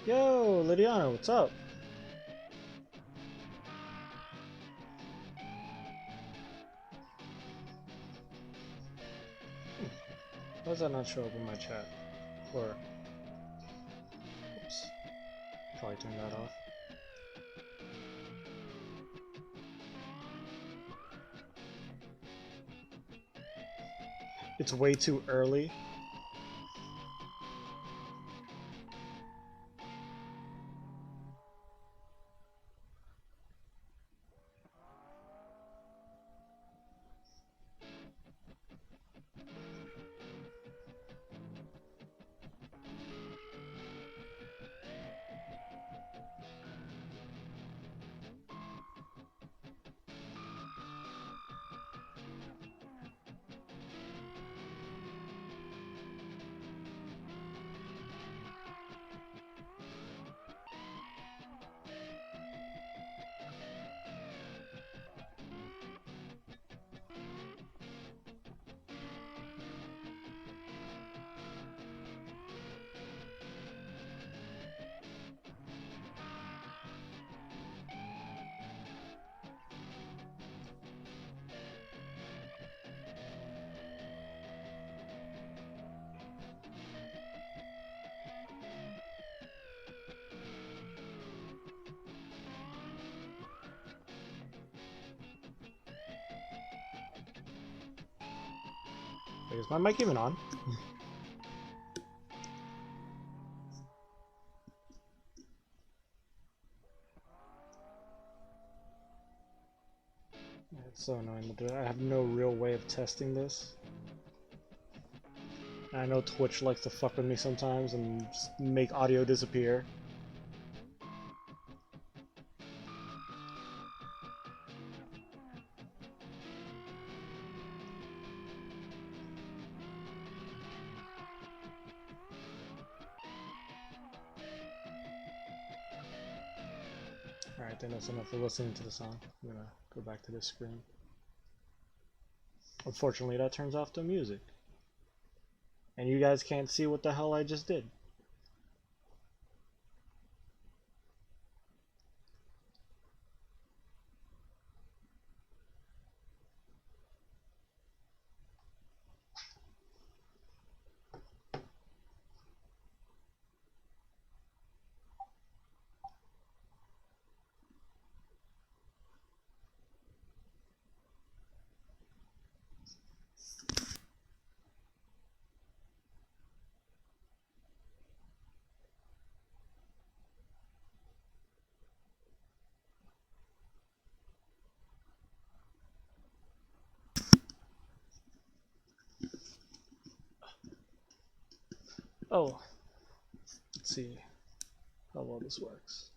Yo, Lydiana, what's up? Why does that not show up in my chat? Or, oops, probably turn that off. It's way too early. Wait, is my mic even on? It's so annoying. I have no real way of testing this. I know Twitch likes to fuck with me sometimes and just make audio disappear. Alright, then that's enough of listening to the song. I'm gonna go back to this screen. Unfortunately, that turns off the music. And you guys can't see what the hell I just did. Oh, let's see how well this works.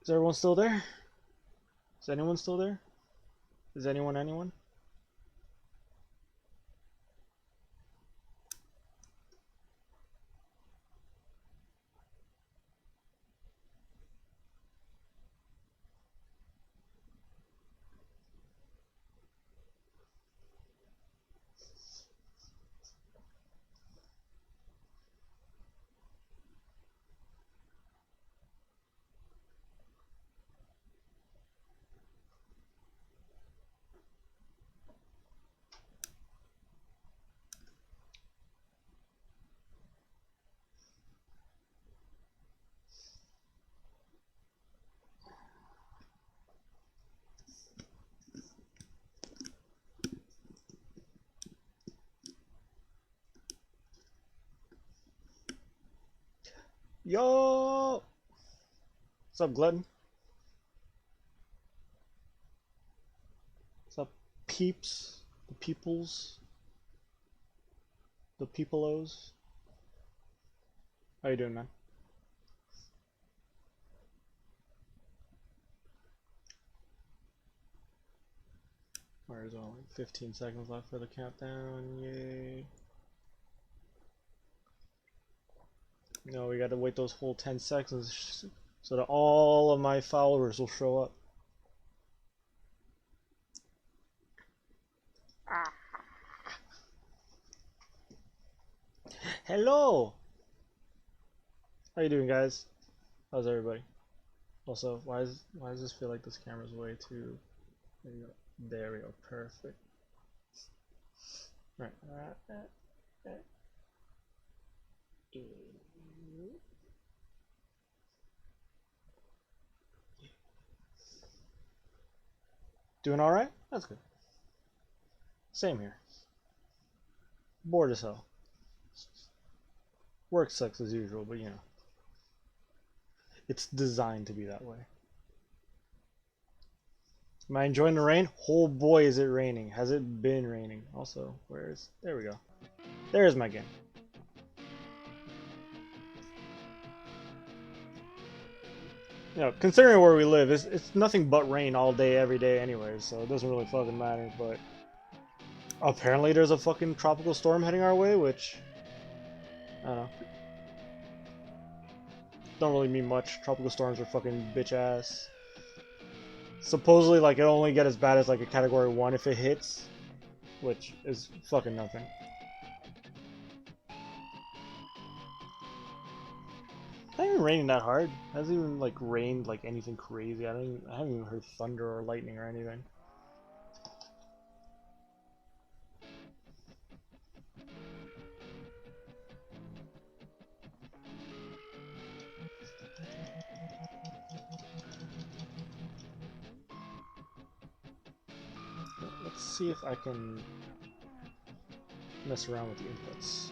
Is everyone still there? Is anyone still there? Is anyone? Yo! What's up, Glutton? What's up, peeps? The peoples? The peopleos? How you doing, man? There's only 15 seconds left for the countdown. Yay. No, we gotta wait those whole 10 seconds so that all of my followers will show up. Hello! How you doing, guys? How's everybody? Also, why does this feel like this camera's way too... There we go, perfect. Right. Doing alright? That's good. Same here. Bored as hell. Work sucks as usual, but you know. It's designed to be that way. Am I enjoying the rain? Oh boy, is it raining. Has it been raining? Also, there we go. There's my game. You know, considering where we live, it's nothing but rain all day, every day anyways, so it doesn't really fucking matter, but... Apparently there's a fucking tropical storm heading our way, which... I don't know. Don't really mean much. Tropical storms are fucking bitch ass. Supposedly, like, it'll only get as bad as, like, a Category 1 if it hits, which is fucking nothing. It's not even raining that hard. It hasn't even, like, rained, like, anything crazy. I haven't even heard thunder or lightning or anything. Let's see if I can mess around with the inputs.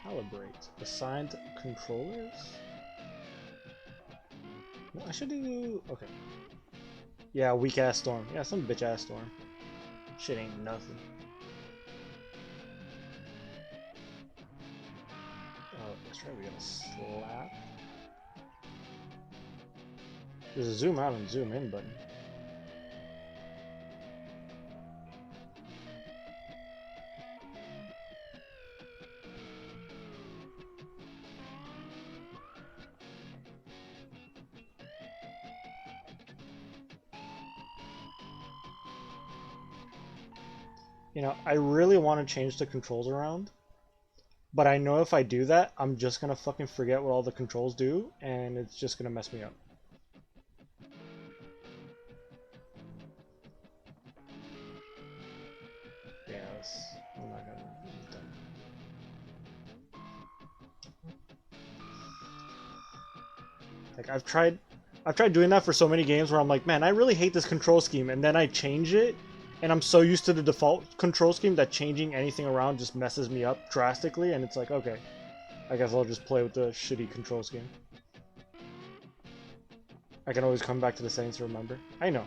Calibrate. Assigned controllers? Well, I should do... Okay. Yeah, weak ass storm. Yeah, some bitch ass storm. Shit ain't nothing. Oh, that's right, we got a slap. There's a zoom out and zoom in button. You know, I really want to change the controls around, but I know if I do that, I'm just gonna fucking forget what all the controls do, and it's just gonna mess me up. I'm not gonna... Like, I've tried doing that for so many games where I'm like, man, I really hate this control scheme, and then I change it, and I'm so used to the default control scheme that changing anything around just messes me up drastically, and it's like, okay, I guess I'll just play with the shitty control scheme. I can always come back to the settings to remember. I know.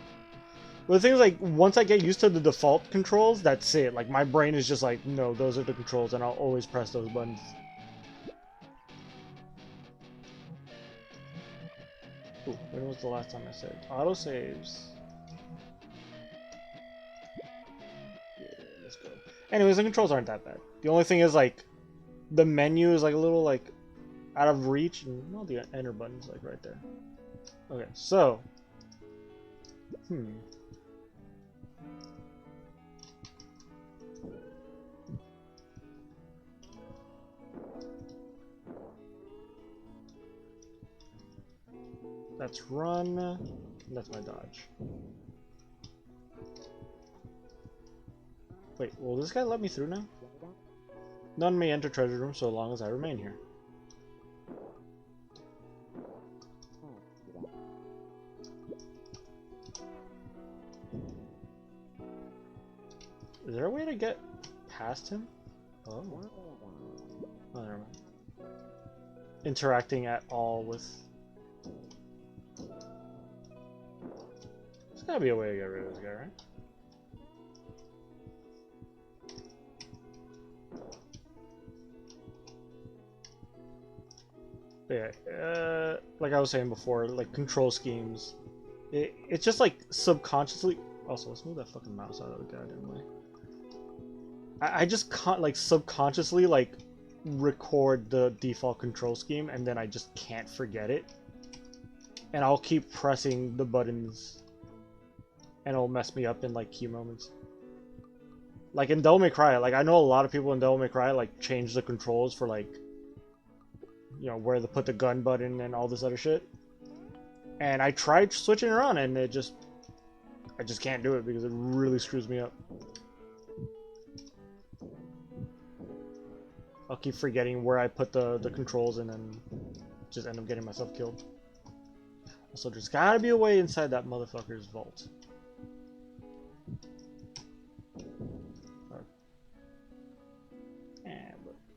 But the thing is, like, once I get used to the default controls, that's it. Like, my brain is just like, no, those are the controls, and I'll always press those buttons. Ooh, when was the last time I saved? Autosaves. Yeah, let's go. Anyways, the controls aren't that bad. The only thing is, like, the menu is, like, a little, like, out of reach, and, well, the enter button's, like, right there. Okay, so... That's run. That's my dodge. Wait, will this guy let me through now? None may enter treasure room so long as I remain here. Is there a way to get past him? Oh. Oh, never mind. Interacting at all with... There's gotta be a way to get rid of this guy, right? But yeah, like I was saying before, like control schemes, it's just like subconsciously. Also, let's move that fucking mouse out of the goddamn way. I just can't like subconsciously like record the default control scheme, and then I just can't forget it, and I'll keep pressing the buttons, and it'll mess me up in like key moments. Like in Devil May Cry, like I know a lot of people in Devil May Cry like change the controls for like, you know, where to put the gun button and all this other shit. And I tried switching around, and I just can't do it because it really screws me up. I'll keep forgetting where I put the controls and then just end up getting myself killed. Also, there's gotta be a way inside that motherfucker's vault.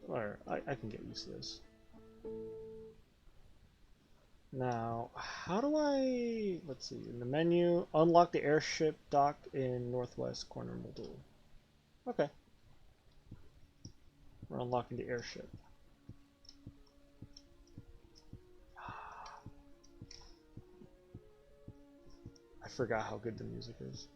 Or I can get used to this. Now, how do I... Let's see, in the menu, unlock the airship dock in northwest corner middle. Okay. We're unlocking the airship. I forgot how good the music is.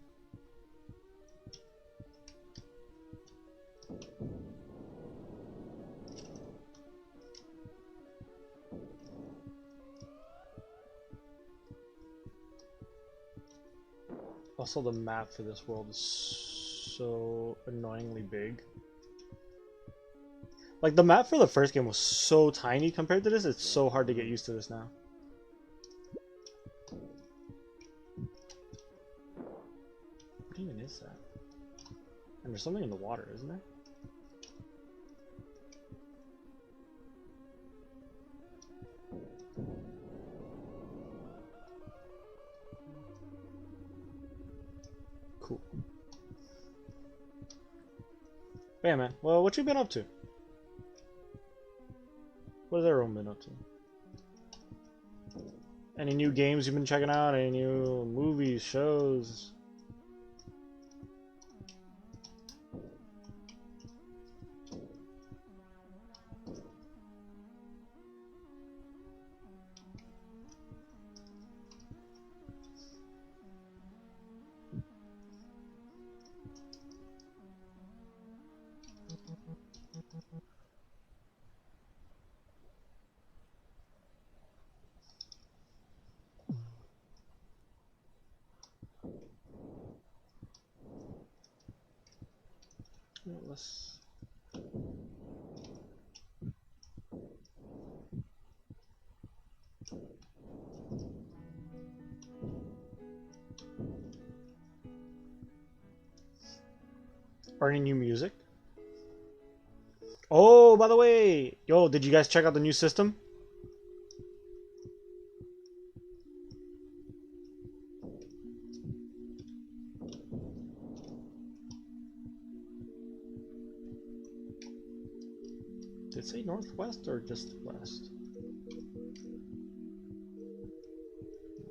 Also, the map for this world is so annoyingly big. Like, the map for the first game was so tiny compared to this, it's so hard to get used to this now. What even is that? And there's something in the water, isn't there? Cool. Yeah, man. Well, what you been up to? What has everyone been up to? Any new games you've been checking out? Any new movies, shows? Let's... Or any new music? Oh, by the way, yo, did you guys check out the new system? Did it say northwest or just west?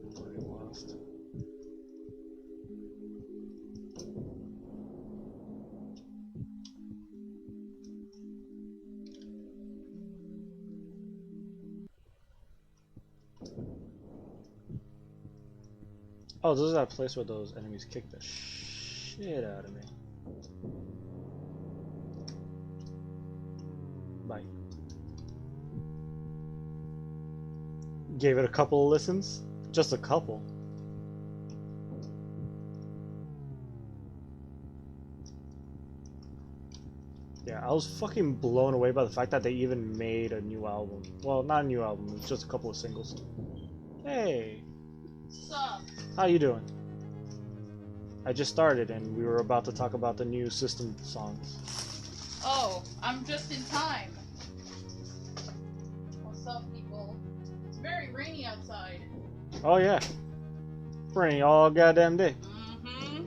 I'm already lost. Oh, this is that place where those enemies kick the shit out of me. Bye. Gave it a couple of listens? Just a couple. Yeah, I was fucking blown away by the fact that they even made a new album. Well, not a new album, it's just a couple of singles. Hey! Sup? How you doing? I just started and we were about to talk about the new System songs. Oh, I'm just in time. What's up, people? It's very rainy outside. Oh yeah. Rainy all goddamn day. Mm-hmm.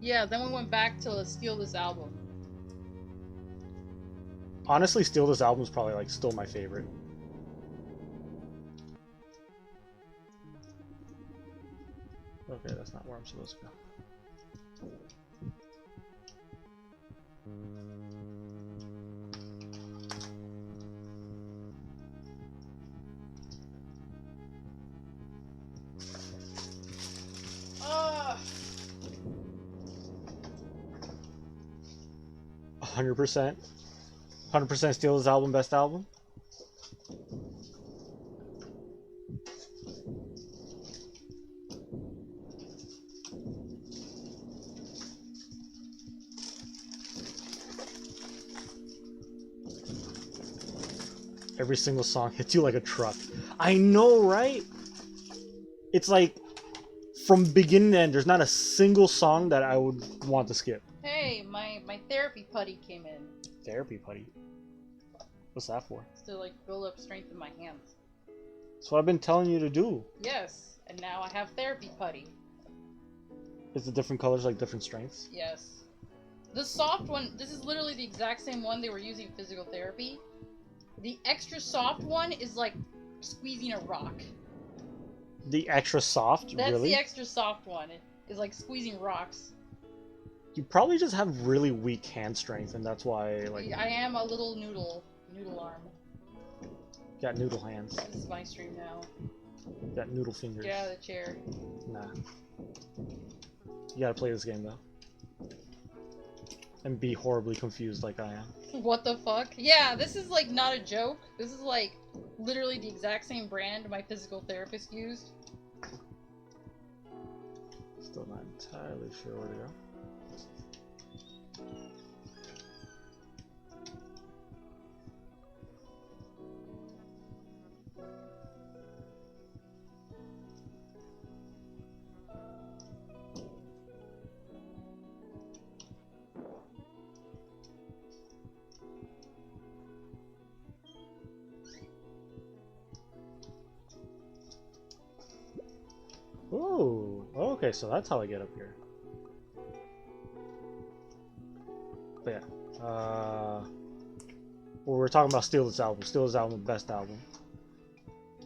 Yeah, then we went back to steal this album. Honestly, Steal This Album is probably like still my favorite. Okay, that's not where I'm supposed to go. Ugh. 100%. 100% Steal This Album, best album. Every single song hits you like a truck. I know, right? It's like, from beginning to end, there's not a single song that I would want to skip. Hey, my therapy putty came in. Therapy putty? What's that for? It's to like build up strength in my hands. That's what I've been telling you to do. Yes, and now I have therapy putty. Is the different colors like different strengths? Yes. The soft one, this is literally the exact same one they were using in physical therapy. The extra soft one is like squeezing a rock. The extra soft? That's really? the extra soft one. It is like squeezing rocks. You probably just have really weak hand strength, and that's why, like, I am a little noodle arm. got noodle hands. This is my stream now. Got noodle fingers. Get out of the chair. Nah. You gotta play this game, though. And be horribly confused like I am. What the fuck? Yeah, this is like not a joke. This is like literally the exact same brand my physical therapist used. Still not entirely sure where to go. Ooh, okay, so that's how I get up here. But yeah, well, we're talking about Steal This Album. Steal This Album, best album.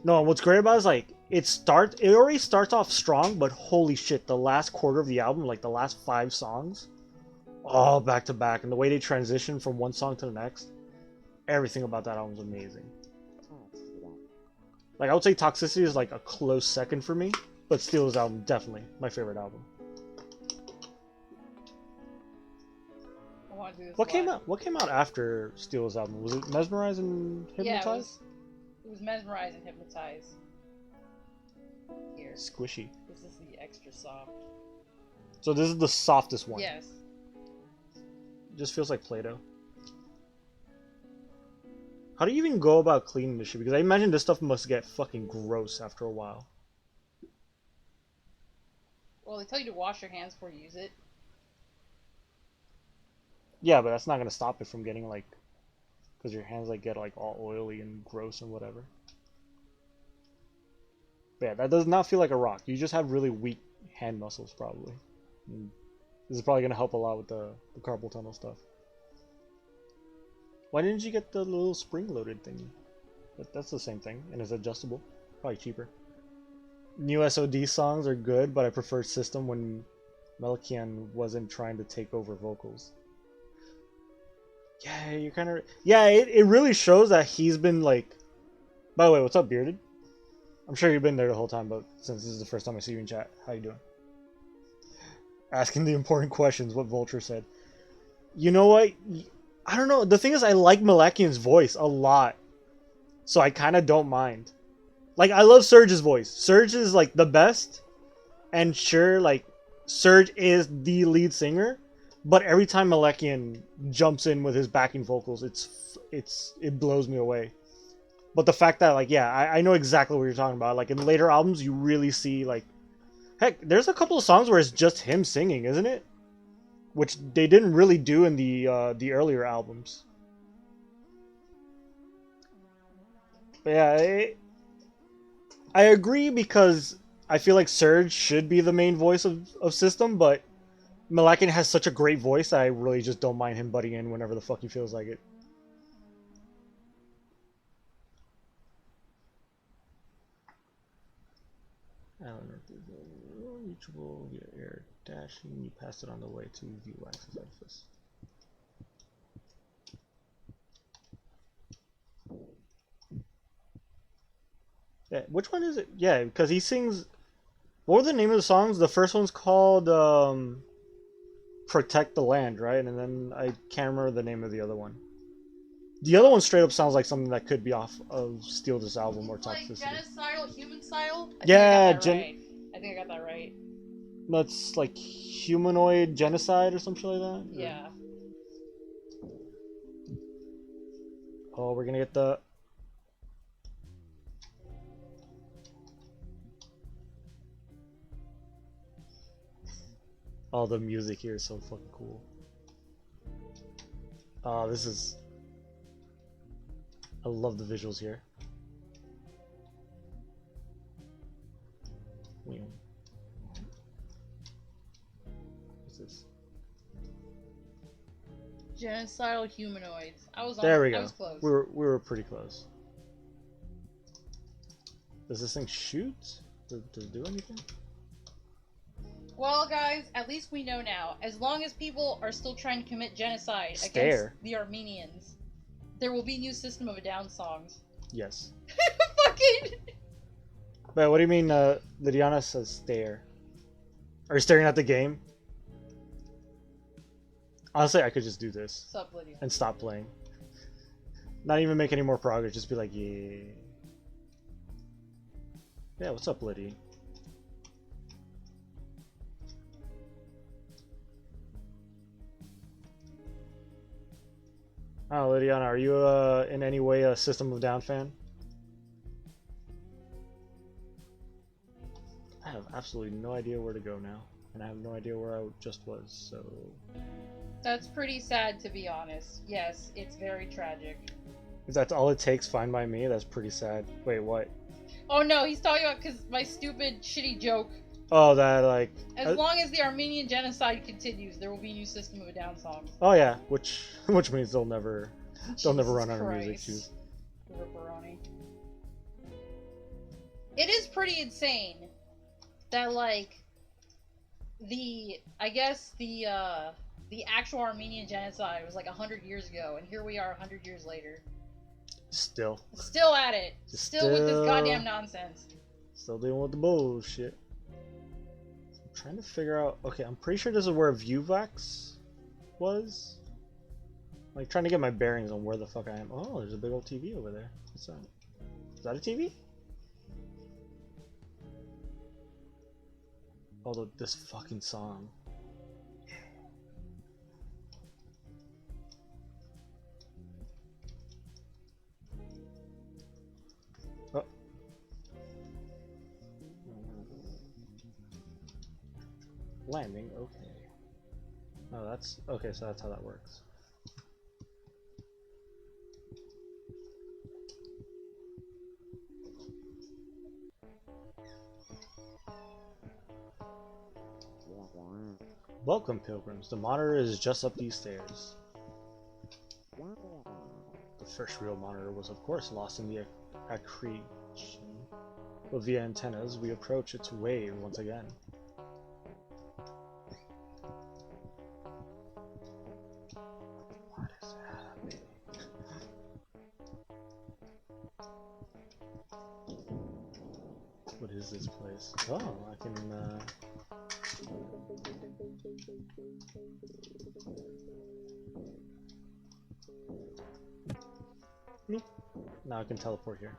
No, and what's great about it is like it already starts off strong, but holy shit, the last quarter of the album, like the last 5 songs, all back to back, and the way they transition from one song to the next, everything about that album is amazing. Like I would say Toxicity is like a close second for me. But Steal This Album, definitely my favorite album. I want to do this. What came out? What came out after Steal This Album? Was it Mesmerize and Hypnotize? Yeah, it was Mesmerize and Hypnotize. Here. Squishy. This is the extra soft. So this is the softest one. Yes. It just feels like Play-Doh. How do you even go about cleaning this shit? Because I imagine this stuff must get fucking gross after a while. Well, they tell you to wash your hands before you use it. Yeah, but that's not gonna stop it from getting like, because your hands like get like all oily and gross and whatever. But yeah, that does not feel like a rock. You just have really weak hand muscles probably. And this is probably gonna help a lot with the carpal tunnel stuff. Why didn't you get the little spring-loaded thingy? That's the same thing, and it's adjustable. Probably cheaper. New SOD songs are good, but I prefer System when Melikian wasn't trying to take over vocals. Yeah, you kind of. Yeah, it really shows that he's been like. By the way, what's up, Bearded? I'm sure you've been there the whole time, but since this is the first time I see you in chat, how you doing? Asking the important questions, what Vulture said. You know what? I don't know. The thing is, I like Malakian's voice a lot, so I kind of don't mind. Like, I love Surge's voice. Surge is like the best, and sure, like Surge is the lead singer, but every time Malakian jumps in with his backing vocals, it blows me away. But the fact that, like, yeah, I know exactly what you're talking about. Like, in later albums, you really see, like, heck, there's a couple of songs where it's just him singing, isn't it? Which they didn't really do in the earlier albums. But yeah, I agree because I feel like Surge should be the main voice of System, but Malakian has such a great voice that I really just don't mind him butting in whenever the fuck he feels like it. Reachable via air dashing. You pass it on the way to view access edifice. Yeah, which one is it? Yeah, because he sings. What were the name of the songs? The first one's called "Protect the Land," right? And then I can't remember the name of the other one. The other one straight up sounds like something that could be off of Steal This Album or Toxicity. Like genocidal, human style? Yeah, I think I got that right. That's like humanoid genocide or something like that? Yeah. Oh, we're gonna get the... Oh, the music here is so fucking cool. Oh, this is... I love the visuals here. What's this? Genocidal humanoids. There we go. I was close. We were pretty close. Does this thing shoot? Does it do anything? Well, guys, at least we know now. As long as people are still trying to commit genocide Stare. against the Armenians, there will be new System of a Down songs. Yes. Fucking... But what do you mean, Lydiana says stare? Are you staring at the game? Honestly, I could just do this. Sup, Lydia? And stop playing. Not even make any more progress, just be like, yeah. Yeah, what's up, Liddy? Oh, Lydiana, are you in any way a System of a Down fan? I have absolutely no idea where to go now. And I have no idea where I just was, so... That's pretty sad, to be honest. Yes, it's very tragic. If that's all it takes, fine by me, that's pretty sad. Wait, what? Oh no, he's talking about my stupid, shitty joke. Oh, that, like... As long as the Armenian genocide continues, there will be new System of a Down songs. Oh yeah, which means they'll never run out of music shoes. Ripperoni. It is pretty insane that, like, I guess the actual Armenian genocide was like 100 years ago, and here we are 100 years later. Still at it. Still with this goddamn nonsense. Still dealing with the bullshit. I'm trying to figure out... Okay, I'm pretty sure this is where ViewVax was. Like, trying to get my bearings on where the fuck I am. Oh, there's a big old TV over there. What's that? Is that a TV? Although, this fucking song. Oh. Landing, okay. Oh, that's... Okay, so that's how that works. Welcome, pilgrims. The monitor is just up these stairs. The first real monitor was, of course, lost in the accretion. But via antennas, we approach its wave once again. What is happening? is this place? Oh, I can, Now I can teleport here.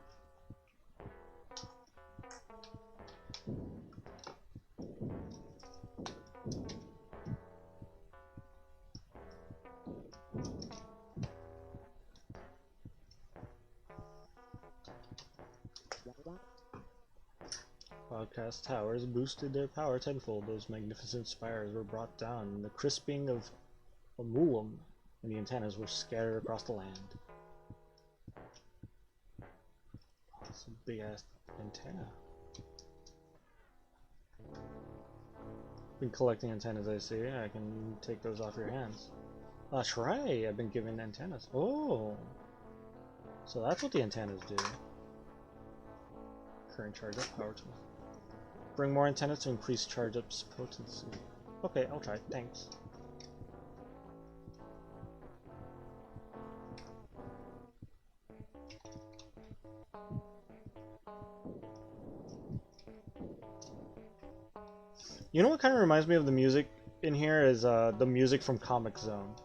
Podcast towers boosted their power tenfold. Those magnificent spires were brought down, and the crisping of Amulam and the antennas were scattered across the land. Oh, that's a big ass antenna. Been collecting antennas, I see. I can take those off your hands. That's right, I've been given antennas. Oh, so that's what the antennas do. Current charge up, power tool. Bring more antennas to increase charge up's potency. Okay, I'll try. Thanks. You know what kind of reminds me of the music in here is the music from Comix Zone,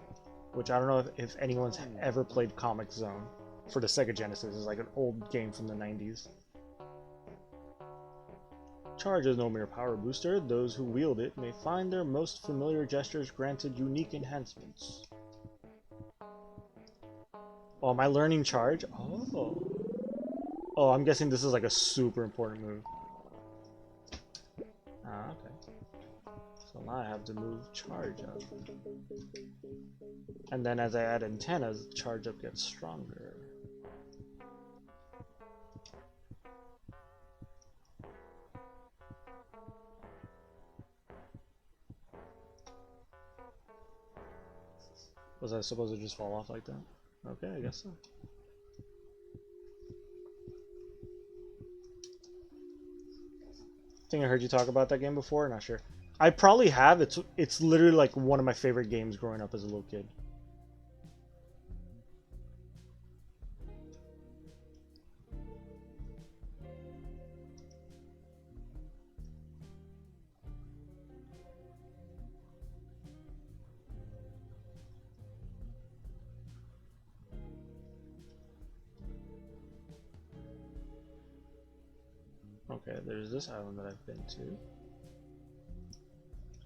which I don't know if anyone's ever played Comix Zone for the Sega Genesis. It's like an old game from the 90s. Charge is no mere power booster. Those who wield it may find their most familiar gestures granted unique enhancements. Oh, am I learning charge? Oh. Oh, I'm guessing this is like a super important move. Ah, okay. So now I have to move charge up. And then as I add antennas, charge up gets stronger. Was I supposed to just fall off like that? Okay, I guess so. I think I heard you talk about that game before, not sure. I probably have. It's literally like one of my favorite games growing up as a little kid. Okay, there's this island that I've been to.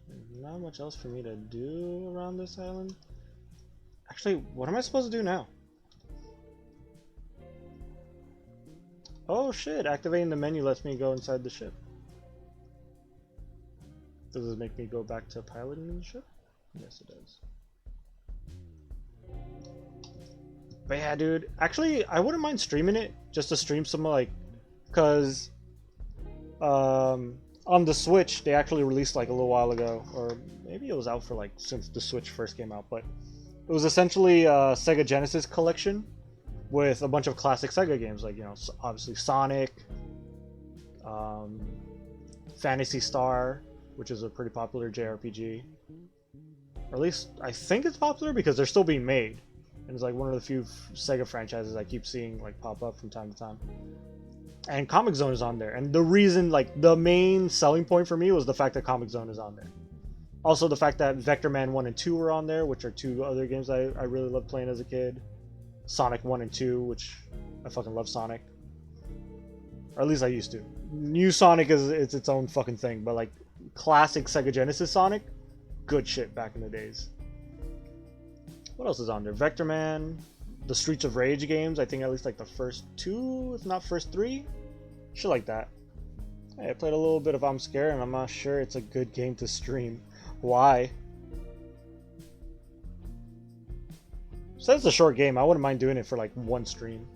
There's not much else for me to do around this island. Actually, what am I supposed to do now? Oh shit, activating the menu lets me go inside the ship. Does this make me go back to piloting the ship? Yes, it does. But yeah, dude, actually, I wouldn't mind streaming it, just to stream some, like, because on the Switch, they actually released like a little while ago, or maybe it was out for like since the Switch first came out, but it was essentially a Sega Genesis collection with a bunch of classic Sega games, like, you know, obviously Sonic, Phantasy Star, which is a pretty popular JRPG, or at least I think it's popular because they're still being made, and it's like one of the few Sega franchises I keep seeing like pop up from time to time. And Comix Zone is on there, and the reason, like, the main selling point for me was the fact that Comix Zone is on there. Also the fact that Vector Man 1 and 2 were on there, which are two other games I really loved playing as a kid. Sonic 1 and 2, which I fucking love Sonic. Or at least I used to. New Sonic it's its own fucking thing, but like classic Sega Genesis Sonic, good shit back in the days. What else is on there? Vector Man, the Streets of Rage games, I think at least like the first 2, if not first 3. Shit like that. Hey, I played a little bit of I'm Scared, and I'm not sure it's a good game to stream. Why? Since it's a short game, I wouldn't mind doing it for like one stream.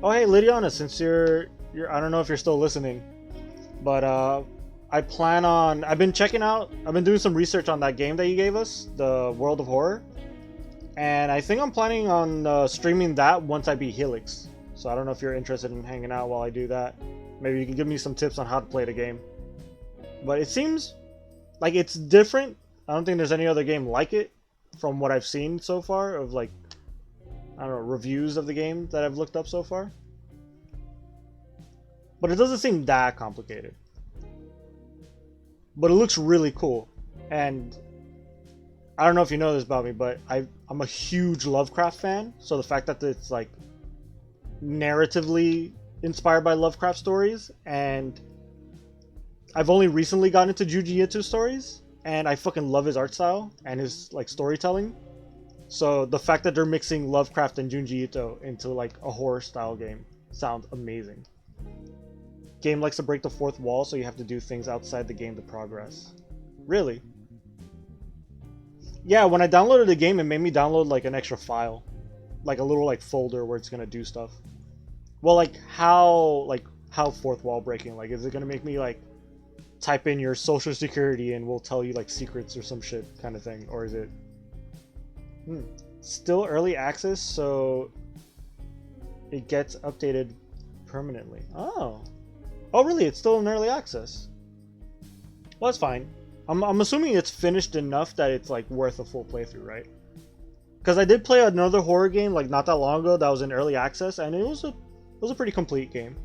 Oh hey Lydiana, since you're I don't know if you're still listening, but I've been doing some research on that game that you gave us, the World of Horror, and I think I'm planning on streaming that once I beat Helix. So I don't know if you're interested in hanging out while I do that. Maybe you can give me some tips on how to play the game. But it seems like it's different. I don't think there's any other game like it from what I've seen so far of like, I don't know, reviews of the game that I've looked up so far. But it doesn't seem that complicated. But it looks really cool. And I don't know if you know this about me, but I'm a huge Lovecraft fan. So the fact that it's like narratively inspired by Lovecraft stories, and I've only recently gotten into Junji Ito stories, and I fucking love his art style and his like storytelling. So the fact that they're mixing Lovecraft and Junji Ito into like a horror style game sounds amazing. Game likes to break the fourth wall, so you have to do things outside the game to progress. Really? Yeah, when I downloaded the game, it made me download like an extra file, like a little like folder where it's gonna do stuff. Well, like how fourth wall breaking? Like, is it gonna make me like type in your social security and we'll tell you like secrets or some shit kind of thing, or is it? Still early access, so it gets updated permanently. Oh, really? It's still in early access. Well, that's fine. I'm assuming it's finished enough that it's like worth a full playthrough, right? Because I did play another horror game like not that long ago that was in early access, and it was a pretty complete game.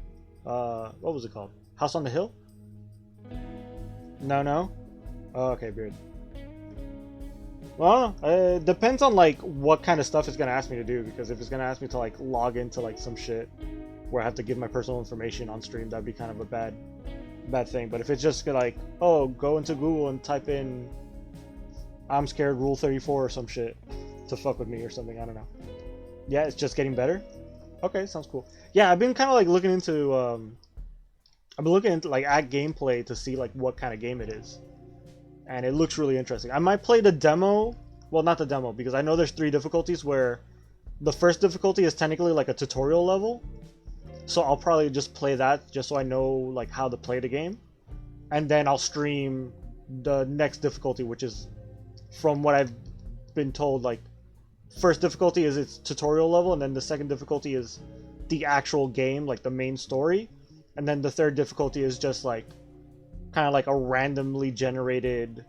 What was it called? House on the Hill? No. Oh, okay, weird. Well, it depends on like what kind of stuff it's gonna ask me to do. Because if it's gonna ask me to like log into like some shit where I have to give my personal information on stream, that'd be kind of a bad thing. But if it's just like, oh, go into Google and type in I'm scared rule 34 or some shit to fuck with me or something, I don't know. Yeah, it's just getting better. Okay, sounds cool. Yeah, I've been kind of like looking into like at gameplay to see like what kind of game it is, and it looks really interesting. I might play the demo. Well, not the demo, because I know there's 3 difficulties where the first difficulty is technically like a tutorial level. So I'll probably just play that just so I know like how to play the game. And then I'll stream the next difficulty, which is, from what I've been told, like first difficulty is its tutorial level, and then the second difficulty is the actual game, like the main story. And then the third difficulty is just like kind of like a randomly generated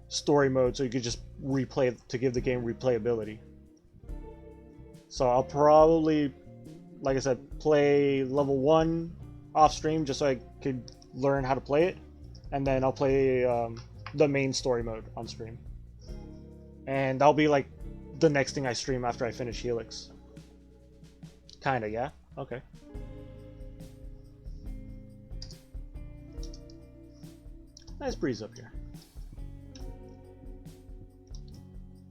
story mode, so you could just replay to give the game replayability. So I'll probably, like I said, play level 1 off stream just so I could learn how to play it, and then I'll play the main story mode on stream, and that'll be like the next thing I stream after I finish Helix. Kinda, yeah? Okay. Nice breeze up here.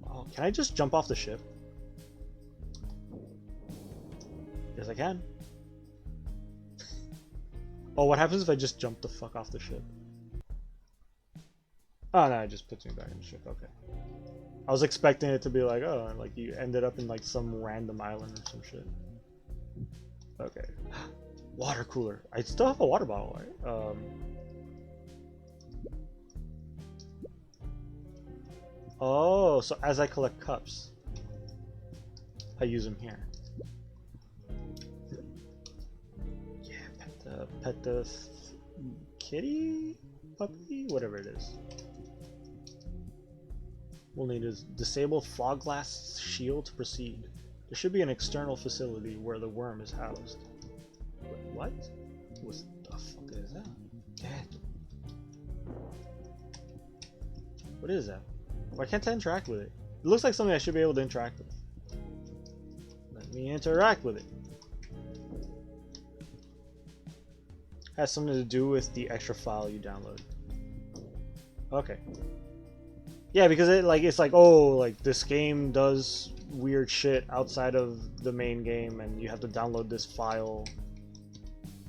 Oh, can I just jump off the ship? Yes, I can. Oh, what happens if I just jump the fuck off the ship? Oh, no, it just puts me back in the ship. Okay. I was expecting it to be like, oh, like you ended up in like some random island or some shit. Okay. Water cooler. I still have a water bottle, right? Oh, so as I collect cups, I use them here. Yeah, pet the kitty, puppy, whatever it is. We'll need to disable fog glass shield to proceed. There should be an external facility where the worm is housed. Wait, what? What the fuck is that? Dead. What is that? Why can't I interact with it? It looks like something I should be able to interact with. Let me interact with it. Has something to do with the extra file you download. Okay. Yeah, because it's like, oh, like this game does weird shit outside of the main game, and you have to download this file.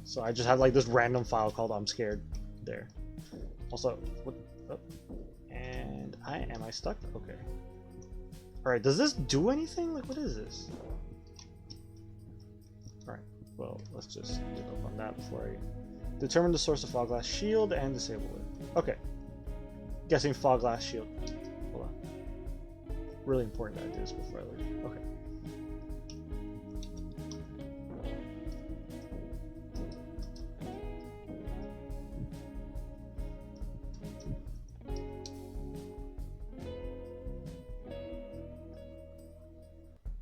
So I just have like this random file called I'm Scared there. Also, what? Oh. And am I stuck? Okay. Alright, does this do anything? Like, what is this? Alright, well, let's just get up on that before I determine the source of fog glass shield and disable it. Okay. Guessing fog glass shield. Hold on. Really important that I do this before I leave. Okay.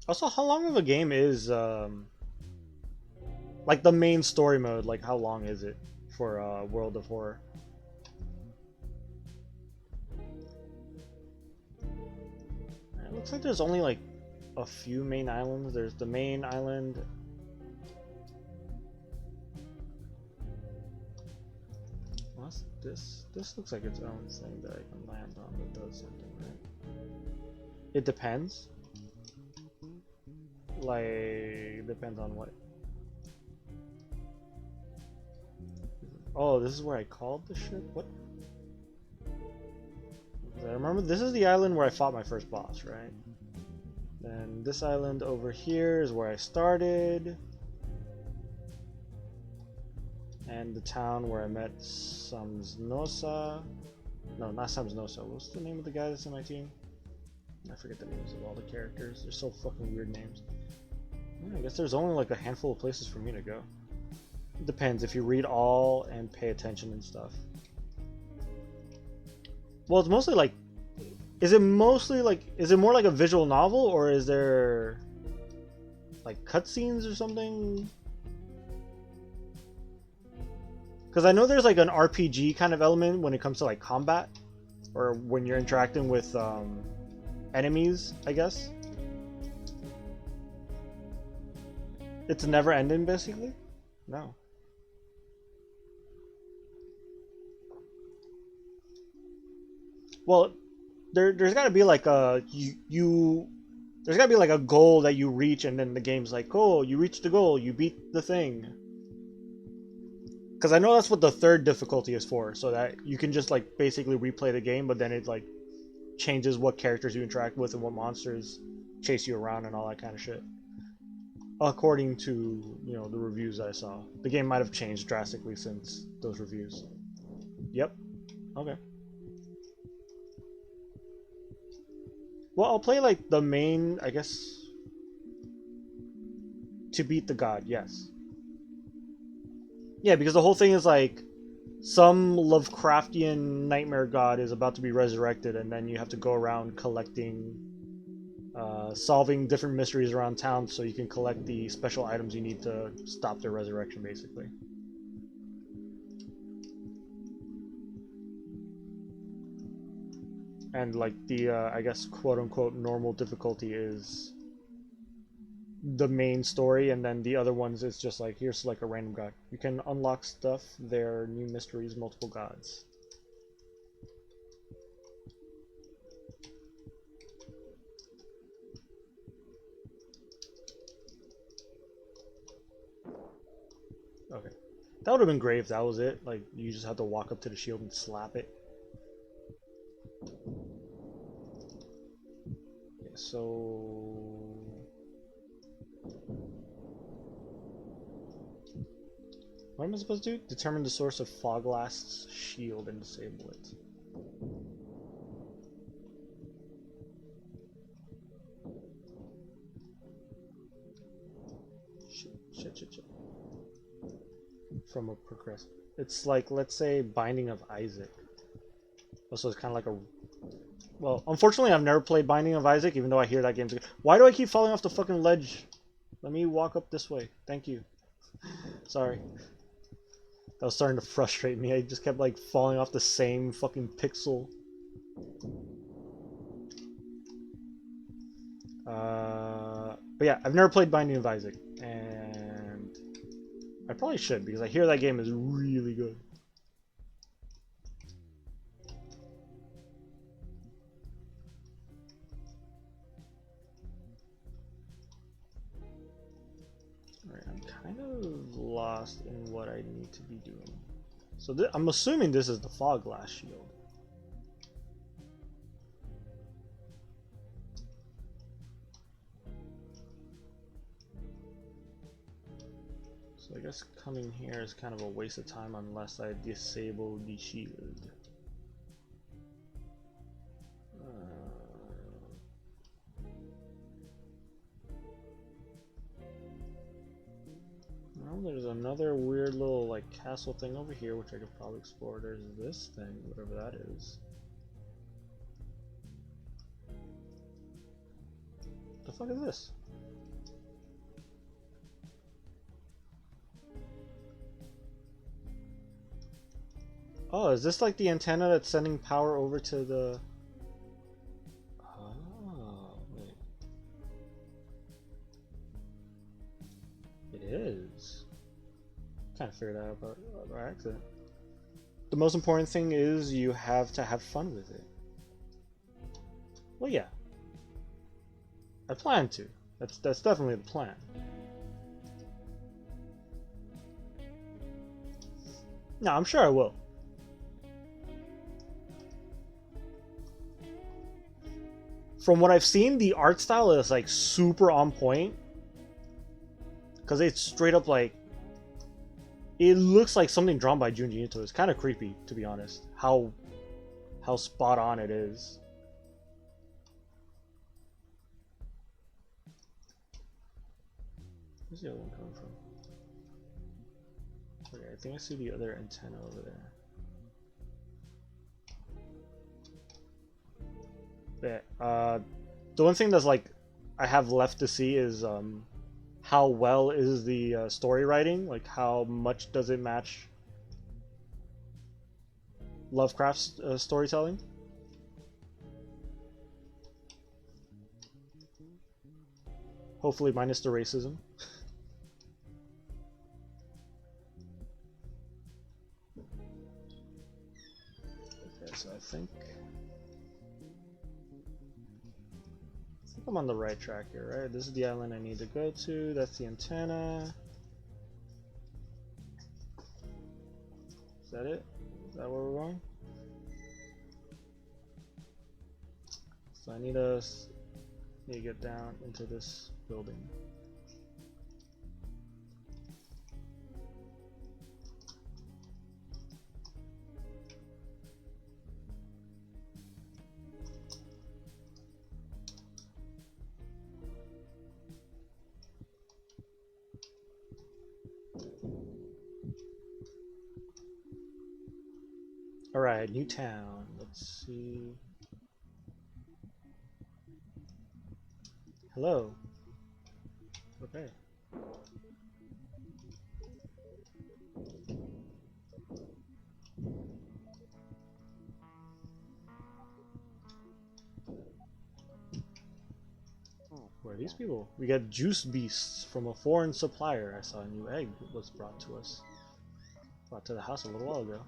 Also, how long of a game is like the main story mode? Like, how long is it for World of Horror? It looks like there's only like a few main islands. There's the main island. What's this? This looks like its own thing that I can land on that does something, right? It depends. Like, depends on what. Oh, this is where I called the ship? What? I remember this is the island where I fought my first boss, right? Then this island over here is where I started. And the town where I met Samsnosa. No, not Samsnosa. What's the name of the guy that's in my team? I forget the names of all the characters. They're so fucking weird names. Yeah, I guess there's only like a handful of places for me to go. It depends if you read all and pay attention and stuff. Well, it's mostly like... Is it mostly like... Is it more like a visual novel, or is there... like cutscenes or something? Because I know there's like an RPG kind of element when it comes to like combat. Or when you're interacting with enemies, I guess. It's never ending, basically? No. Well, there's got to be like a there's got to be like a goal that you reach, and then the game's like, oh, you reached the goal, you beat the thing. Because I know that's what the third difficulty is for, so that you can just like basically replay the game, but then it like changes what characters you interact with and what monsters chase you around and all that kind of shit. According to, you know, the reviews that I saw. The game might have changed drastically since those reviews. Yep. Okay. Well, I'll play like the main, I guess, to beat the god, yes. Yeah, because the whole thing is like some Lovecraftian nightmare god is about to be resurrected, and then you have to go around collecting, solving different mysteries around town so you can collect the special items you need to stop their resurrection, basically. And like the, I guess, quote-unquote normal difficulty is the main story, and then the other ones is just like, here's like a random god. You can unlock stuff, there are new mysteries, multiple gods. Okay. That would have been great if that was it. Like, you just have to walk up to the shield and slap it. Yeah, so... what am I supposed to do? Determine the source of Foglast's shield and disable it. Shit. From a progress. It's like, let's say, Binding of Isaac. Also, it's kind of like a... Well, unfortunately, I've never played Binding of Isaac, even though I hear that game's good. Why do I keep falling off the fucking ledge? Let me walk up this way. Thank you. Sorry. That was starting to frustrate me. I just kept, like, falling off the same fucking pixel. But yeah, I've never played Binding of Isaac, and I probably should, because I hear that game is really good. Alright, I'm kind of lost in what I need to be doing. So I'm assuming this is the Foglast shield. So I guess coming here is kind of a waste of time unless I disable the shield. Well, there's another weird little like castle thing over here which I could probably explore. There's this thing, whatever that is. The fuck is this? Oh, is this like the antenna that's sending power over to the... Oh, wait. It is. Kind of figured that out by accident. The most important thing is you have to have fun with it. Well, yeah. I plan to. That's definitely the plan. No, I'm sure I will. From what I've seen, the art style is like super on point. Because it's straight up like... It looks like something drawn by Junji Ito. It's kind of creepy, to be honest. How spot on it is. Where's the other one coming from? Okay, I think I see the other antenna over there. Yeah, the one thing that's like I have left to see is how well is the story writing? Like how much does it match Lovecraft's storytelling? Hopefully minus the racism. Okay, so I think I'm on the right track here, right? This is the island I need to go to. That's the antenna. Is that it? Is that where we're going? So I need to get down into this building. Alright, new town. Let's see. Hello. Okay. Where are these people? We got juice beasts from a foreign supplier. I saw a new egg was brought to us. Brought to the house a little while ago.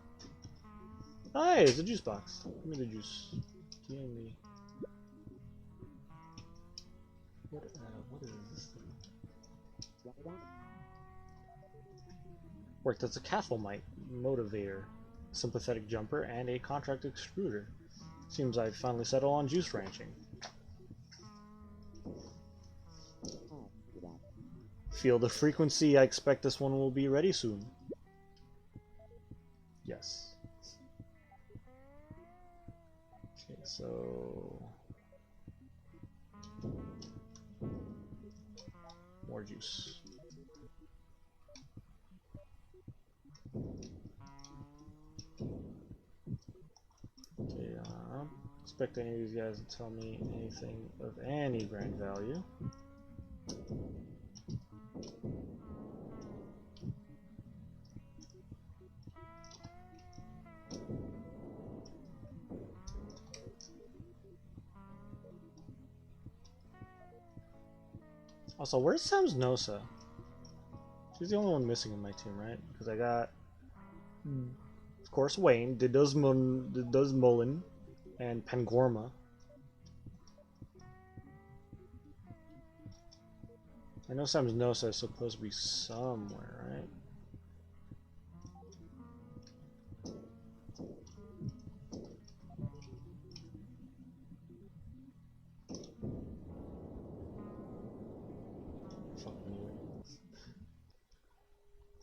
Oh, hey, it's a juice box. Give me the juice. Give me. What is this thing? Worked as a cathelmite, motivator, sympathetic jumper, and a contract extruder. Seems I've finally settled on juice ranching. Feel the frequency. I expect this one will be ready soon. Yes. Okay, so more juice. Okay, expect any of these guys to tell me anything of any grand value. Also, where's Sam's Nosa? She's the only one missing in my team, right? Because I got, of course, Wayne, Mullen, and Pangorma. I know Sam's Nosa is supposed to be somewhere, right?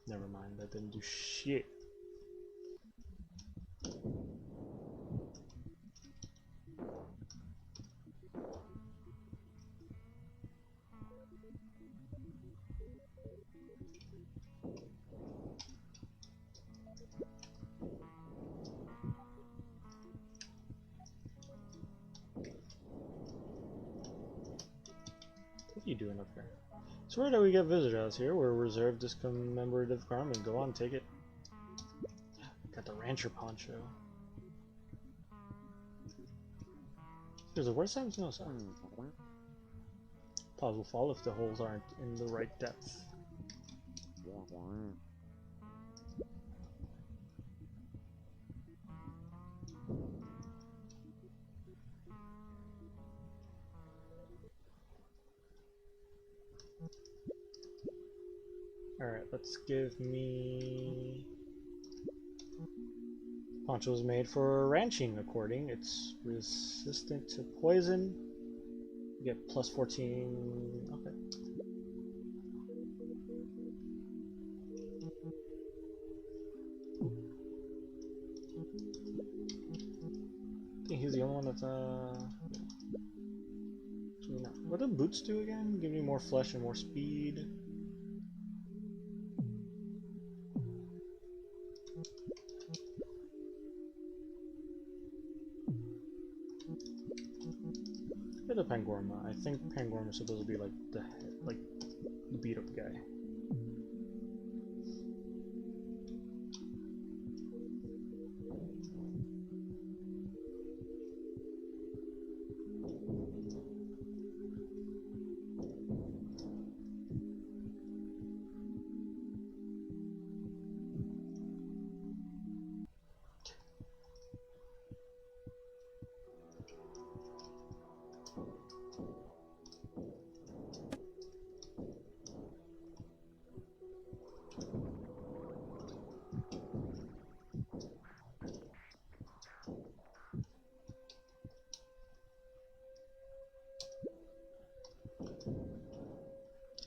Never mind, that didn't do shit. What are you doing up here? So where do we get visitors here? We're reserved this commemorative garment. Go on, take it. Got the rancher poncho. There's a where's Sam's no sign? Paws will fall if the holes aren't in the right depth. Alright, let's give me... Poncho is made for ranching, according. It's resistant to poison. You get plus 14... Okay. I think he's the only one that's, What do boots do again? Give me more flesh and more speed. Bit of Pangorma. I think Pangorma is supposed to be like the beat up guy.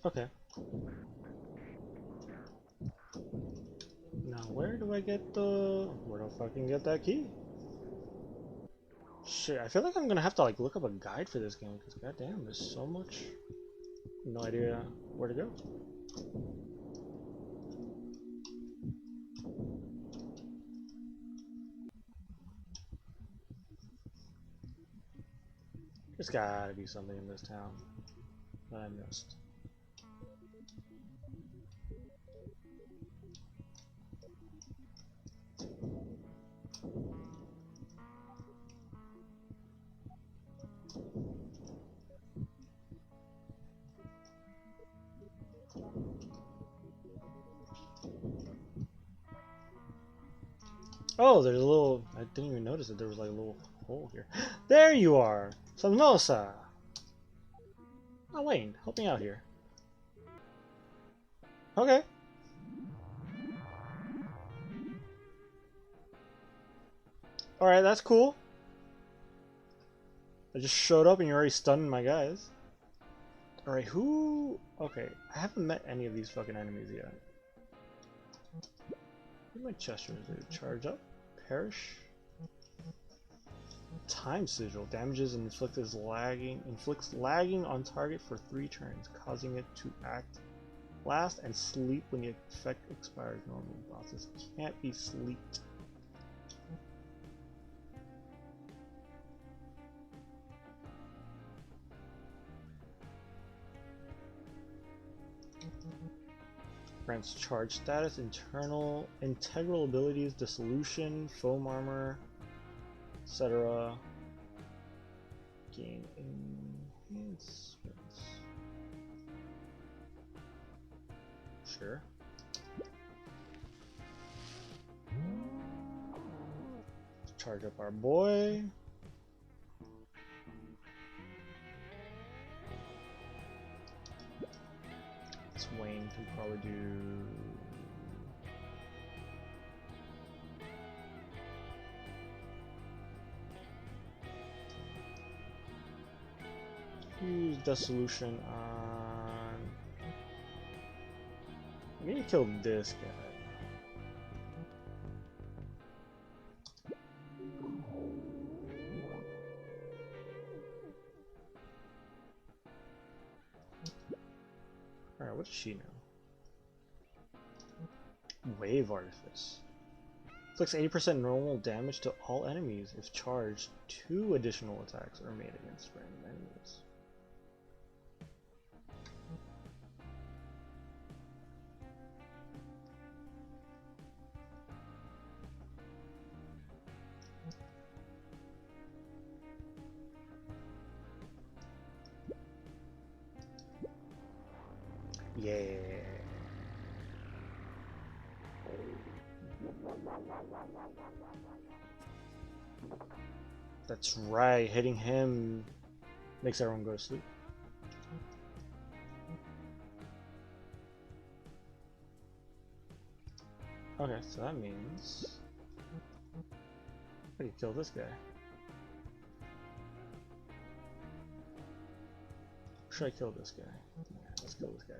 Okay. Now where do I get where do I fucking get that key? Shit, I feel like I'm gonna have to like look up a guide for this game because goddamn, there's so much. No idea where to go. There's gotta be something in this town that I missed. Oh, there's a little... I didn't even notice that there was like a little hole here. There you are! Salmosa! Oh, Wayne, help me out here. Okay. Alright, that's cool. I just showed up and you're already stunning my guys. Alright, who... Okay, I haven't met any of these fucking enemies yet. Where's my Chester? Charge up? Perish? Time Sigil. Damages and inflicts lagging on target for 3 turns, causing it to act last and sleep when the effect expires. Normal bosses can't be sleeped. Grants charge status, integral abilities, dissolution, foam armor, etc. Gain enhancements. Sure. Charge up our boy. Wayne can probably do... Use dissolution on... I'm gonna kill this guy. Alright, what does she know? Wave Artifice. Inflicts 80% normal damage to all enemies. If charged, 2 additional attacks are made against random enemies. Yeah. That's right, hitting him makes everyone go to sleep. Okay, so that means I can kill this guy. Should I kill this guy? Yeah, let's kill this guy.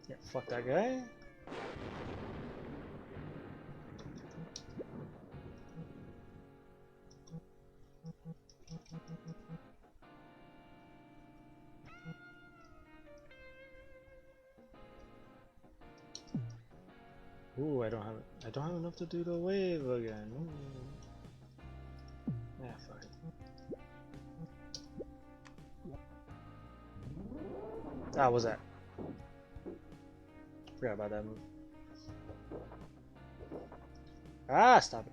Yeah, fuck that guy. Ooh, I don't have enough to do the wave again. Ooh. Yeah, fuck it. Ah, what was that? Forgot about that move. Ah, stop it.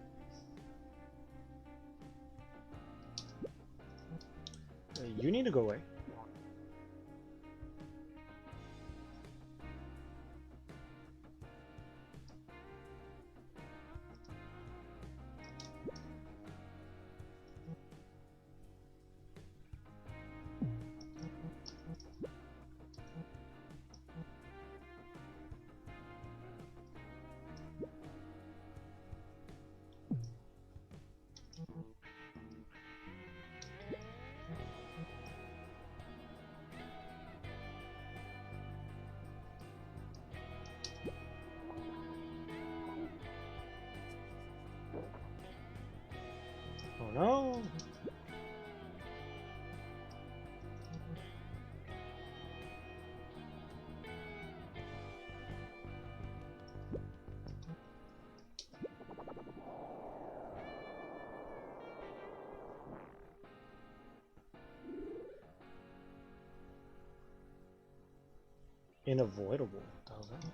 You need to go away. Oh no! Unavoidable. What the hell is that?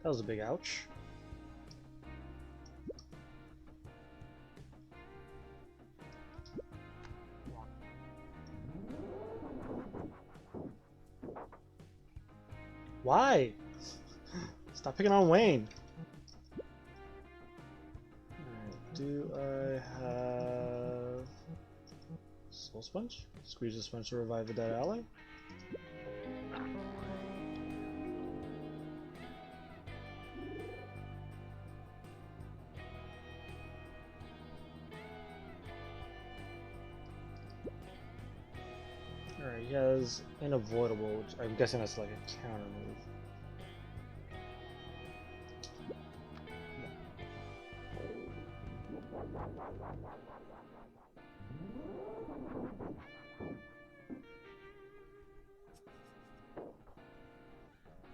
That was a big ouch. Why? Stop picking on Wayne. Alright, do I have Soul Sponge? Squeeze the sponge to revive a dead ally? Alright, he has Unavoidable, which I'm guessing that's like a counter move.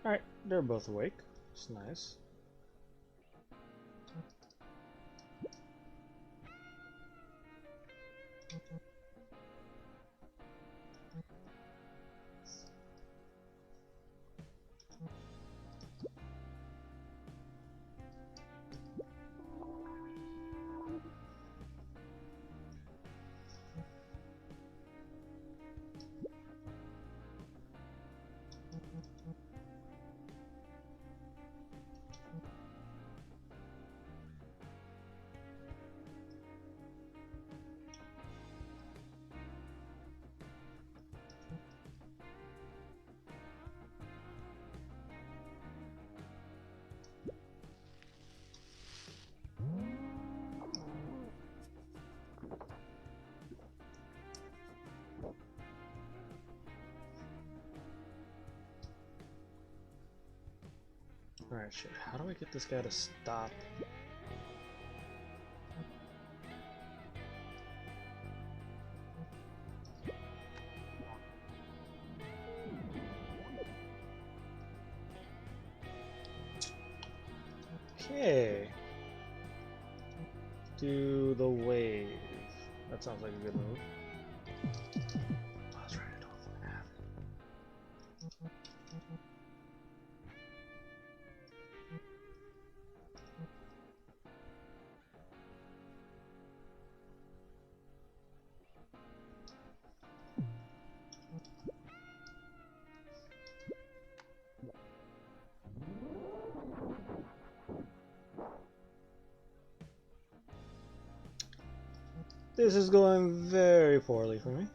Alright, they're both awake. It's nice. Alright, shit. How do I get this guy to stop? Okay. Do the wave. That sounds like a good move. Oh, that's right, I don't fucking have it. This is going very poorly for me.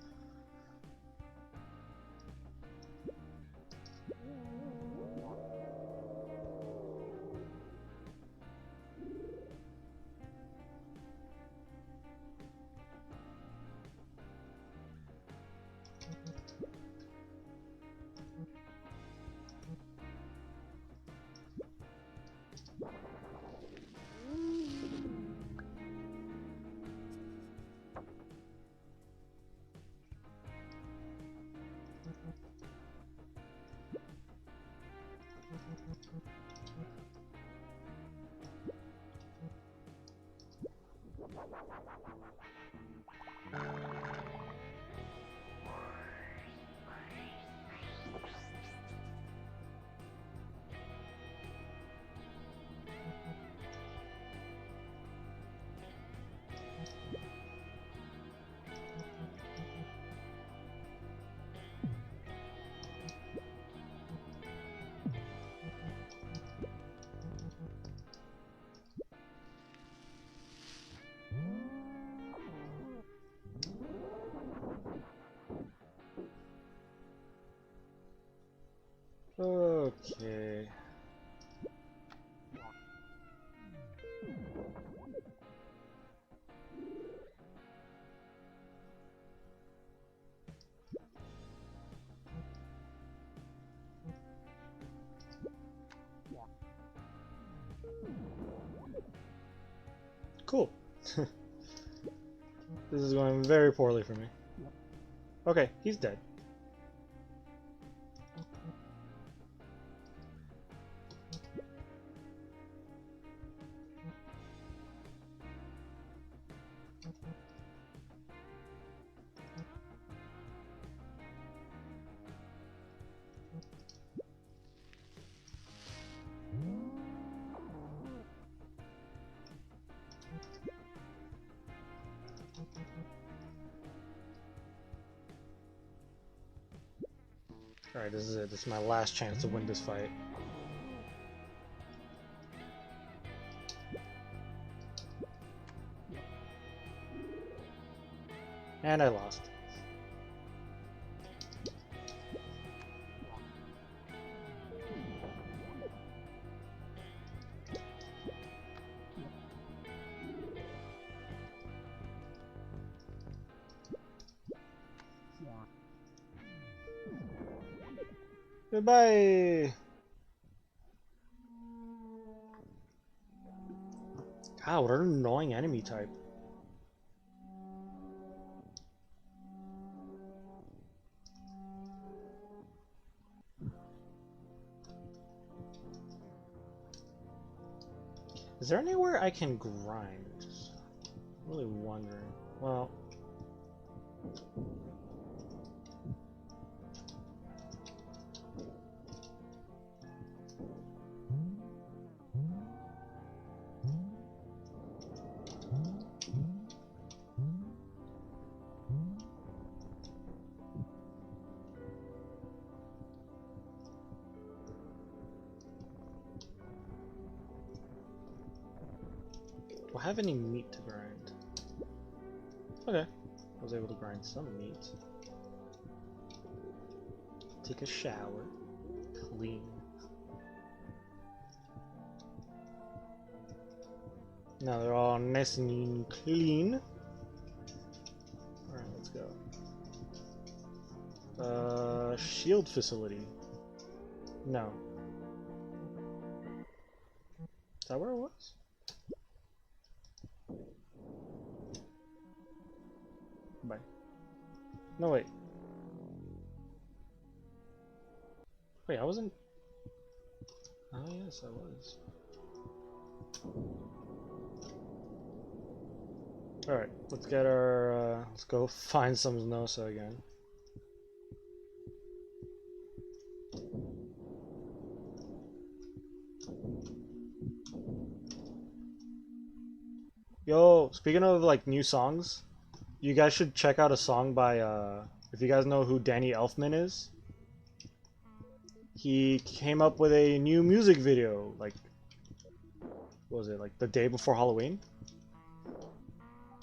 Okay. Cool. This is going very poorly for me. Okay, he's dead. Alright, this is it. This is my last chance to win this fight. And I lost. Goodbye! God, what an annoying enemy type. Is there anywhere I can grind? I'm really wondering. Well... Do I have any meat to grind? Okay. I was able to grind some meat. Take a shower. Clean. Now they're all nice and clean. Alright, let's go. Shield facility. No. Is that where it was? Bye. No, wait. Wait, I wasn't... Oh, yes, I was. Alright, let's get our... let's go find some Nosa again. Yo, speaking of like new songs, you guys should check out a song by if you guys know who Danny Elfman is. He came up with a new music video, like, what was it, like the day before Halloween?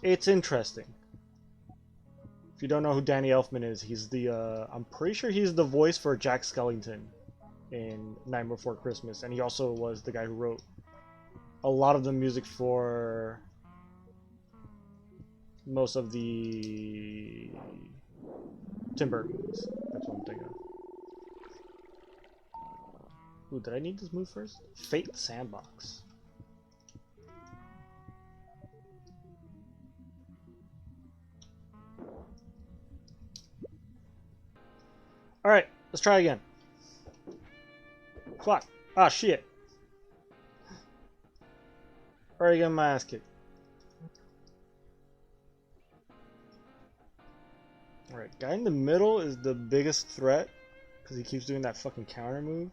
It's interesting. If you don't know who Danny Elfman is, he's the I'm pretty sure he's the voice for Jack Skellington in Nightmare Before Christmas, and he also was the guy who wrote a lot of the music for most of the Tim Burton movies. That's what I'm thinking of. Ooh, did I need this move first? Fate Sandbox. Alright, let's try again. Fuck. Ah, shit. Already getting my ass kicked. Alright, guy in the middle is the biggest threat because he keeps doing that fucking counter move.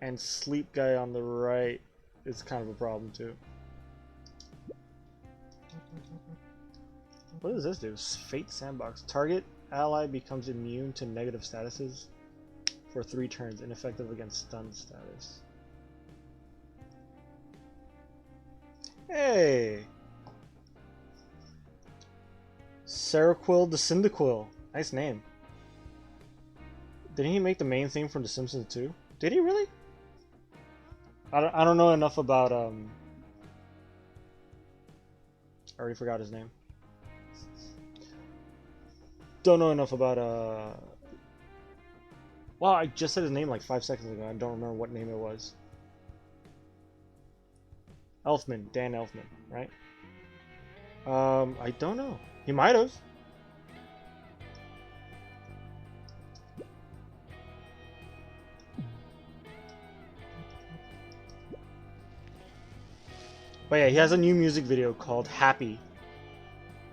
And sleep guy on the right is kind of a problem too. What does this do? Fate Sandbox. Target ally becomes immune to negative statuses for 3 turns, ineffective against stun status. Hey! Seroquel the Cyndaquil. Nice name. Didn't he make the main theme from The Simpsons too? Did he really? I don't know enough about I already forgot his name. Don't know enough about Wow, I just said his name like 5 seconds ago. I don't remember what name it was. Elfman, Dan Elfman, right? I don't know. He might have. But yeah, he has a new music video called Happy.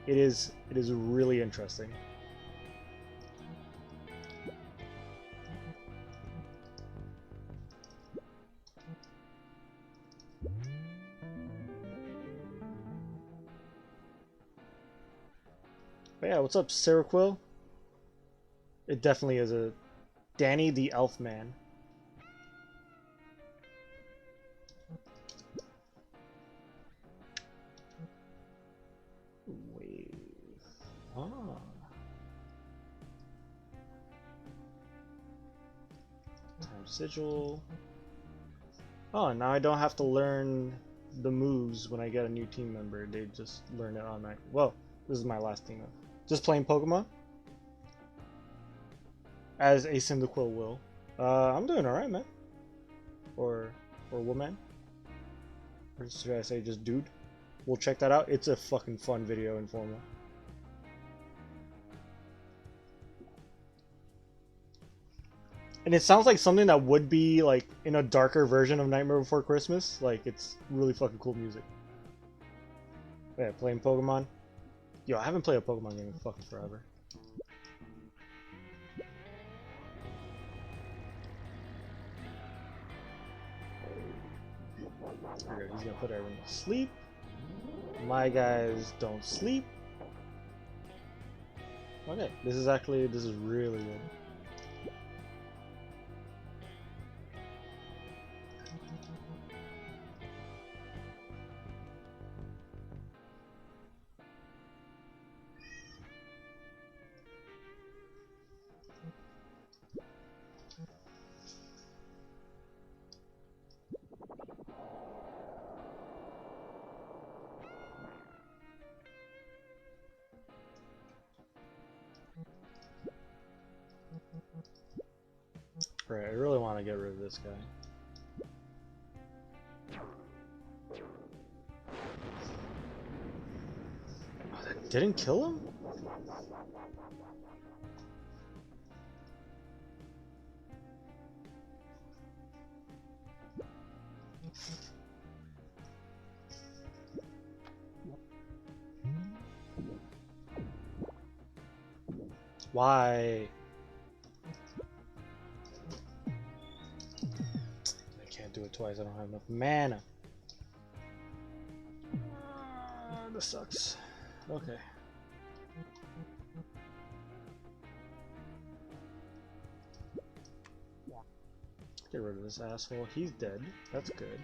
It is really interesting. But yeah, what's up, Seroquel? It definitely is a Danny the Elfman. Wave. Ah. Time sigil. Oh, now I don't have to learn the moves when I get a new team member. They just learn it automatically. Well, this is my last team. Just playing Pokemon as a Cyndaquil will. I'm doing alright, man. Or woman. Or should I say just dude? We'll check that out. It's a fucking fun video, Informal. And it sounds like something that would be like in a darker version of Nightmare Before Christmas. Like, it's really fucking cool music. Yeah, playing Pokemon. Yo, I haven't played a Pokemon game in fucking forever. There we go. He's gonna put everyone to sleep. My guys don't sleep. Okay, this is really good. Right, I really want to get rid of this guy. Oh, that didn't kill him? Why? I can't do it twice, I don't have enough mana. This sucks. Okay. Get rid of this asshole. He's dead. That's good.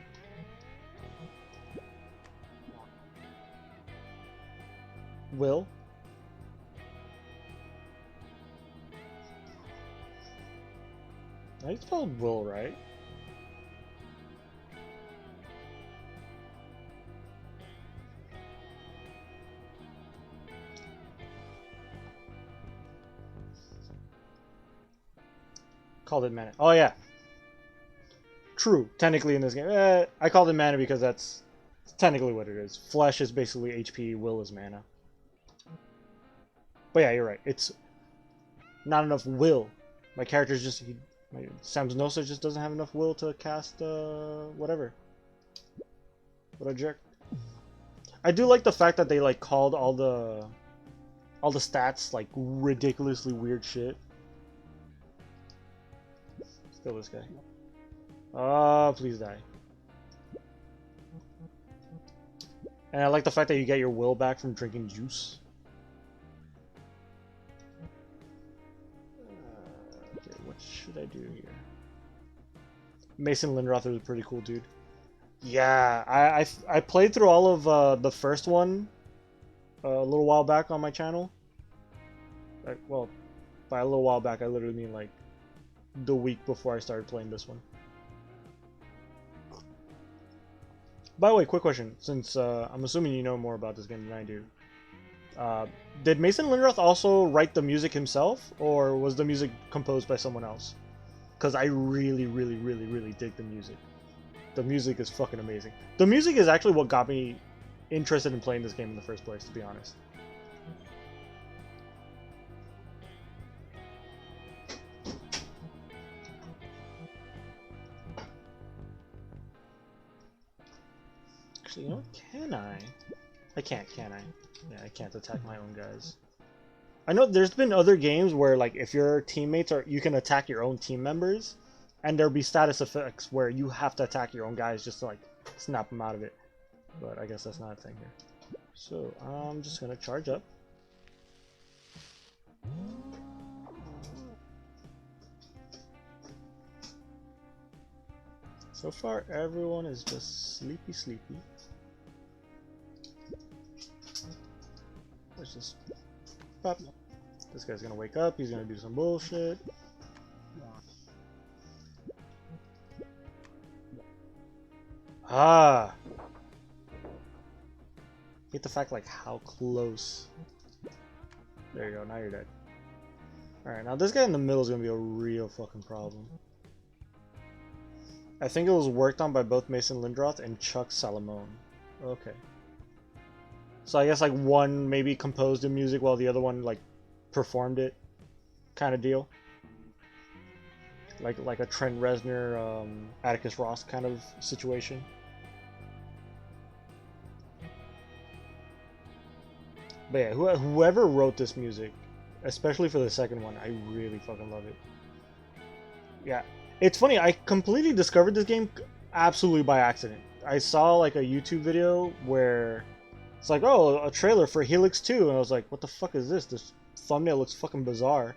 Will? I think it's spelled Will, right? Called it mana. Oh yeah. True. Technically in this game. I called it mana because that's technically what it is. Flesh is basically HP, will is mana. But yeah, you're right. It's not enough will. My character's just... Samsnosa just doesn't have enough will to cast, whatever. What a jerk. I do like the fact that they, like, called all the stats, like, ridiculously weird shit. Kill this guy. Oh, please die. And I like the fact that you get your will back from drinking juice. Okay, what should I do here? Mason Lindroth is a pretty cool dude. Yeah, I played through all of the first one a little while back on my channel. Like, well, by a little while back, I literally mean like the week before I started playing this one. By the way, quick question, since I'm assuming you know more about this game than I do. Did Mason Lindroth also write the music himself, or was the music composed by someone else? Because I really dig the music. The music is fucking amazing. The music is actually what got me interested in playing this game in the first place, to be honest. Actually, you know what? Can I? I can't, can I? Yeah, I can't attack my own guys. I know there's been other games where, like, if your teammates are... You can attack your own team members, and there'll be status effects where you have to attack your own guys just to, like, snap them out of it. But I guess that's not a thing here. So, I'm just gonna charge up. So far, everyone is just sleepy. Let's just pop. This guy's gonna wake up. He's gonna do some bullshit. Ah! Get the fact like how close. There you go. Now you're dead. All right. Now this guy in the middle is gonna be a real fucking problem. I think it was worked on by both Mason Lindroth and Chuck Salamone. Okay. So I guess like one maybe composed the music while the other one like performed it, kind of deal. Like a Trent Reznor, Atticus Ross kind of situation. But yeah, whoever wrote this music, especially for the second one, I really fucking love it. Yeah. It's funny, I completely discovered this game absolutely by accident. I saw like a YouTube video where it's like, oh, a trailer for Helix 2, and I was like, what the fuck is this? This thumbnail looks fucking bizarre.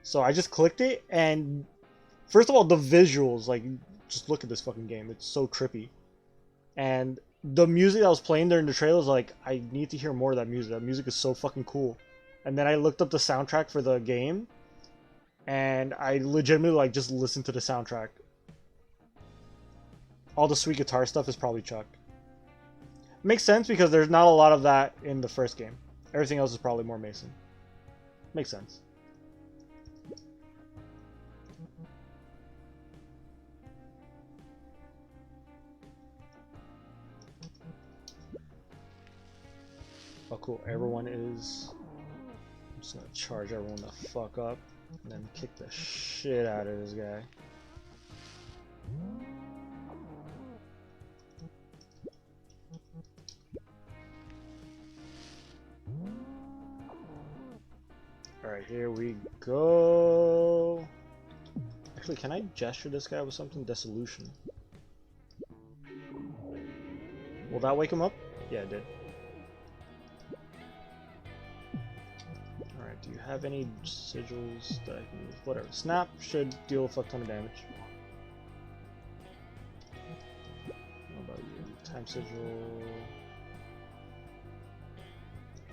So I just clicked it, and first of all, the visuals, like, just look at this fucking game. It's so trippy. And the music that was playing during the trailer was like, I need to hear more of that music. That music is so fucking cool. And then I looked up the soundtrack for the game, and I legitimately like just listened to the soundtrack. All the sweet guitar stuff is probably Chuck. Makes sense because there's not a lot of that in the first game. Everything else is probably more Mason. Makes sense. Oh, cool. Everyone is. I'm just gonna charge everyone the fuck up and then kick the shit out of this guy. Alright, here we go. Actually, can I gesture this guy with something? Dissolution. Will that wake him up? Yeah, it did. Alright, do you have any sigils that I can use? Whatever. Snap should deal a fuck ton of damage. What about you? Time sigil.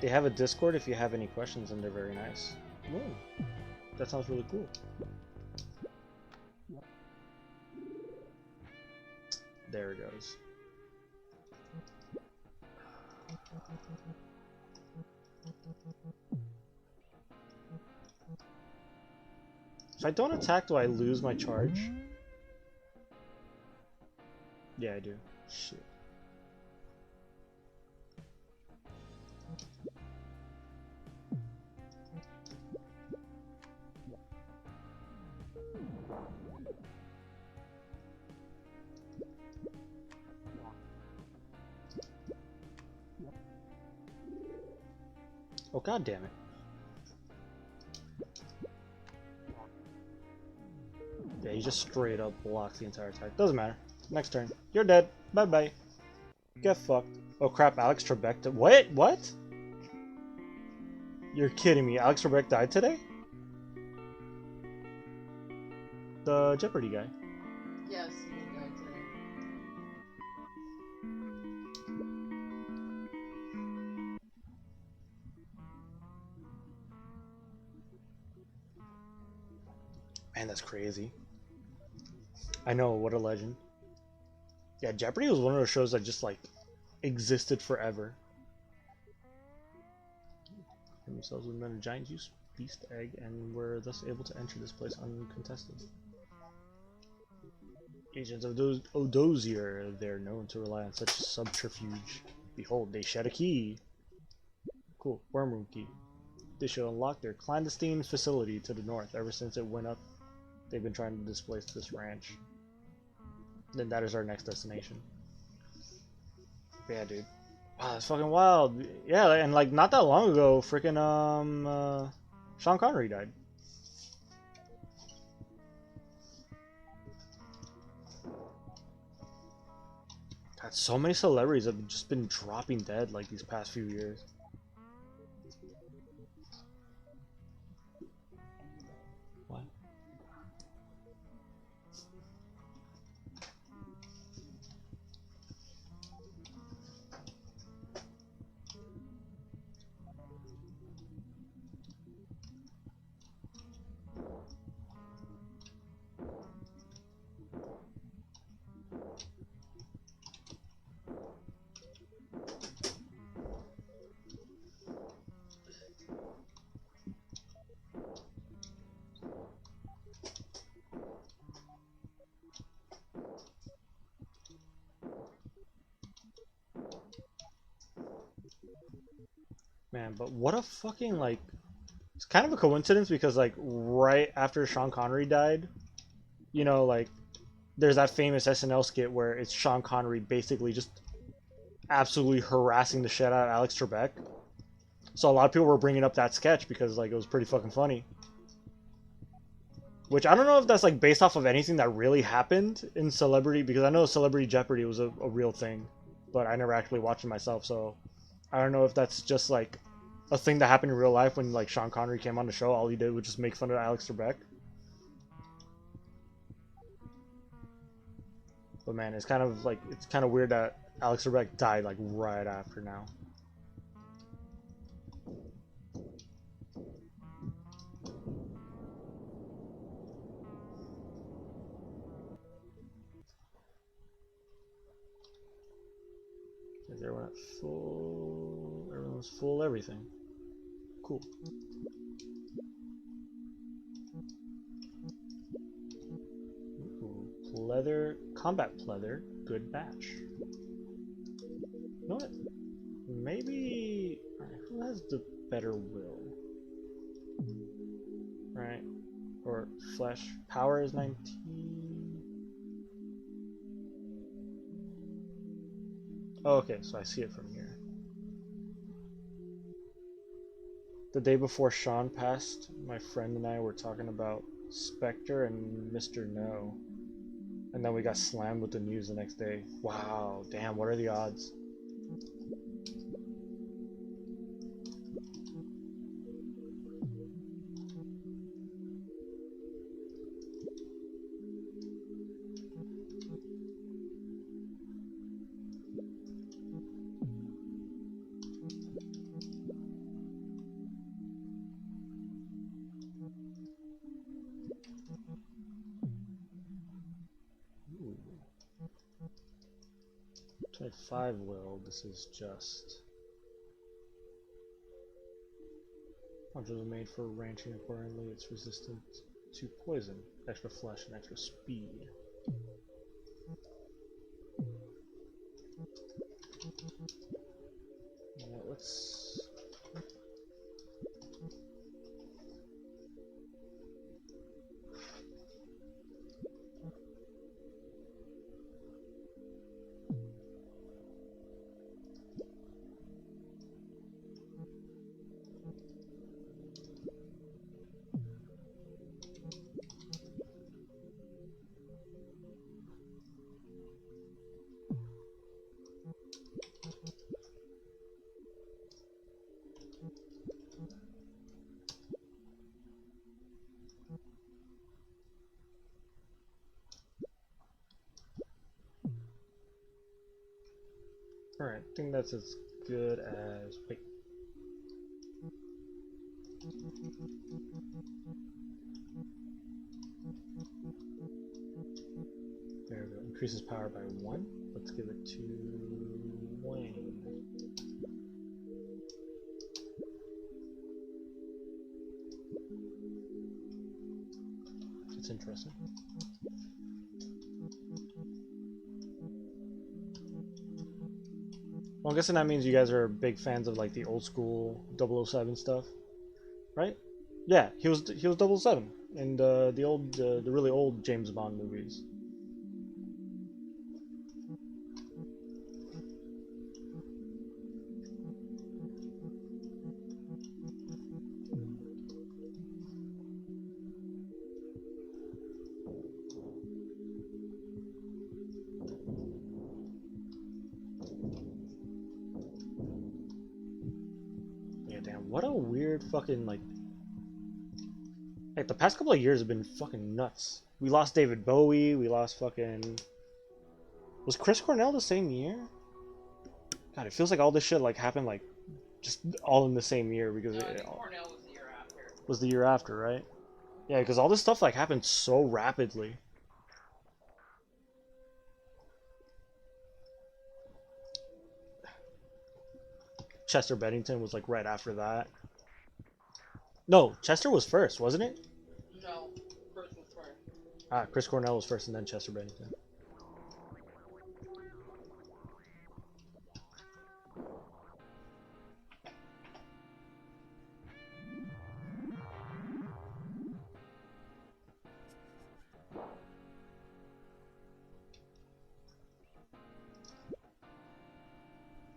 They have a Discord if you have any questions, and they're very nice. Whoa. That sounds really cool. There it goes. If I don't attack, do I lose my charge? Yeah, I do. Shit. Oh, god damn it. Yeah, he just straight up blocks the entire attack. Doesn't matter. Next turn. You're dead. Bye-bye. Get fucked. Oh crap, Alex Trebek. What? What? You're kidding me. Alex Trebek died today? The Jeopardy guy. Yes, he died today. Man, that's crazy. I know, what a legend. Yeah, Jeopardy was one of those shows that just, like, existed forever. Themselves with men a giant juice beast egg and were thus able to enter this place uncontested. Agents of Odozier, they're known to rely on such subterfuge. Behold, they shed a key. Cool, Wormroom key. They should unlock their clandestine facility to the north. Ever since it went up, they've been trying to displace this ranch. Then that is our next destination. Yeah, dude. Wow, that's fucking wild. Yeah, and like not that long ago, freaking Sean Connery died. God, so many celebrities have just been dropping dead like these past few years. What? Man, but what a fucking, like, it's kind of a coincidence because, like, right after Sean Connery died, you know, like, there's that famous SNL skit where it's Sean Connery basically just absolutely harassing the shit out of Alex Trebek. So a lot of people were bringing up that sketch because, like, it was pretty fucking funny. Which I don't know if that's, like, based off of anything that really happened in Celebrity, because I know Celebrity Jeopardy was a real thing, but I never actually watched it myself, so I don't know if that's just, like, a thing that happened in real life when, like, Sean Connery came on the show. All he did was just make fun of Alex Trebek. But man, it's kind of, like, it's kind of weird that Alex Trebek died, like, right after now. Is everyone at full? Everyone's full everything. Cool. Ooh, pleather, combat pleather, good batch. You know what? Maybe... Who has the better will? Right? Or flesh. Power is 19. Oh, okay, so I see it from here. The day before Sean passed, my friend and I were talking about Spectre and Mr. No. And then we got slammed with the news the next day. Wow, damn, what are the odds? Ooh. 25 will, this is just... Punches are made for ranching accordingly, it's resistant to poison, extra flesh, and extra speed. Yeah, let's... Alright, I think that's as good as... Wait. There we go. Increases power by 1. Let's give it to Wayne. That's interesting. Well, I'm guessing that means you guys are big fans of like the old school 007 stuff, right? Yeah, he was 007 in the really old James Bond movies. What a weird fucking, like, the past couple of years have been fucking nuts. We lost David Bowie, we lost fucking... Was Chris Cornell the same year? God, it feels like all this shit, like, happened, like, just all in the same year, because... No, I think Cornell was the year after. Was the year after, right? Yeah, because all this stuff, like, happened so rapidly. Chester Bennington was like right after that. No, Chester was first, wasn't it? No, Chris was first. Ah, Chris Cornell was first and then Chester Bennington.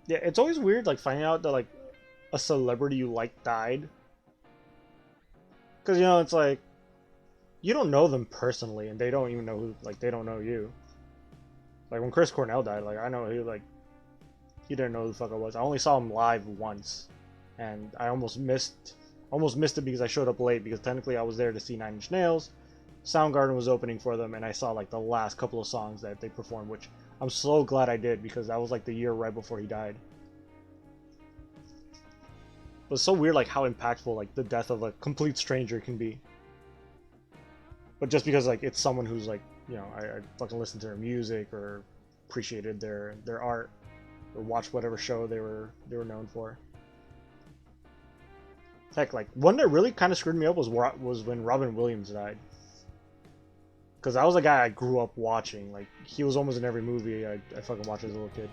Yeah, it's always weird, like, finding out that, like, a celebrity you like died. Because, you know, it's like, you don't know them personally, and they don't even know who, like, they don't know you. Like, when Chris Cornell died, like, I know he, like, he didn't know who the fuck I was. I only saw him live once, and I almost missed it because I showed up late, because technically I was there to see Nine Inch Nails. Soundgarden was opening for them, and I saw, like, the last couple of songs that they performed, which I'm so glad I did, because that was, like, the year right before he died. But it's so weird, like, how impactful, like, the death of a complete stranger can be. But just because, like, it's someone who's, like, you know, I fucking listened to their music, or appreciated their art, or watched whatever show they were known for. Heck, like, one that really kind of screwed me up was when Robin Williams died. Because that was a guy I grew up watching. Like, he was almost in every movie I fucking watched as a little kid.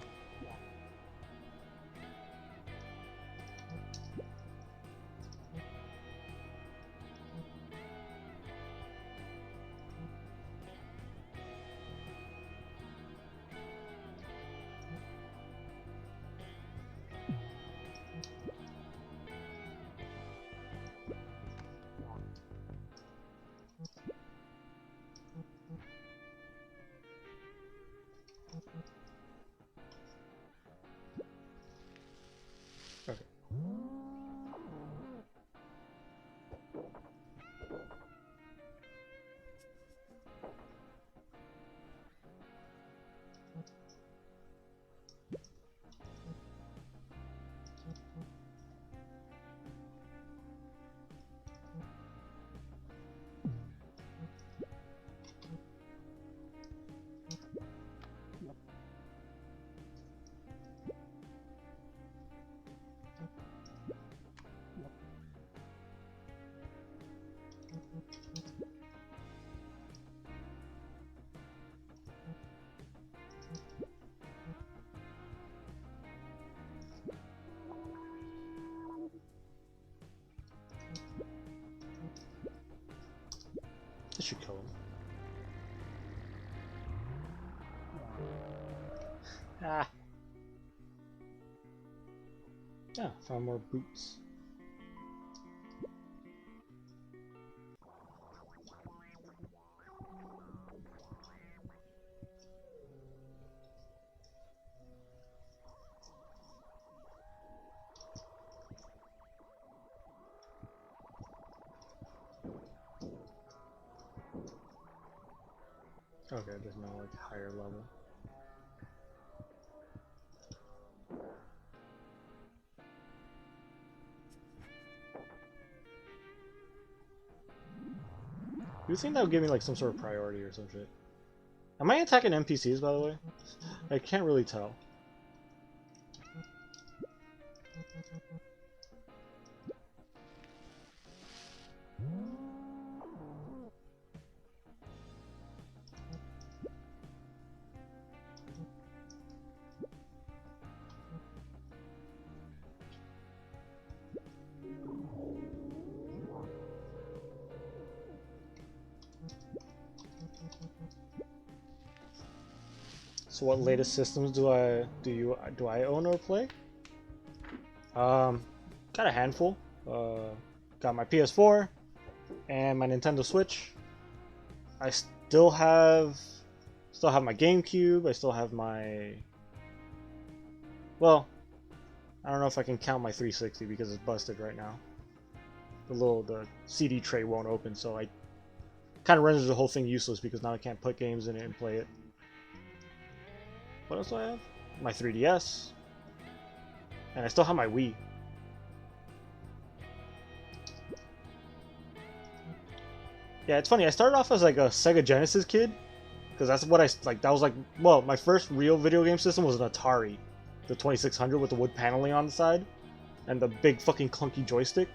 Okay. This should kill him. Ah. Yeah, found more boots. Okay, there's no like higher level. Do you think that would give me like some sort of priority or some shit? Am I attacking NPCs, by the way? I can't really tell. So what latest systems do I own or play? Got a handful. Got my PS4 and my Nintendo Switch. I still have my GameCube. I still have my, well, I don't know if I can count my 360 because it's busted right now. The CD tray won't open, so I kind of renders the whole thing useless because now I can't put games in it and play it. What else do I have? My 3DS. And I still have my Wii. Yeah, it's funny. I started off as like a Sega Genesis kid. Because that's what that was like, well, my first real video game system was an Atari. The 2600 with the wood paneling on the side. And the big fucking clunky joystick.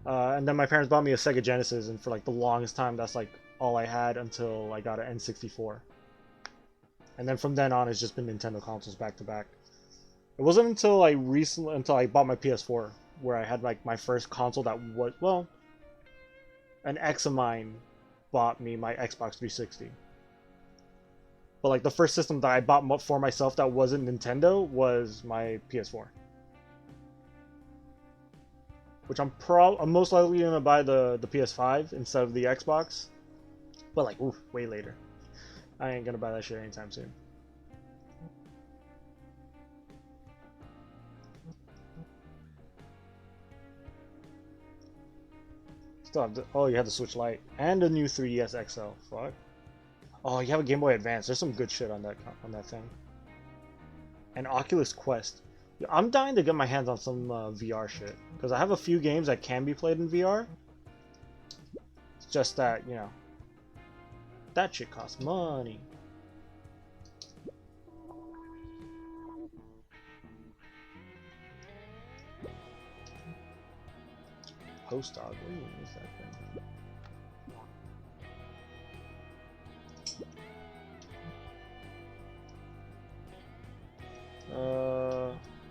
And then my parents bought me a Sega Genesis. And for like the longest time, that's like all I had until I got an N64. And then from then on, it's just been Nintendo consoles back to back. It wasn't until I bought my PS4 where I had like my first console that was, well, an ex of mine bought me my Xbox 360. But like the first system that I bought for myself that wasn't Nintendo was my PS4. Which I'm most likely gonna buy the PS5 instead of the Xbox. But like, oof, way later. I ain't gonna buy that shit anytime soon. Still have oh, you have the Switch Lite and a new 3DS XL. Fuck. Oh, you have a Game Boy Advance. There's some good shit on that thing. And Oculus Quest. I'm dying to get my hands on some VR shit because I have a few games that can be played in VR. It's just that, you know, that shit costs money. Post dog. What do you mean is that thing?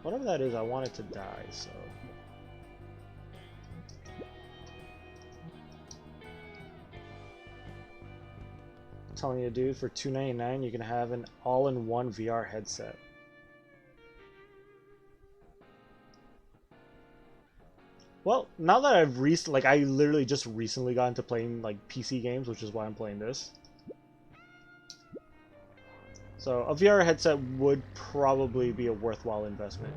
Whatever that is, I want it to die, so. I'm telling you, dude, for $2.99, you can have an all-in-one VR headset. Well, now that I've I literally just recently got into playing like PC games, which is why I'm playing this. So a VR headset would probably be a worthwhile investment.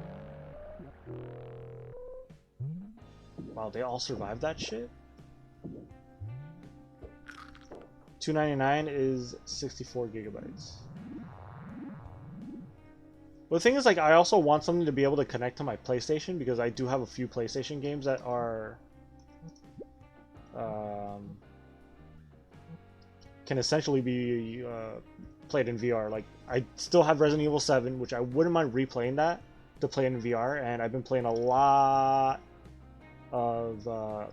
Wow, they all survived that shit? $299 is 64 gigabytes. Well, the thing is, like, I also want something to be able to connect to my PlayStation because I do have a few PlayStation games that are can essentially be played in VR. Like, I still have Resident Evil 7, which I wouldn't mind replaying that to play in VR, and I've been playing a lot of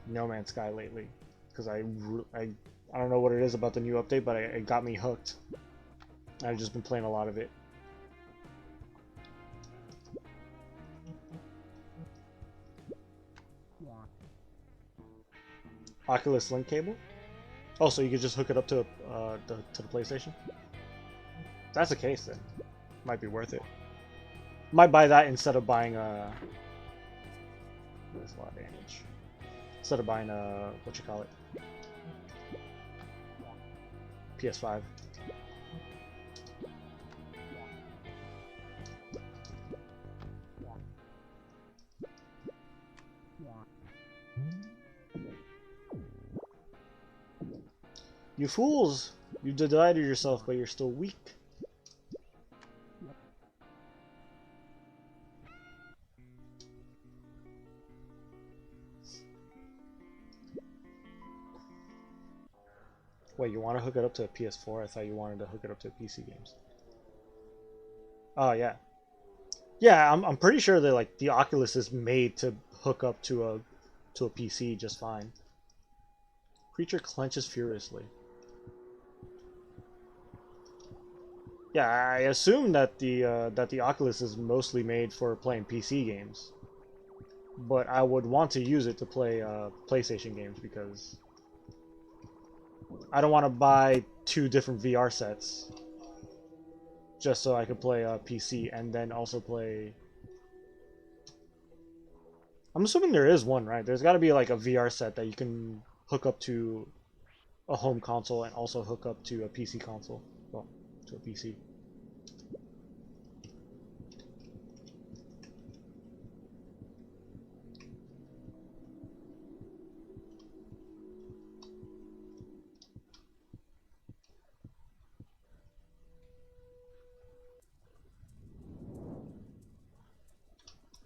No Man's Sky lately because I don't know what it is about the new update, but it got me hooked. I've just been playing a lot of it. Oculus Link cable? Oh, so you could just hook it up to the PlayStation? If that's the case, then might be worth it. Might buy that instead of buying a. That's a lot of damage. Instead of buying a what you call it, PS5. You fools! You divided yourself, but you're still weak. Wait, you want to hook it up to a PS4? I thought you wanted to hook it up to PC games. Oh, yeah. Yeah, I'm pretty sure that, like, the Oculus is made to hook up to a PC just fine. Creature clenches furiously. Yeah, I assume that the Oculus is mostly made for playing PC games, but I would want to use it to play PlayStation games because I don't want to buy 2 different VR sets just so I could play PC and then also play. I'm assuming there is one, right? There's got to be like a VR set that you can hook up to a home console and also hook up to a PC console. Well, to a PC.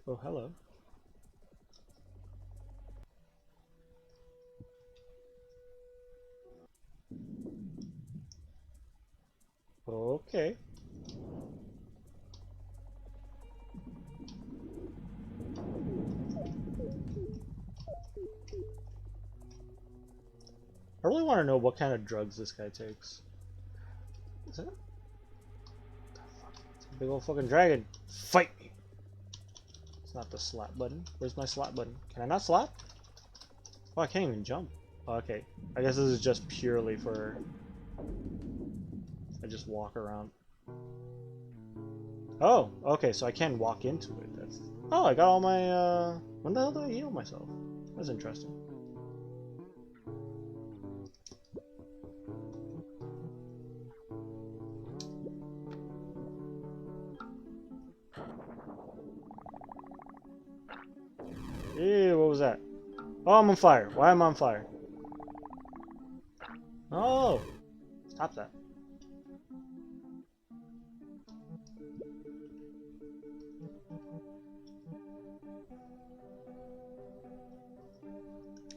Oh, hello. Okay. I really want to know what kind of drugs this guy takes. Is it? It's a big old fucking dragon. Fight me! It's not the slap button. Where's my slap button? Can I not slap? Oh, I can't even jump. Oh, okay. I guess this is just purely for... I just walk around. Oh, okay, so I can walk into it. That's... Oh, I got all my, When the hell did I heal myself? That's interesting. Ew, what was that? Oh, I'm on fire. Why am I on fire? Oh! Stop that.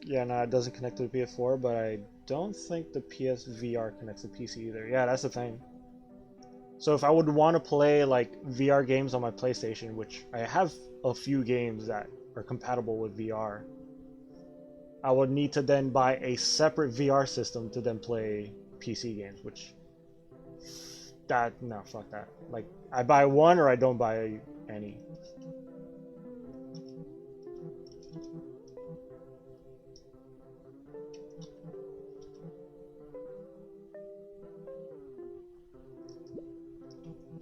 Yeah, no, it doesn't connect to the PS4, but I don't think the PSVR connects to PC either. Yeah, that's the thing. So if I would want to play like VR games on my PlayStation, which I have a few games that are compatible with VR, I would need to then buy a separate VR system to then play PC games, which no, fuck that. Like, I buy one or I don't buy any.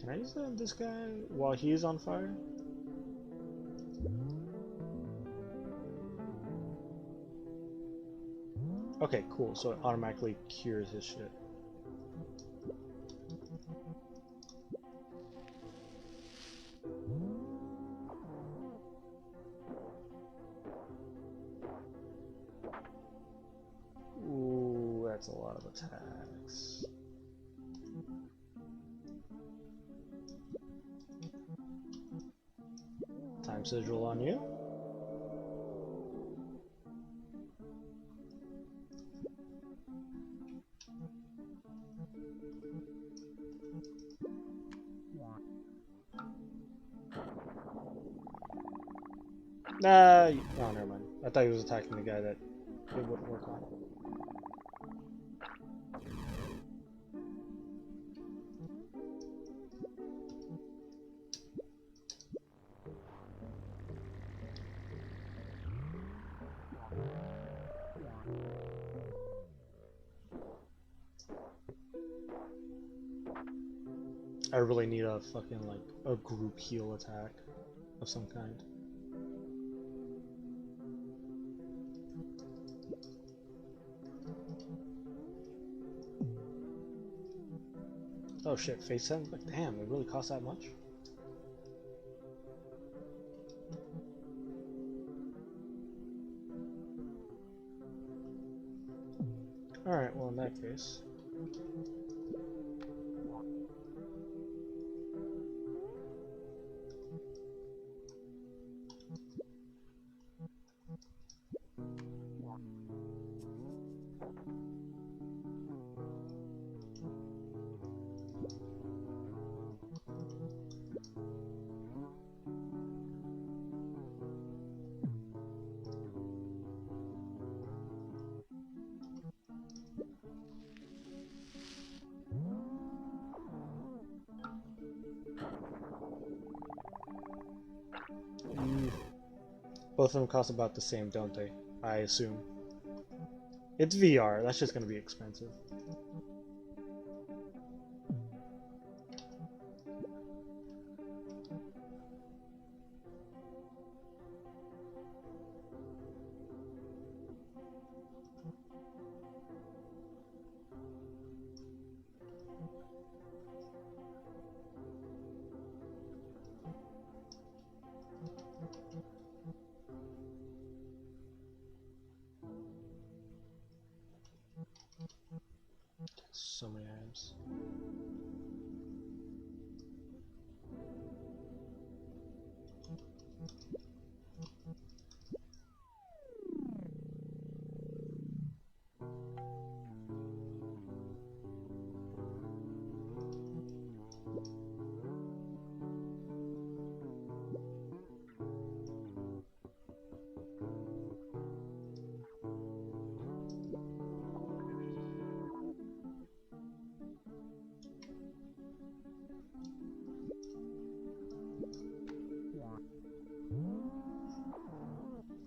Can I use this guy while he's on fire? Okay, cool. So it automatically cures his shit. That's a lot of attacks. Time sigil on you. Nah, oh, never mind. I thought he was attacking the guy that it wouldn't work on. I really need a fucking, like, a group heal attack of some kind. Oh shit, phase 7? Like, damn, it really costs that much? Alright, well in that case... Both of them cost about the same, don't they? I assume. It's VR, that's just gonna be expensive. So many items.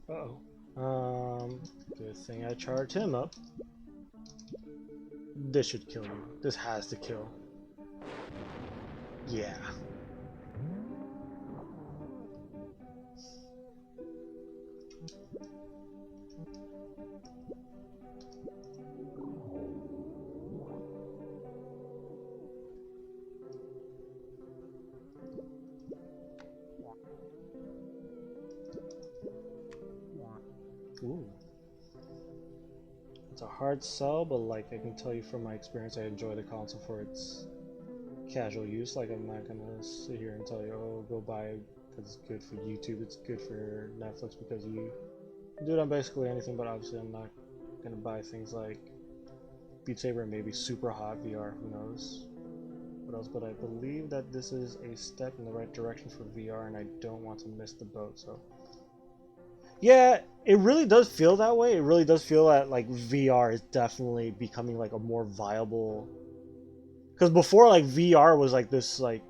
Uh-oh. Good thing I charged him up. This should kill you. This has to kill. Yeah. Ooh. It's a hard sell, but like I can tell you from my experience, I enjoy the console for its casual use. Like I'm not gonna sit here and tell you, oh, go buy it because it's good for YouTube, it's good for Netflix because you do it on basically anything, but obviously I'm not gonna buy things like Beat Saber and maybe Super Hot VR, who knows what else, but I believe that this is a step in the right direction for VR and I don't want to miss the boat, so yeah, it really does feel that way. It really does feel that like VR is definitely becoming like a more viable, because before like VR was like this like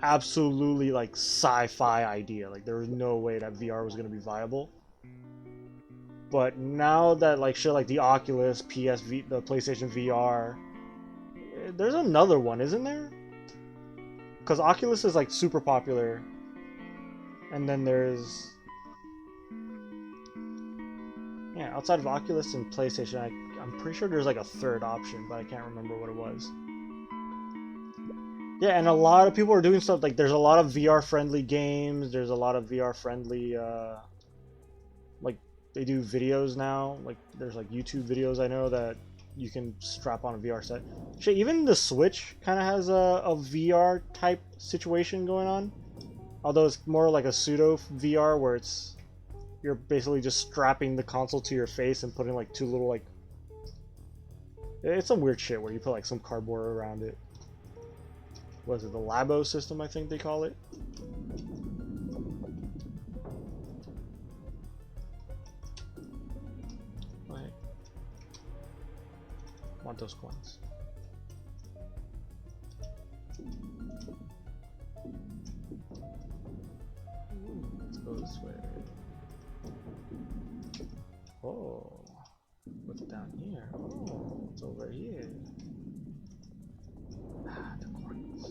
absolutely like sci-fi idea, like there was no way that VR was going to be viable. But now that like shit like the Oculus, the PlayStation VR, there's another one, isn't there? Because Oculus is like super popular, and then there's outside of Oculus and PlayStation, I'm pretty sure there's like a third option, but I can't remember what it was. Yeah, and a lot of people are doing stuff like there's a lot of VR-friendly games. There's a lot of VR-friendly, like they do videos now. Like there's like YouTube videos I know that you can strap on a VR set. Shit, even the Switch kind of has a VR type situation going on. Although it's more like a pseudo VR where you're basically just strapping the console to your face and putting like two little like... It's some weird shit where you put like some cardboard around it. What is it, the Labo system I think they call it? Right. Want those coins. Let's go this way. Oh, what's down here? Oh, it's over here. Ah, the coins.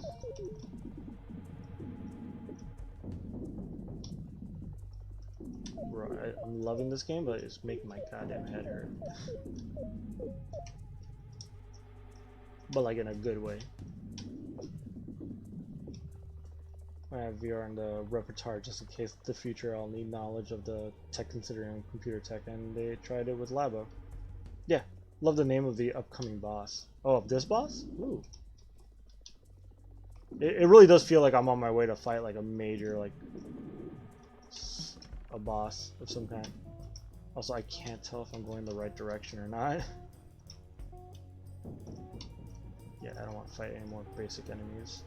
Bro, I'm loving this game, but it's making my goddamn head hurt. But like in a good way. I have VR in the repertoire just in case in the future I'll need knowledge of the tech considering computer tech, and they tried it with Labo. Yeah, love the name of the upcoming boss. Oh, of this boss? Ooh. It really does feel like I'm on my way to fight like a major, like, a boss of some kind. Also, I can't tell if I'm going the right direction or not. Yeah, I don't want to fight any more basic enemies.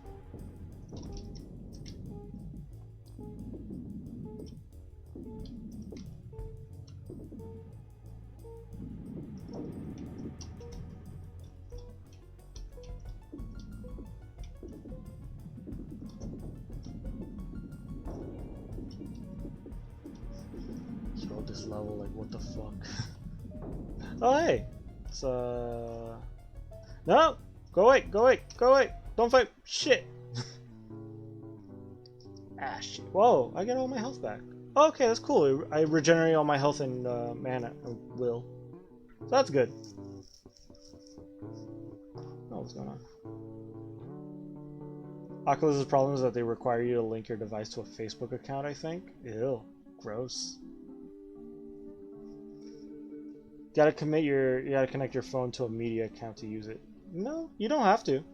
Yo, this level, like, what the fuck? Oh, hey! It's, no! Go away! Go away! Go away! Don't fight! Shit! Ah, shit. Whoa, I get all my health back. Oh, okay, that's cool. I regenerate all my health and mana, will. So that's good. Oh, what's going on? Oculus's problem is that they require you to link your device to a Facebook account, I think. Ew. Gross. You gotta connect your phone to a media account to use it. No, you don't have to.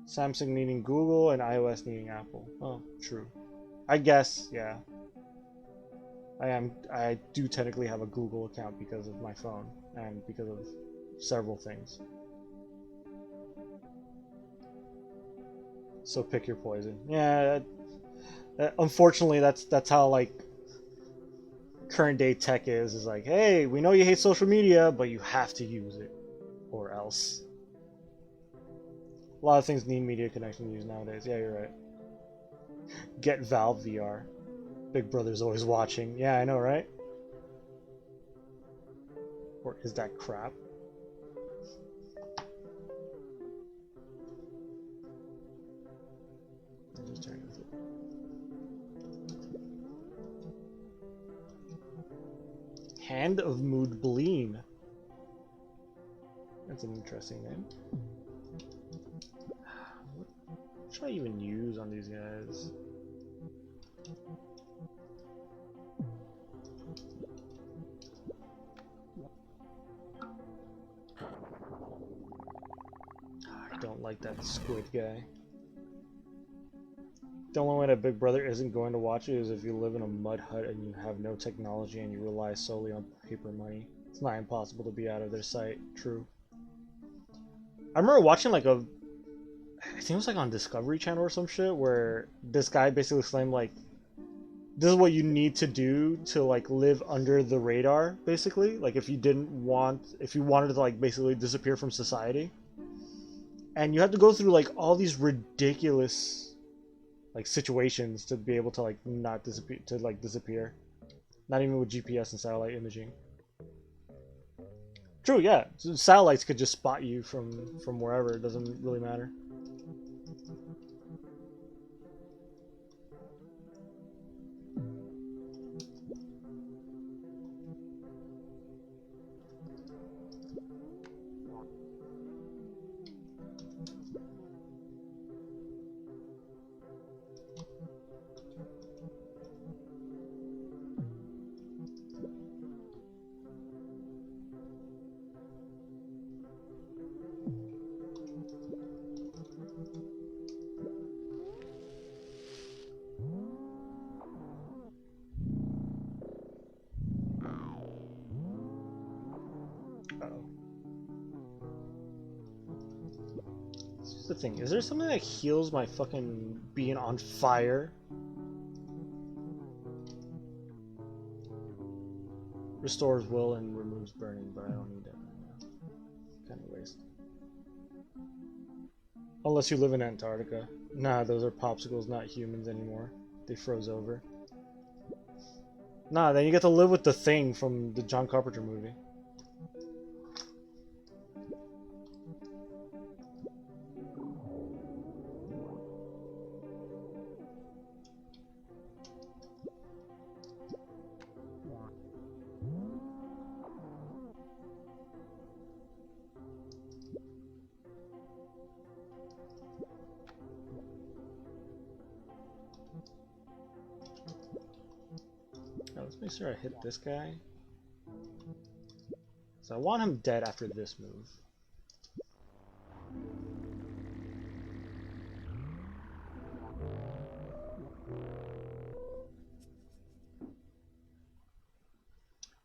Samsung needing Google and iOS needing Apple. Oh, true. I guess, yeah. I do technically have a Google account because of my phone and because of several things. So pick your poison. Yeah, unfortunately that's how like current day tech is like, hey, we know you hate social media, but you have to use it or else. A lot of things need media connection to use nowadays. Yeah, you're right. Get Valve VR. Big Brother's always watching. Yeah, I know, right? Or is that crap? Just turn it. Hand of Moodbleen. That's an interesting name. What should I even use on these guys? I don't like that squid guy. The only way that Big Brother isn't going to watch it is if you live in a mud hut and you have no technology and you rely solely on paper money. It's not impossible to be out of their sight. True. I remember watching like I think it was like on Discovery Channel or some shit, where this guy basically claimed like, this is what you need to do to like live under the radar, basically. Like if you wanted to like basically disappear from society. And you have to go through like all these ridiculous like situations to be able to like not disappear, not even with GPS and satellite imaging. True, yeah, satellites could just spot you from wherever. It doesn't really matter. Here's the thing, is there something that heals my fucking being on fire? Restores will and removes burning, but I don't need that right now. Kind of waste. Unless you live in Antarctica. Nah, those are popsicles, not humans anymore. They froze over. Nah, then you get to live with the Thing from the John Carpenter movie. Let's make sure I hit this guy. So I want him dead after this move.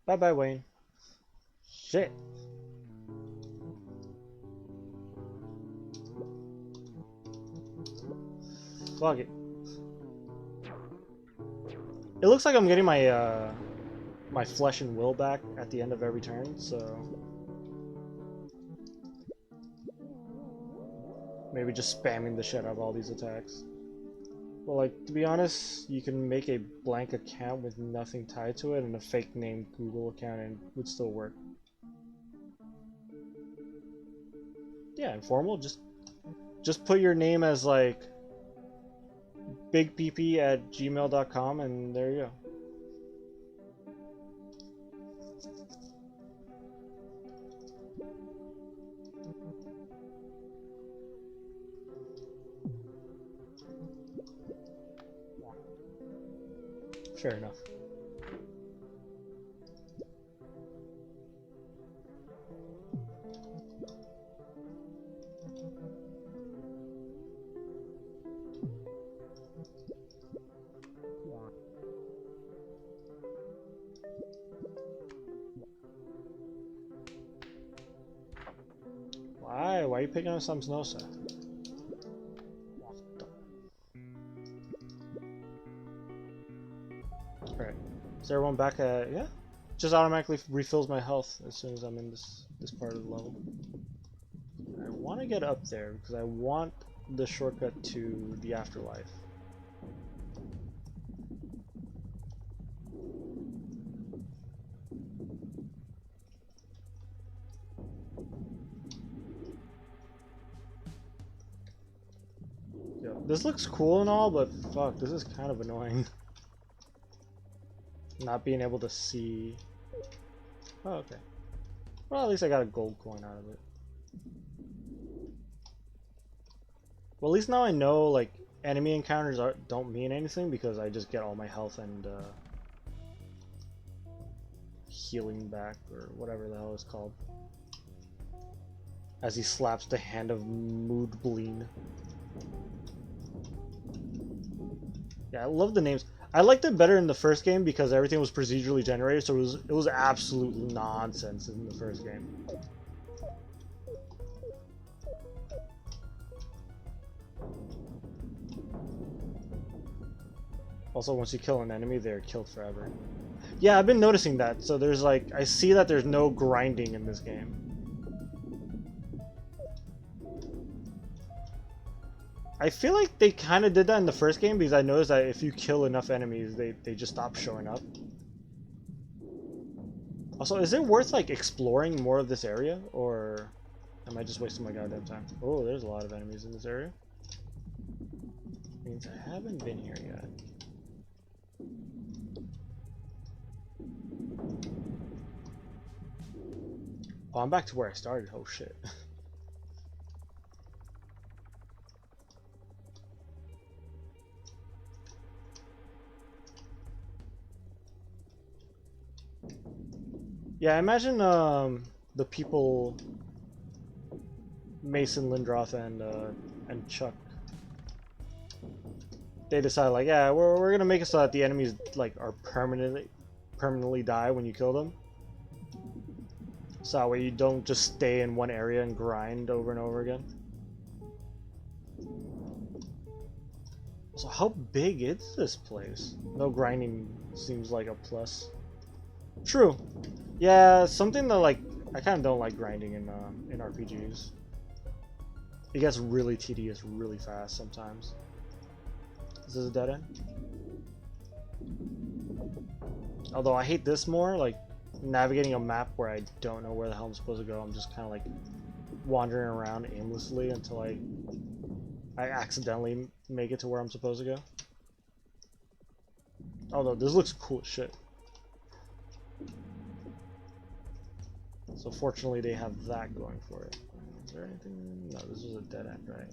Bye bye, Wayne. Shit. Fuck it. It looks like I'm getting my my flesh and will back at the end of every turn, so maybe just spamming the shit out of all these attacks. Well, like, to be honest, you can make a blank account with nothing tied to it and a fake named Google account and it would still work. Yeah, informal, just put your name as like bigpp@gmail.com and there you go. Fair enough. Why? Why are you picking on some Samsnosa? Alright. Is everyone back at... yeah? Just automatically refills my health as soon as I'm in this part of the level. I want to get up there because I want the shortcut to the afterlife. Yo, this looks cool and all, but fuck, this is kind of annoying. Not being able to see... oh, okay. Well, at least I got a gold coin out of it. Well, at least now I know, like, enemy encounters don't mean anything because I just get all my health and healing back, or whatever the hell it's called. As he slaps the hand of Moodbleen. Yeah, I love the names. I liked it better in the first game because everything was procedurally generated, so it was absolute nonsense in the first game. Also, once you kill an enemy, they're killed forever. Yeah, I've been noticing that. So there's like, I see that there's no grinding in this game. I feel like they kind of did that in the first game because I noticed that if you kill enough enemies, they just stop showing up. Also, is it worth like exploring more of this area, or am I just wasting my goddamn time? Oh, there's a lot of enemies in this area. Means I haven't been here yet. Oh, I'm back to where I started. Oh shit. Yeah, I imagine the people, Mason, Lindroth, and Chuck, they decide like, yeah, we're gonna make it so that the enemies like are permanently die when you kill them. So that way you don't just stay in one area and grind over and over again. So how big is this place? No grinding seems like a plus. True. Yeah, something that like I kind of don't like grinding in RPGs. It gets really tedious really fast sometimes. Is this a dead end? Although I hate this more, like navigating a map where I don't know where the hell I'm supposed to go. I'm just kind of like wandering around aimlessly until I accidentally make it to where I'm supposed to go. Although this looks cool as shit. So fortunately they have that going for it. Is there anything? No, this was a dead end, right?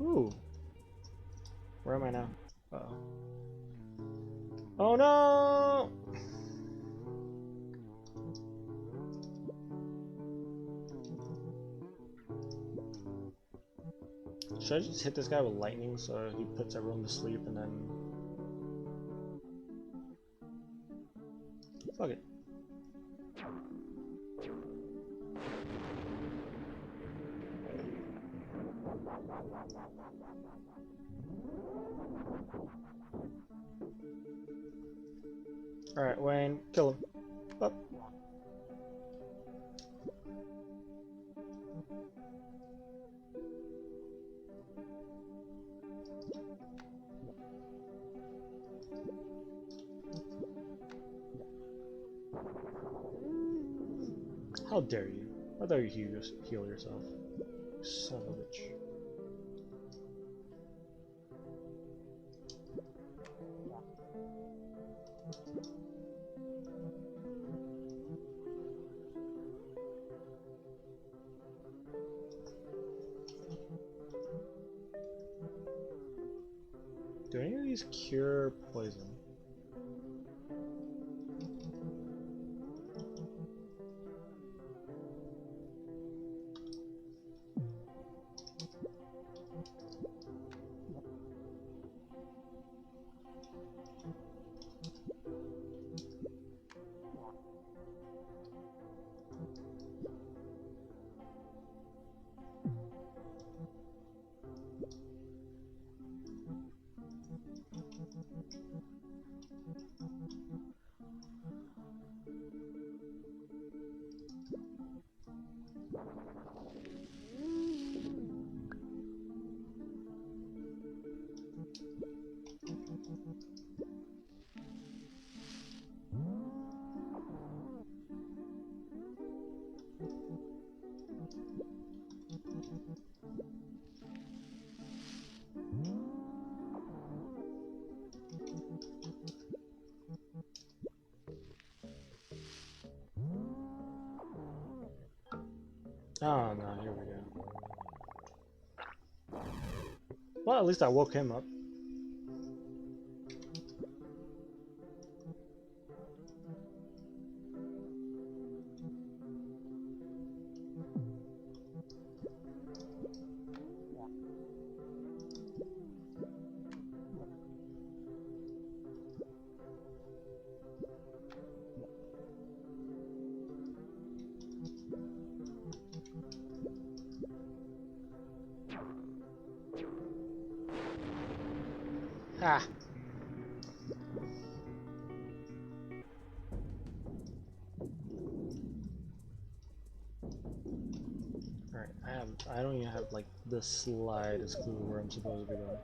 Ooh. Where am I now? Uh-oh. Oh no! Should I just hit this guy with lightning so he puts everyone to sleep and then... Fuck it. Alright, Wayne, kill him. Up. How dare you? How dare you heal yourself? Son of a bitch. Do any of these cure poison? Oh no, here we go. Well, at least I woke him up. Ah. Alright, I don't even have like the slightest clue where I'm supposed to be going.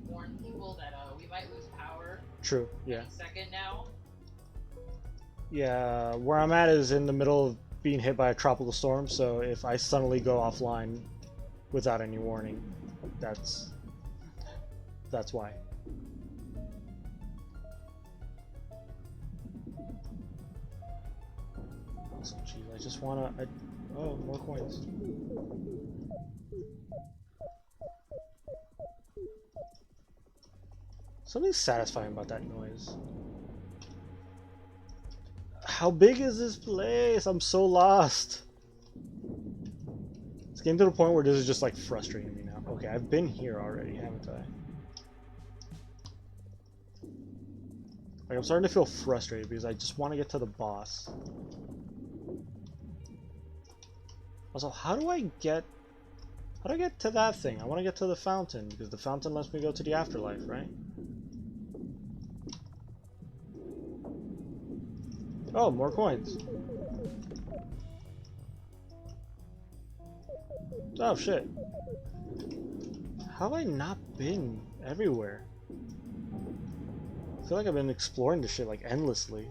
Warn people that we might lose power. True, yeah. Any second now. Yeah, where I'm at is in the middle of being hit by a tropical storm, so if I suddenly go offline without any warning, that's why. Awesome, jeez, I just wanna... oh, more coins. Something satisfying about that noise. How big is this place? I'm so lost. It's getting to the point where this is just like frustrating me now. Okay, I've been here already, haven't I? Like, I'm starting to feel frustrated because I just want to get to the boss. Also, how do I get to that thing? I want to get to the fountain because the fountain lets me go to the afterlife, right? Oh, more coins. Oh shit. How have I not been everywhere? I feel like I've been exploring this shit like endlessly.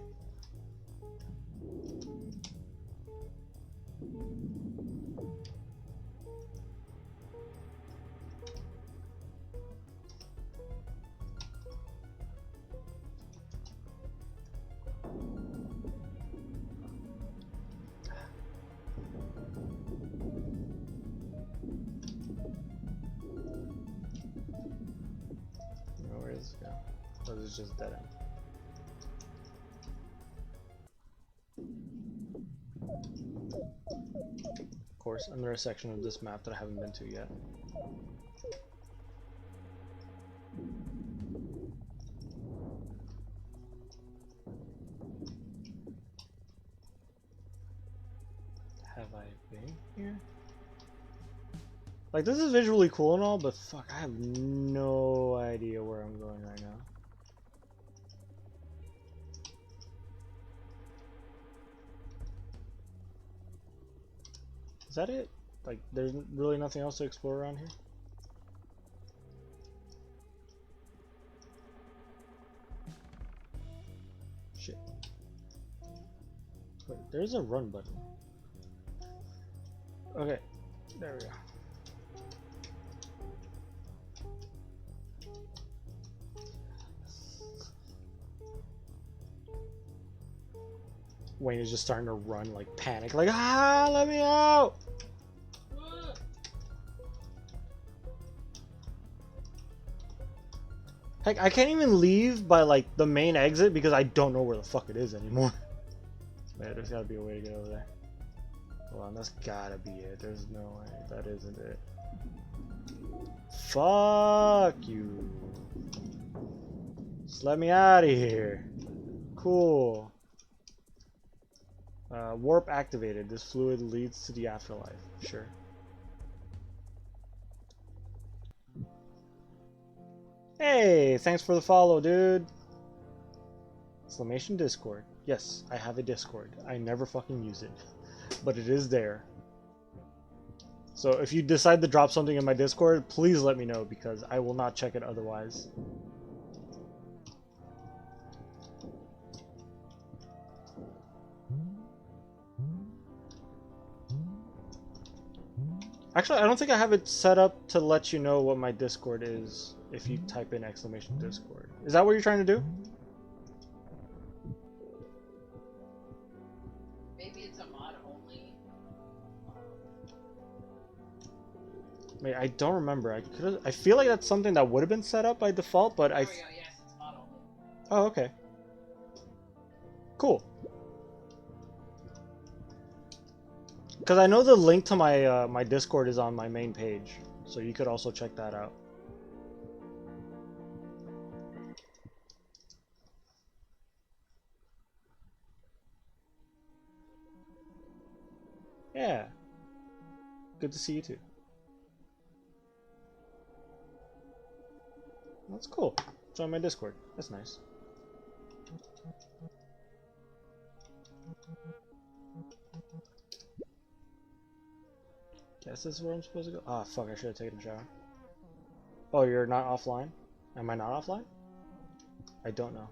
Where does it go? Or is it just dead end? Of course, another section of this map that I haven't been to yet. Have I been here? Like, this is visually cool and all, but fuck, I have no idea where I'm going right now. Is that it? Like, there's really nothing else to explore around here? Shit. Wait, there's a run button. Okay, there we go. Wayne is just starting to run, like, panic, like, ah, let me out! Heck, I can't even leave by, like, the main exit because I don't know where the fuck it is anymore. Man, there's gotta be a way to get over there. Hold on, that's gotta be it. There's no way. That isn't it. Fuck you. Just let me out of here. Cool. Warp activated. This fluid leads to the afterlife. Sure. Hey, thanks for the follow, dude. Exclamation Discord. Yes, I have a Discord. I never fucking use it, but it is there. So if you decide to drop something in my Discord, please let me know because I will not check it otherwise. Actually, I don't think I have it set up to let you know what my Discord is if you type in exclamation Discord. Is that what you're trying to do? Maybe it's a mod only. Wait, I don't remember. I feel like that's something that would have been set up by default, but Yes, it's mod only. Oh, okay. Cool. Because I know the link to my my Discord is on my main page, so you could also check that out. Yeah. Good to see you too. That's cool. Join my Discord. That's nice. Guess this is where I'm supposed to go. Ah, fuck, I should have taken a shower. Oh, you're not offline? Am I not offline? I don't know.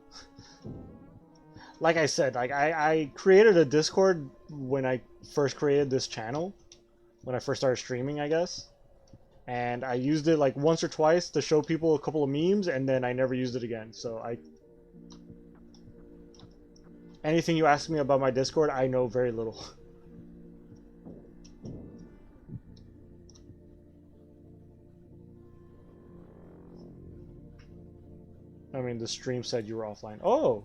Like I said, like I created a Discord when I first created this channel. When I first started streaming, I guess. And I used it like once or twice to show people a couple of memes, and then I never used it again. So anything you ask me about my Discord, I know very little. I mean, the stream said you were offline. Oh!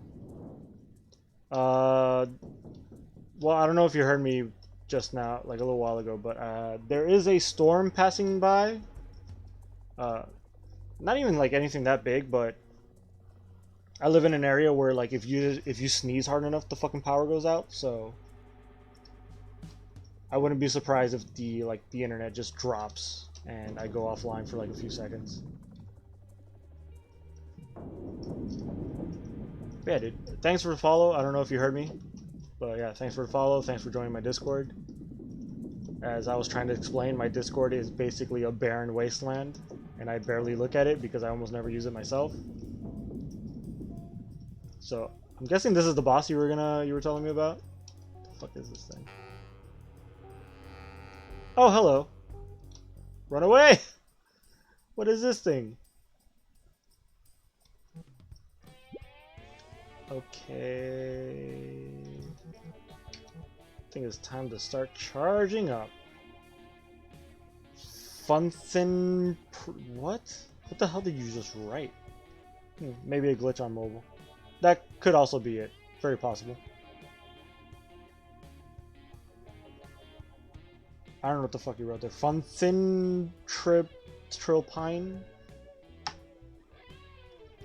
Well, I don't know if you heard me just now, like a little while ago, but there is a storm passing by. Not even like anything that big, but I live in an area where like if you sneeze hard enough, the fucking power goes out. So I wouldn't be surprised if the internet just drops and I go offline for like a few seconds. Yeah, dude. Thanks for the follow. I don't know if you heard me, but yeah, thanks for the follow. Thanks for joining my Discord. As I was trying to explain, my Discord is basically a barren wasteland, and I barely look at it because I almost never use it myself. So I'm guessing this is the boss you were telling me about. What the fuck is this thing? Oh, hello. Run away! What is this thing? Okay. I think it's time to start charging up. Funthin... What? What the hell did you just write? Maybe a glitch on mobile. That could also be it. Very possible. I don't know what the fuck you wrote there. Funthin Trilpine?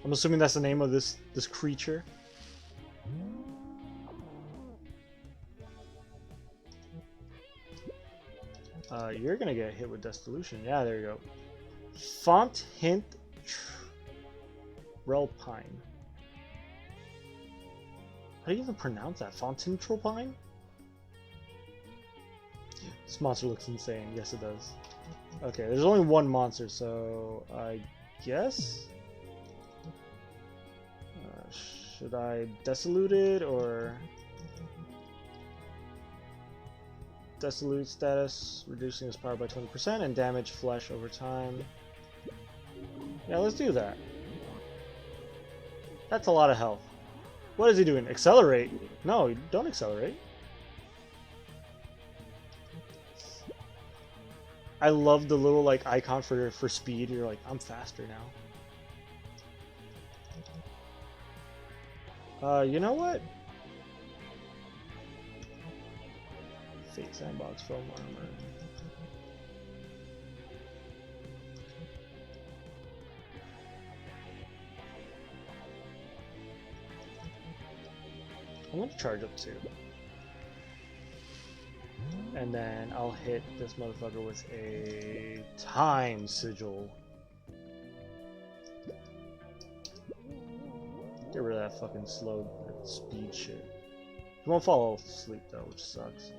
I'm assuming that's the name of this creature. You're gonna get hit with Dissolution. Yeah, there you go. Font Hint Relpine. How do you even pronounce that? Fontintropine? This monster looks insane. Yes, it does. Okay, there's only one monster, so I guess? Should I Dissolute it, or... Dissolute status, reducing its power by 20% and damage flesh over time. Yeah, let's do that. That's a lot of health. What is he doing? Accelerate? No, don't accelerate. I love the little like icon for speed. You're like, I'm faster now. You know what? Fate Sandbox foam armor. I'm gonna charge up too. And then I'll hit this motherfucker with a time sigil. Get rid of that fucking slow speed shit. You won't fall asleep though, which sucks.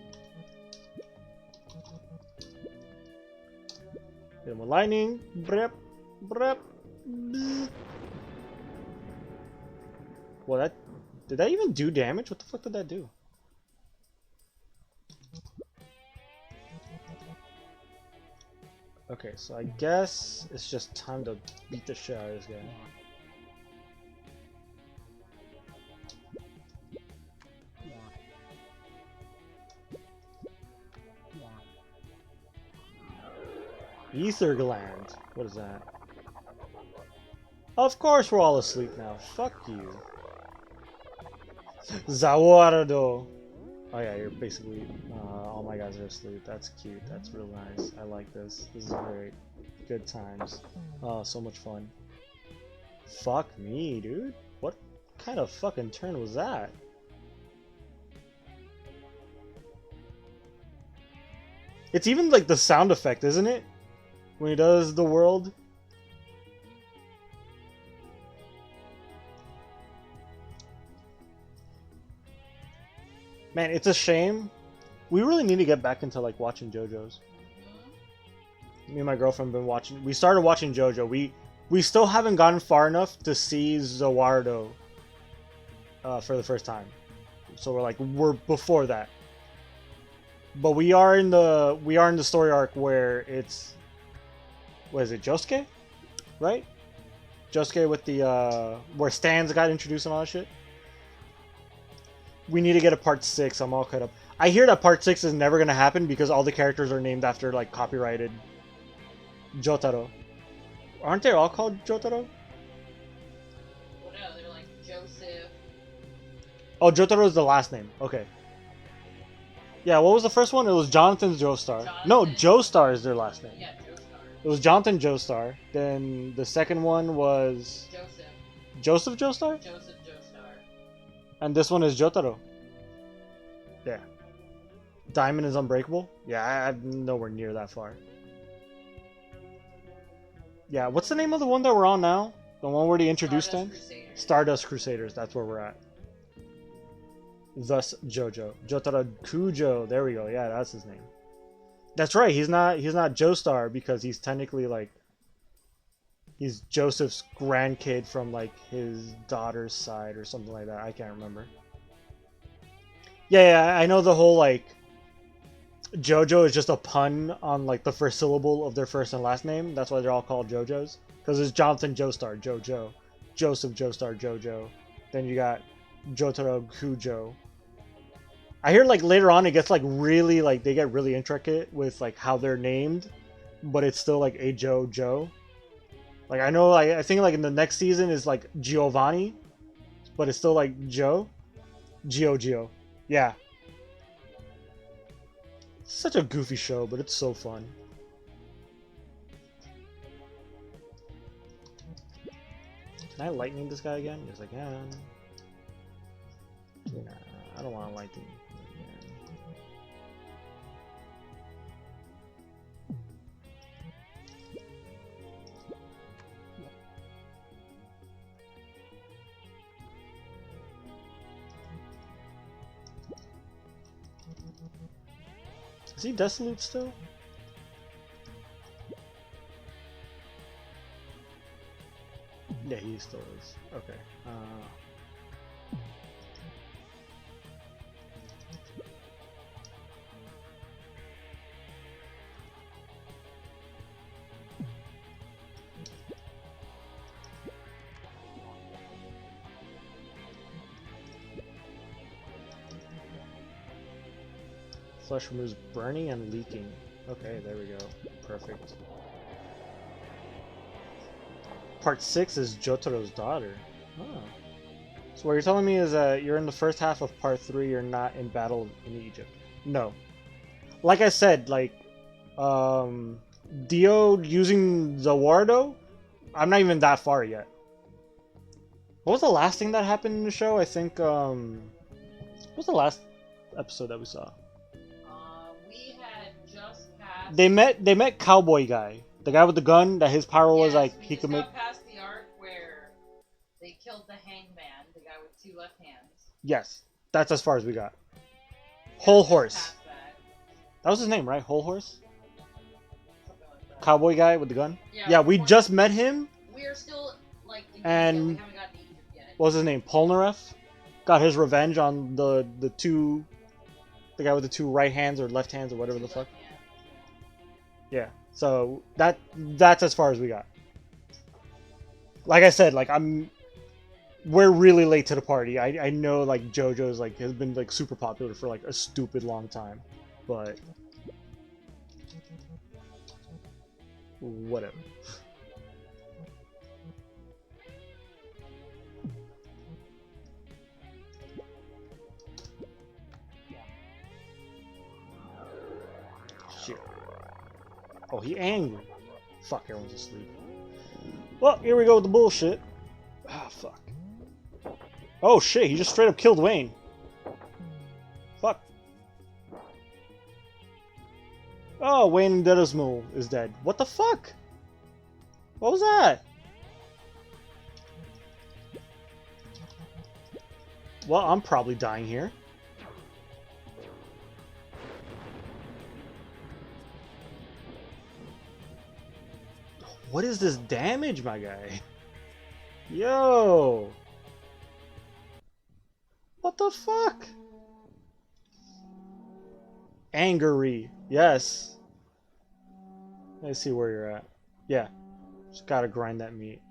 Hit him with lightning. Brep, brep, bzz. Well, did that even do damage? What the fuck did that do? Okay, so I guess it's just time to beat the shit out of this guy. Ether gland. What is that? Of course we're all asleep now. Fuck you. Zawardo. Oh yeah, you're basically all my guys are asleep. That's cute. That's real nice. I like this. This is great. Good times. Oh, so much fun. Fuck me, dude. What kind of fucking turn was that? It's even like the sound effect, isn't it? When he does the world. Man, it's a shame. We really need to get back into like watching JoJo's. Me and my girlfriend have been watching. We started watching JoJo. We still haven't gotten far enough to see Zawardo for the first time. So we're before that. But we are in the story arc where it's, what is it, Josuke? Right? Josuke with the where Stan's got introduced and all that shit. We need to get a part 6. I'm all caught up. I hear that part 6 is never gonna happen because all the characters are named after like copyrighted Jotaro. Aren't they all called Jotaro? Oh, Jotaro is the last name. Okay. Yeah, what was the first one? It was Jonathan Joestar. Jonathan. No, Joestar is their last name. Yeah, Joestar. It was Jonathan Joestar. Then the second one was... Joseph. Joseph Joestar? Joseph Joestar. And this one is Jotaro. Yeah. Diamond is Unbreakable? Yeah, I'm nowhere near that far. Yeah, what's the name of the one that we're on now? The one where they introduced him? Stardust Crusaders, that's where we're at. Thus Jojo. Jotaro Kujo. There we go. Yeah, that's his name. That's right. He's not Joestar because he's technically like he's Joseph's grandkid from like his daughter's side or something like that. I can't remember. Yeah, I know the whole like Jojo is just a pun on like the first syllable of their first and last name. That's why they're all called Jojos. Because it's Jonathan Joestar, Jojo. Joseph Joestar, Jojo. Then you got Jotaro Kujo. I hear like later on it gets like really like they get really intricate with like how they're named, but it's still like a Joe. Like I know I think like in the next season is like Giovanni, but it's still like Joe. Gio. Yeah. It's such a goofy show, but it's so fun. Can I lightning this guy again? He's like, yeah. Nah, I don't want to lightning. Is he Desolute still? Yeah, he still is. Okay. Flesh removes burning and leaking. Okay, there we go. Perfect. Part 6 is Jotaro's daughter. Oh. So what you're telling me is that you're in the first half of part 3, you're not in battle in Egypt. No. Like I said, like, Dio using Zawardo, I'm not even that far yet. What was the last thing that happened in the show? I think, what was the last episode that we saw? We had just passed... They met Cowboy Guy. The guy with the gun, that his power was like, he could make... past the arc where they killed the hangman, the guy with 2 left hands. Yes. That's as far as we got. Whole Horse. That. That was his name, right? Whole Horse? Something like that. Cowboy Guy with the gun? Yeah, we just met him. We are still, like, in and we haven't gotten to Egypt yet. What was his name? Polnareff? Got his revenge on the guy with the 2 right hands or left hands or whatever the fuck. Yeah. So that's as far as we got. Like I said, like we're really late to the party. I know like JoJo's like has been like super popular for like a stupid long time, but whatever. Shit. Oh, he angry. Fuck, everyone's asleep. Well, here we go with the bullshit. Ah, fuck. Oh shit, he just straight up killed Wayne. Fuck. Oh, Wayne Dedesmo is dead. What the fuck? What was that? Well, I'm probably dying here. What is this damage, my guy? Yo! What the fuck? Angery. Yes. Let's see where you're at. Yeah. Just gotta grind that meat.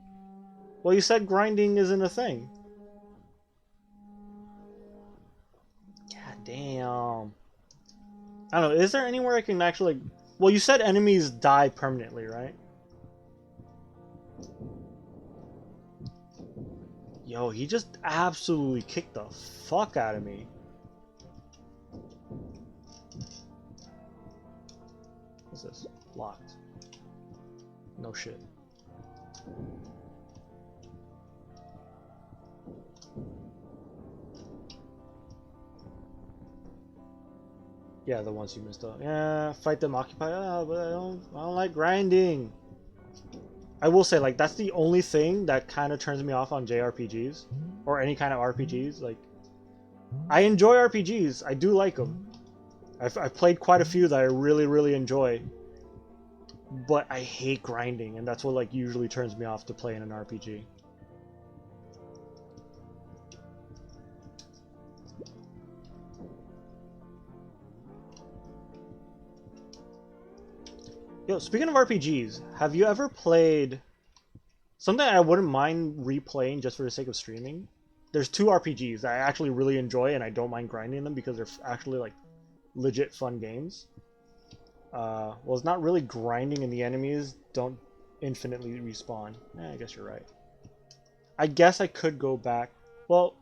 Well, you said grinding isn't a thing. God damn. I don't know. Is there anywhere I can actually... Well, you said enemies die permanently, right? Yo, he just absolutely kicked the fuck out of me. What's this? Locked. No shit. Yeah, the ones you missed out. Yeah, fight them, occupy. But I don't like grinding. I will say, like, that's the only thing that kind of turns me off on JRPGs or any kind of RPGs. Like, I enjoy RPGs. I do like them. I've played quite a few that I really, really enjoy. But I hate grinding, and that's what, like, usually turns me off to play in an RPG. Yo, speaking of RPGs, have you ever played something I wouldn't mind replaying just for the sake of streaming? There's two RPGs that I actually really enjoy and I don't mind grinding them because they're actually like legit fun games. Well, it's not really grinding and the enemies don't infinitely respawn. I guess you're right. I guess I could go back. Well,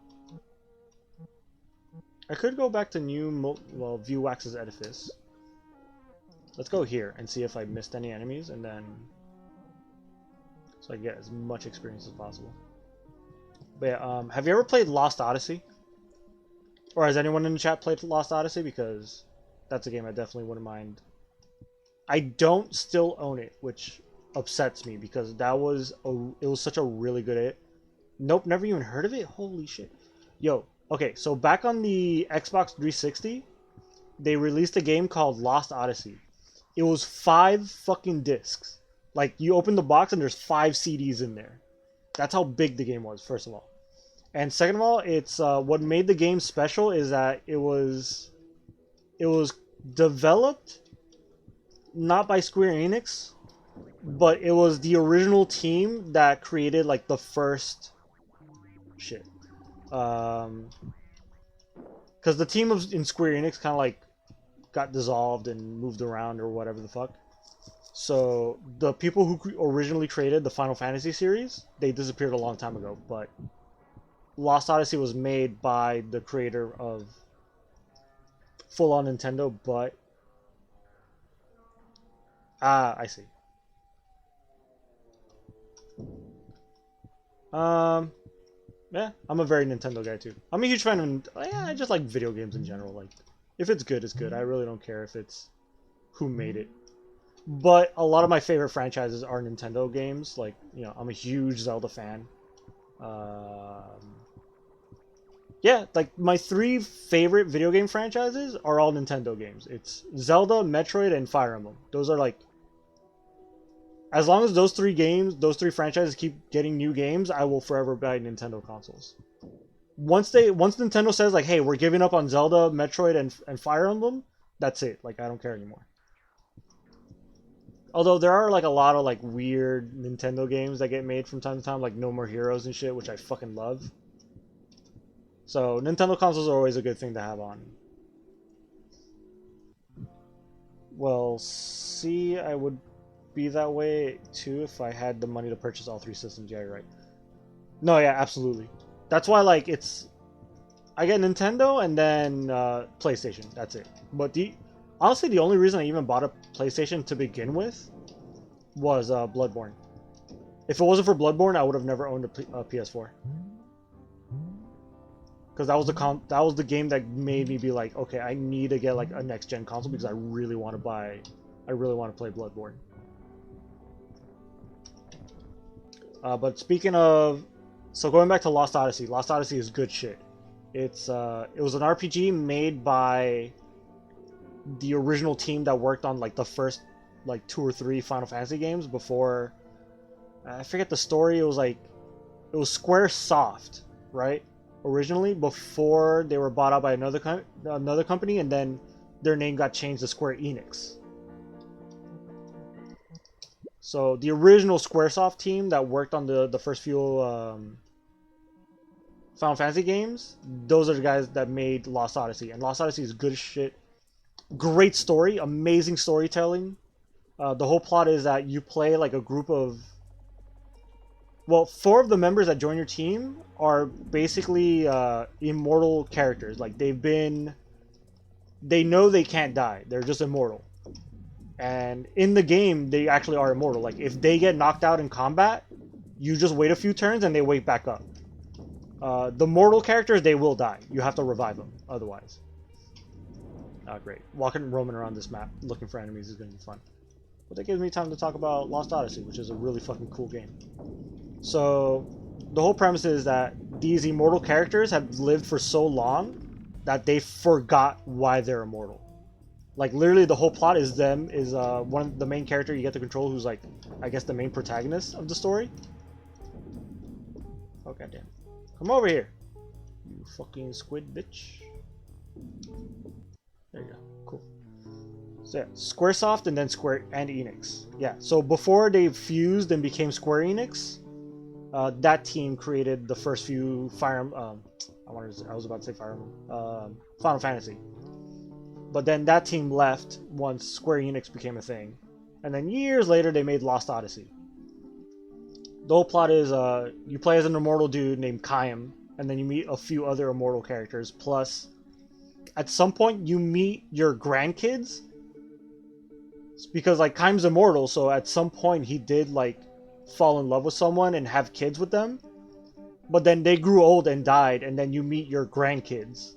I could go back to Vuwax's Edifice. Let's go here and see if I missed any enemies, and then so I get as much experience as possible. But yeah, have you ever played Lost Odyssey? Or has anyone in the chat played Lost Odyssey? Because that's a game I definitely wouldn't mind. I don't still own it, which upsets me because it was such a really good hit. Nope, never even heard of it. Holy shit. Yo, okay, so back on the Xbox 360, they released a game called Lost Odyssey. It was 5 fucking discs. Like, you open the box and there's 5 CDs in there. That's how big the game was, first of all. And second of all, it's what made the game special is that it was developed not by Square Enix, but it was the original team that created like the first shit. Because the team in Square Enix kind of like got dissolved and moved around or whatever the fuck. So the people who originally created the Final Fantasy series, they disappeared a long time ago. But Lost Odyssey was made by the creator of full-on Nintendo, but I see. Yeah, I'm a very Nintendo guy too. I'm a huge fan of. Yeah, I just like video games in general. Like, if it's good, it's good. I really don't care if it's who made it. But a lot of my favorite franchises are Nintendo games. Like, you know, I'm a huge Zelda fan. Yeah, like my 3 favorite video game franchises are all Nintendo games. It's Zelda, Metroid, and Fire Emblem. Those are like, as long as those 3 franchises keep getting new games, I will forever buy Nintendo consoles. Once Nintendo says like, hey, we're giving up on Zelda, Metroid, and Fire Emblem, that's it. Like, I don't care anymore. Although there are like a lot of like weird Nintendo games that get made from time to time, like No More Heroes and shit, which I fucking love. So Nintendo consoles are always a good thing to have on. Well, see, I would be that way too if I had the money to purchase all 3 systems. Yeah, you're right. No, yeah, absolutely. That's why, like, I get Nintendo and then PlayStation. That's it. But honestly, the only reason I even bought a PlayStation to begin with was Bloodborne. If it wasn't for Bloodborne, I would have never owned a PS4. Because that was the game that made me be like, okay, I need to get like a next gen console because I really want to play Bloodborne. But speaking of, so going back to Lost Odyssey is good shit. It was an RPG made by the original team that worked on like the first like 2 or 3 Final Fantasy games before. I forget the story. It was Square Soft, right? Originally, before they were bought out by another company, and then their name got changed to Square Enix. So the original Squaresoft team that worked on the first few Final Fantasy games, those are the guys that made Lost Odyssey, and Lost Odyssey is good as shit. Great story, amazing storytelling. The whole plot is that you play like a group of Well, 4 of the members that join your team are basically immortal characters. Like they know they can't die. They're just immortal. And in the game, they actually are immortal. Like if they get knocked out in combat, you just wait a few turns and they wake back up. The mortal characters, they will die. You have to revive them otherwise. Great. Walking and roaming around this map looking for enemies is going to be fun. But that gives me time to talk about Lost Odyssey, which is a really fucking cool game. So, the whole premise is that these immortal characters have lived for so long that they forgot why they're immortal. Like, literally the whole plot is one of the main character you get to control who's like, I guess the main protagonist of the story. Oh, goddamn. Come over here, you fucking squid bitch. There you go. Cool. So yeah, Squaresoft and then Square and Enix. Yeah. So before they fused and became Square Enix, that team created the first few Final Fantasy. But then that team left once Square Enix became a thing, and then years later they made Lost Odyssey. The whole plot is you play as an immortal dude named Kaim, and then you meet a few other immortal characters. Plus, at some point you meet your grandkids, because like Kaim's immortal, so at some point he did like fall in love with someone and have kids with them. But then they grew old and died, and then you meet your grandkids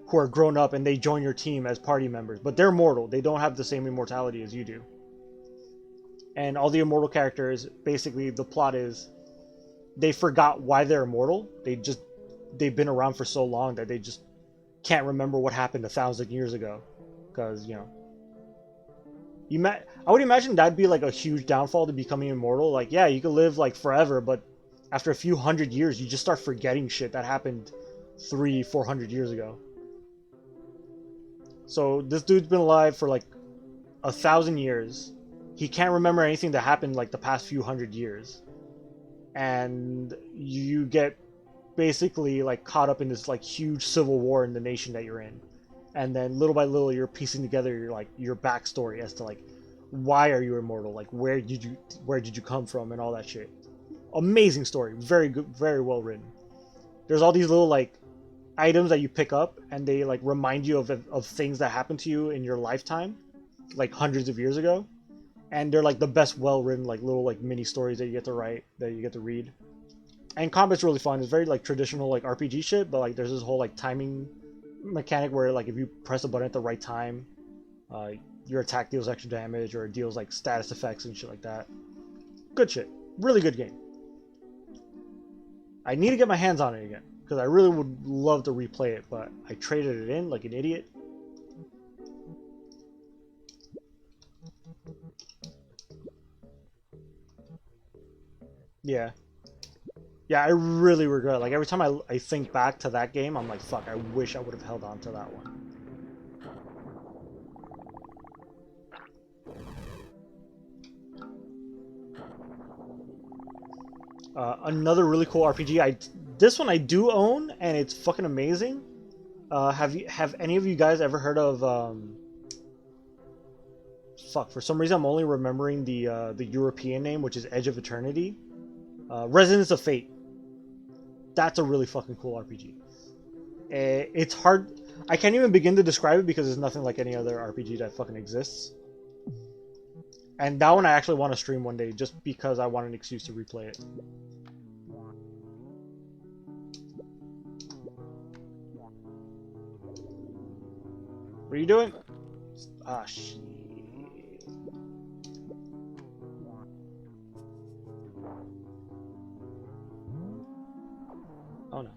who are grown up and they join your team as party members. But they're mortal. They don't have the same immortality as you do. And all the immortal characters, basically the plot is they forgot why they're immortal. They've been around for so long that they just can't remember what happened 1,000 years ago. Because, you know, I would imagine that'd be like a huge downfall to becoming immortal. Like, yeah, you could live like forever, but after a few hundred years, you just start forgetting shit that happened 300-400 years ago. So this dude's been alive for like 1,000 years. He can't remember anything that happened like the past few hundred years. And you get basically like caught up in this like huge civil war in the nation that you're in. And then little by little you're piecing together your backstory as to like why are you immortal? Like where did you come from and all that shit. Amazing story. Very good, very well written. There's all these little like items that you pick up and they like remind you of things that happened to you in your lifetime, like hundreds of years ago. And they're like the best well-written like little like mini stories that you get to write, that you get to read. And combat's really fun. It's very like traditional like RPG shit, but like there's this whole like timing mechanic where like if you press a button at the right time, your attack deals extra damage or it deals like status effects and shit like that. Good shit. Really good game. I need to get my hands on it again because I really would love to replay it, but I traded it in like an idiot. Yeah. Yeah, I really regret it. Like, every time I think back to that game, I'm like, fuck, I wish I would have held on to that one. Another really cool RPG. This one I do own, and it's fucking amazing. Have any of you guys ever heard of, fuck, for some reason I'm only remembering the European name, which is Edge of Eternity. Resonance of Fate. That's a really fucking cool RPG. It's hard. I can't even begin to describe it because it's nothing like any other RPG that fucking exists. And that one I actually want to stream one day just because I want an excuse to replay it. What are you doing? Ah, shit. Oh no.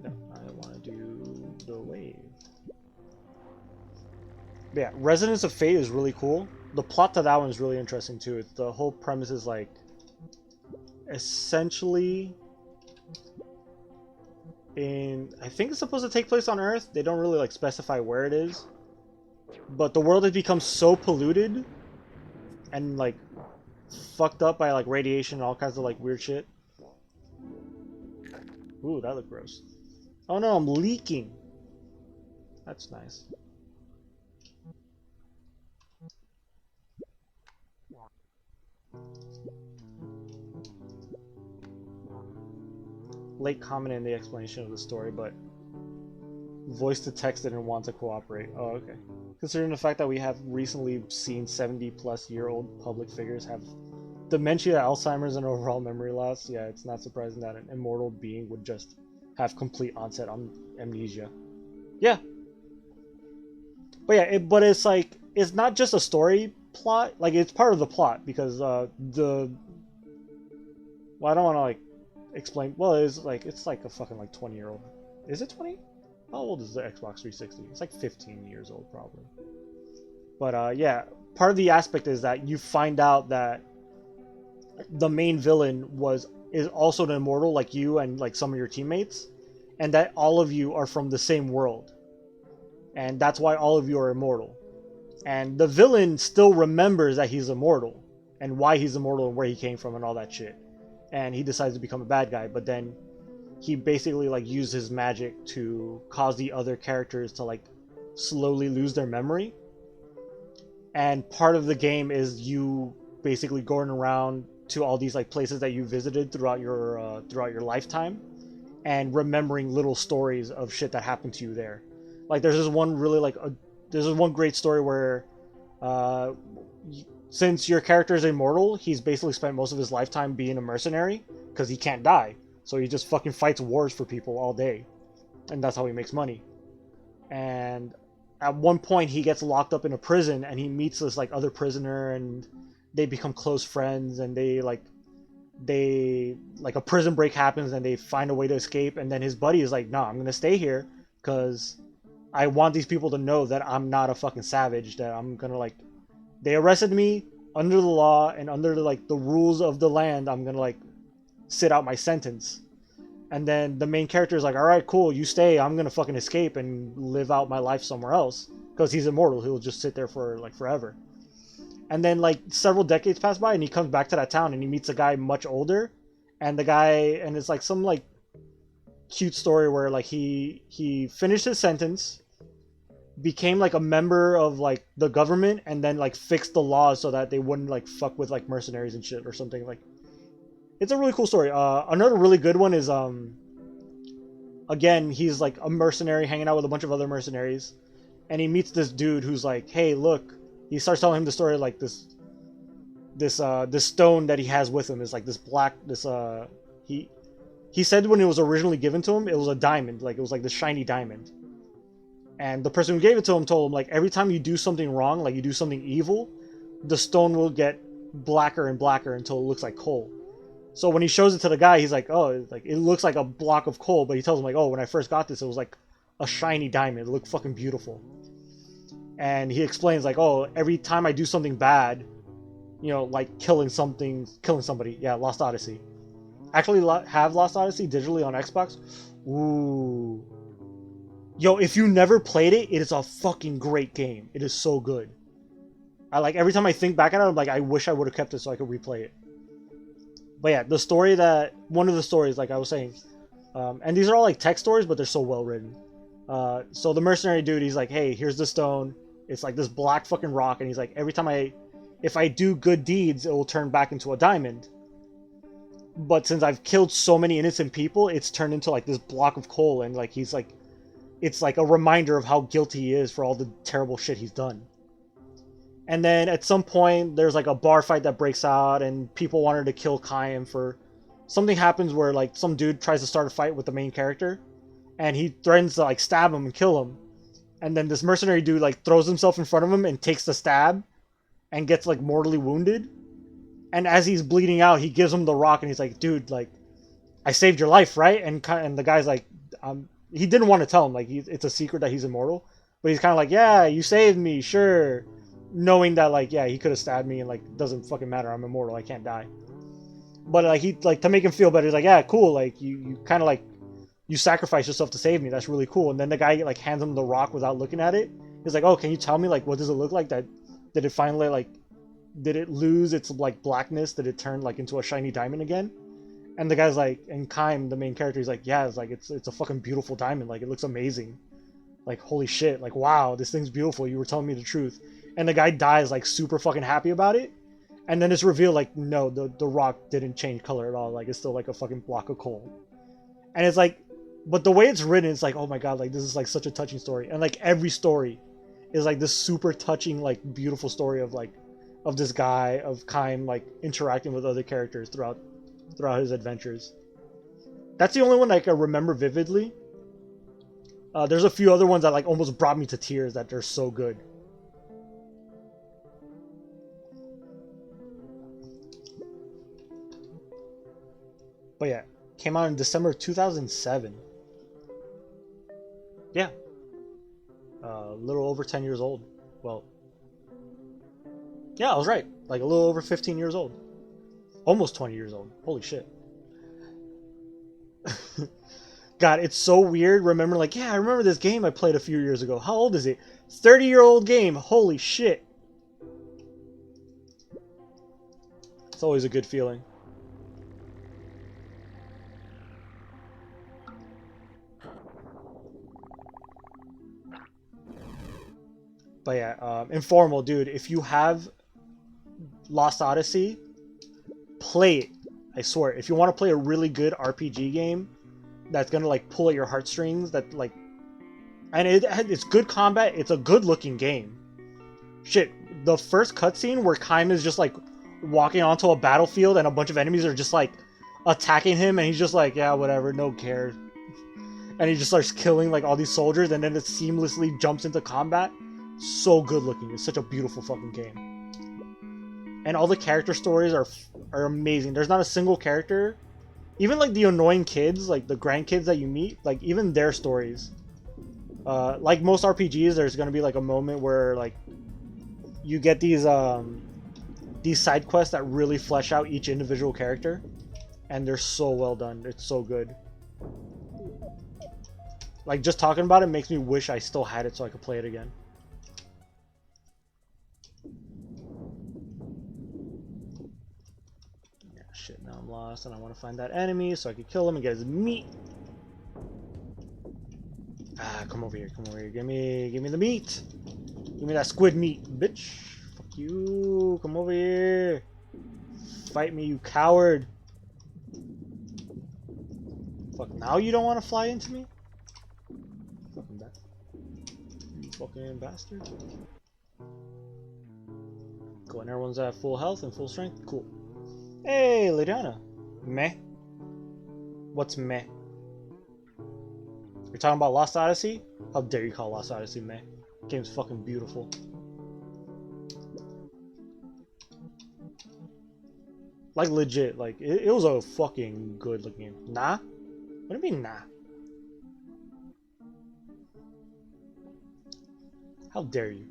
No, I want to do the wave. But yeah, Resonance of Fate is really cool. The plot to that one is really interesting too. The whole premise is like essentially I think it's supposed to take place on Earth. They don't really like specify where it is. But the world has become so polluted and like fucked up by like radiation and all kinds of like weird shit. Ooh, that looked gross. Oh no, I'm leaking. That's nice. Late comment in the explanation of the story, but voice to text didn't want to cooperate. Oh, okay. Considering the fact that we have recently seen 70-plus-year-old public figures have dementia, Alzheimer's, and overall memory loss, yeah, it's not surprising that an immortal being would just have complete onset on amnesia. Yeah. But yeah, but it's like, it's not just a story plot, like, it's part of the plot, because well, I don't want to, like, explain, well, it's like a fucking, like, 20-year-old. Is it 20? How old is the Xbox 360? It's like 15 years old, probably. But, yeah, part of the aspect is that you find out that the main villain is also an immortal, like you and, like, some of your teammates, and that all of you are from the same world. And that's why all of you are immortal. And the villain still remembers that he's immortal, and why he's immortal and where he came from and all that shit. And he decides to become a bad guy, but then he basically like used his magic to cause the other characters to like slowly lose their memory. And part of the game is you basically going around to all these like places that you visited throughout your lifetime, and remembering little stories of shit that happened to you there. Like there's this one really like there's this one great story where since your character is immortal, he's basically spent most of his lifetime being a mercenary because he can't die. So he just fucking fights wars for people all day. And that's how he makes money. And at one point he gets locked up in a prison and he meets this like other prisoner and they become close friends, and they a prison break happens and they find a way to escape, and then his buddy is like, "Nah, I'm gonna stay here because I want these people to know that I'm not a fucking savage, that I'm gonna like, they arrested me under the law and under like the rules of the land, I'm gonna like sit out my sentence." And then the main character is like, "All right, cool, you stay, I'm gonna fucking escape and live out my life somewhere else," because he's immortal, he'll just sit there for like forever. And then like several decades pass by and he comes back to that town and he meets a guy much older, and it's like some like cute story where like he finished his sentence, became like a member of like the government, and then like fixed the laws so that they wouldn't like fuck with like mercenaries and shit or something. Like, it's a really cool story. Another really good one is again, he's like a mercenary hanging out with a bunch of other mercenaries, and he meets this dude who's like, "Hey, look," he starts telling him the story like this stone that he has with him is like this black, he said when it was originally given to him, it was a diamond, like it was like this shiny diamond. And the person who gave it to him told him, like, every time you do something wrong, like you do something evil, the stone will get blacker and blacker until it looks like coal. So when he shows it to the guy, he's like, "Oh, like it looks like a block of coal," but he tells him like, "Oh, when I first got this, it was like a shiny diamond. It looked fucking beautiful." And he explains like, "Oh, every time I do something bad, you know, like killing somebody." Yeah, Lost Odyssey. Actually, have Lost Odyssey digitally on Xbox. Ooh. Yo, if you never played it, it is a fucking great game. It is so good. I like, every time I think back at it, I'm like, I wish I would have kept it so I could replay it. But yeah, one of the stories, like I was saying, and these are all like text stories, but they're so well written. So the mercenary dude, he's like, "Hey, here's the stone. It's like this black fucking rock," and he's like, "Every time if I do good deeds, it will turn back into a diamond. But since I've killed so many innocent people, it's turned into like this block of coal," and like he's like, it's like a reminder of how guilty he is for all the terrible shit he's done. And then at some point, there's like a bar fight that breaks out, and people wanted to kill Chaim for something happens where like some dude tries to start a fight with the main character, and he threatens to like stab him and kill him. And then this mercenary dude like throws himself in front of him and takes the stab, and gets like mortally wounded. And as he's bleeding out, he gives him the rock, and he's like, "Dude, like, I saved your life, right?" And the guy's like, he didn't want to tell him, like, it's a secret that he's immortal, but he's kind of like, "Yeah, you saved me, sure," knowing that like, yeah, he could have stabbed me and like, doesn't fucking matter, I'm immortal, I can't die. But like, he like, to make him feel better, he's like, "Yeah, cool, like you kind of like, you sacrifice yourself to save me, that's really cool." And then the guy like hands him the rock without looking at it. He's like, "Oh, can you tell me like, what does it look like? That did it finally like did it lose its like blackness? Did it turn like into a shiny diamond again? And the guy's like, and Kaim, the main character, he's like, yeah, it's like it's a fucking beautiful diamond. Like it looks amazing. Like holy shit. Like wow, this thing's beautiful. You were telling me the truth. And the guy dies like super fucking happy about it. And then it's revealed like no, the rock didn't change color at all. Like it's still like a fucking block of coal. And it's like, but the way it's written, it's like, oh my god, like this is like such a touching story. And like every story is like this super touching, like beautiful story of like of this guy of Kaim like interacting with other characters throughout his adventures. That's the only one like I remember vividly. There's a few other ones that like almost brought me to tears that they're so good. But yeah, came out in December of 2007. Yeah. A little over 10 years old. Well, yeah, I was right. Like a little over 15 years old. Almost 20 years old. Holy shit. God, it's so weird. Remember, like, yeah, I remember this game I played a few years ago. How old is it? 30-year-old game. Holy shit. It's always a good feeling. But yeah, Informal, dude, if you have Lost Odyssey, play it. I swear. If you want to play a really good RPG game that's gonna like pull at your heartstrings, that like, and it's good combat. It's a good looking game. Shit, the first cutscene where Kaim is just like walking onto a battlefield and a bunch of enemies are just like attacking him, and he's just like, yeah, whatever, no care. And he just starts killing like all these soldiers, and then it seamlessly jumps into combat. So good looking. It's such a beautiful fucking game. And all the character stories are amazing. There's not a single character, even like the annoying kids, like the grandkids that you meet, like even their stories. Like most RPGs, there's gonna be like a moment where like you get these side quests that really flesh out each individual character, and they're so well done. It's so good. Like just talking about it makes me wish I still had it so I could play it again. Shit, now I'm lost and I want to find that enemy so I can kill him and get his meat. Ah, come over here, come over here. Give me the meat. Give me that squid meat, bitch. Fuck you. Come over here. Fight me, you coward. Fuck, now you don't want to fly into me? Fucking that. You fucking bastard. Cool, and everyone's at full health and full strength. Cool. Hey, Lidiana. Meh. What's meh? You're talking about Lost Odyssey? How dare you call Lost Odyssey meh? Game's fucking beautiful. Like legit, like it was a fucking good looking game. Nah? What do you mean nah? How dare you?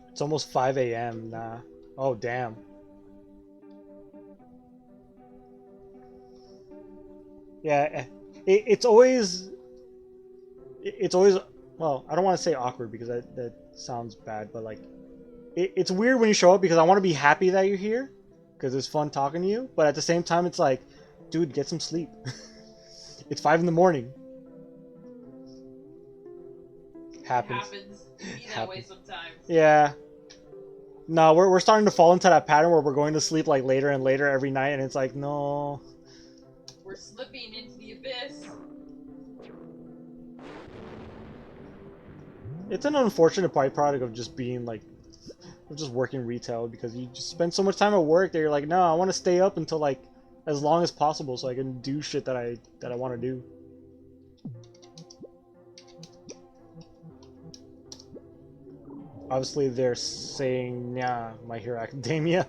It's almost 5 a.m. Nah. Oh, damn. Yeah, it's always... It's always... Well, I don't want to say awkward because that sounds bad, but like... It's weird when you show up because I want to be happy that you're here because it's fun talking to you, but at the same time it's like, dude, get some sleep. It's 5 in the morning. Happens. It happens that way sometimes. Yeah. No, we're starting to fall into that pattern where we're going to sleep like later and later every night, and it's like, no. We're slipping into the abyss. It's an unfortunate byproduct of just being like, of just working retail, because you just spend so much time at work that you're like, no, I want to stay up until like as long as possible so I can do shit that I want to do. Obviously, they're saying, yeah, My Hero Academia.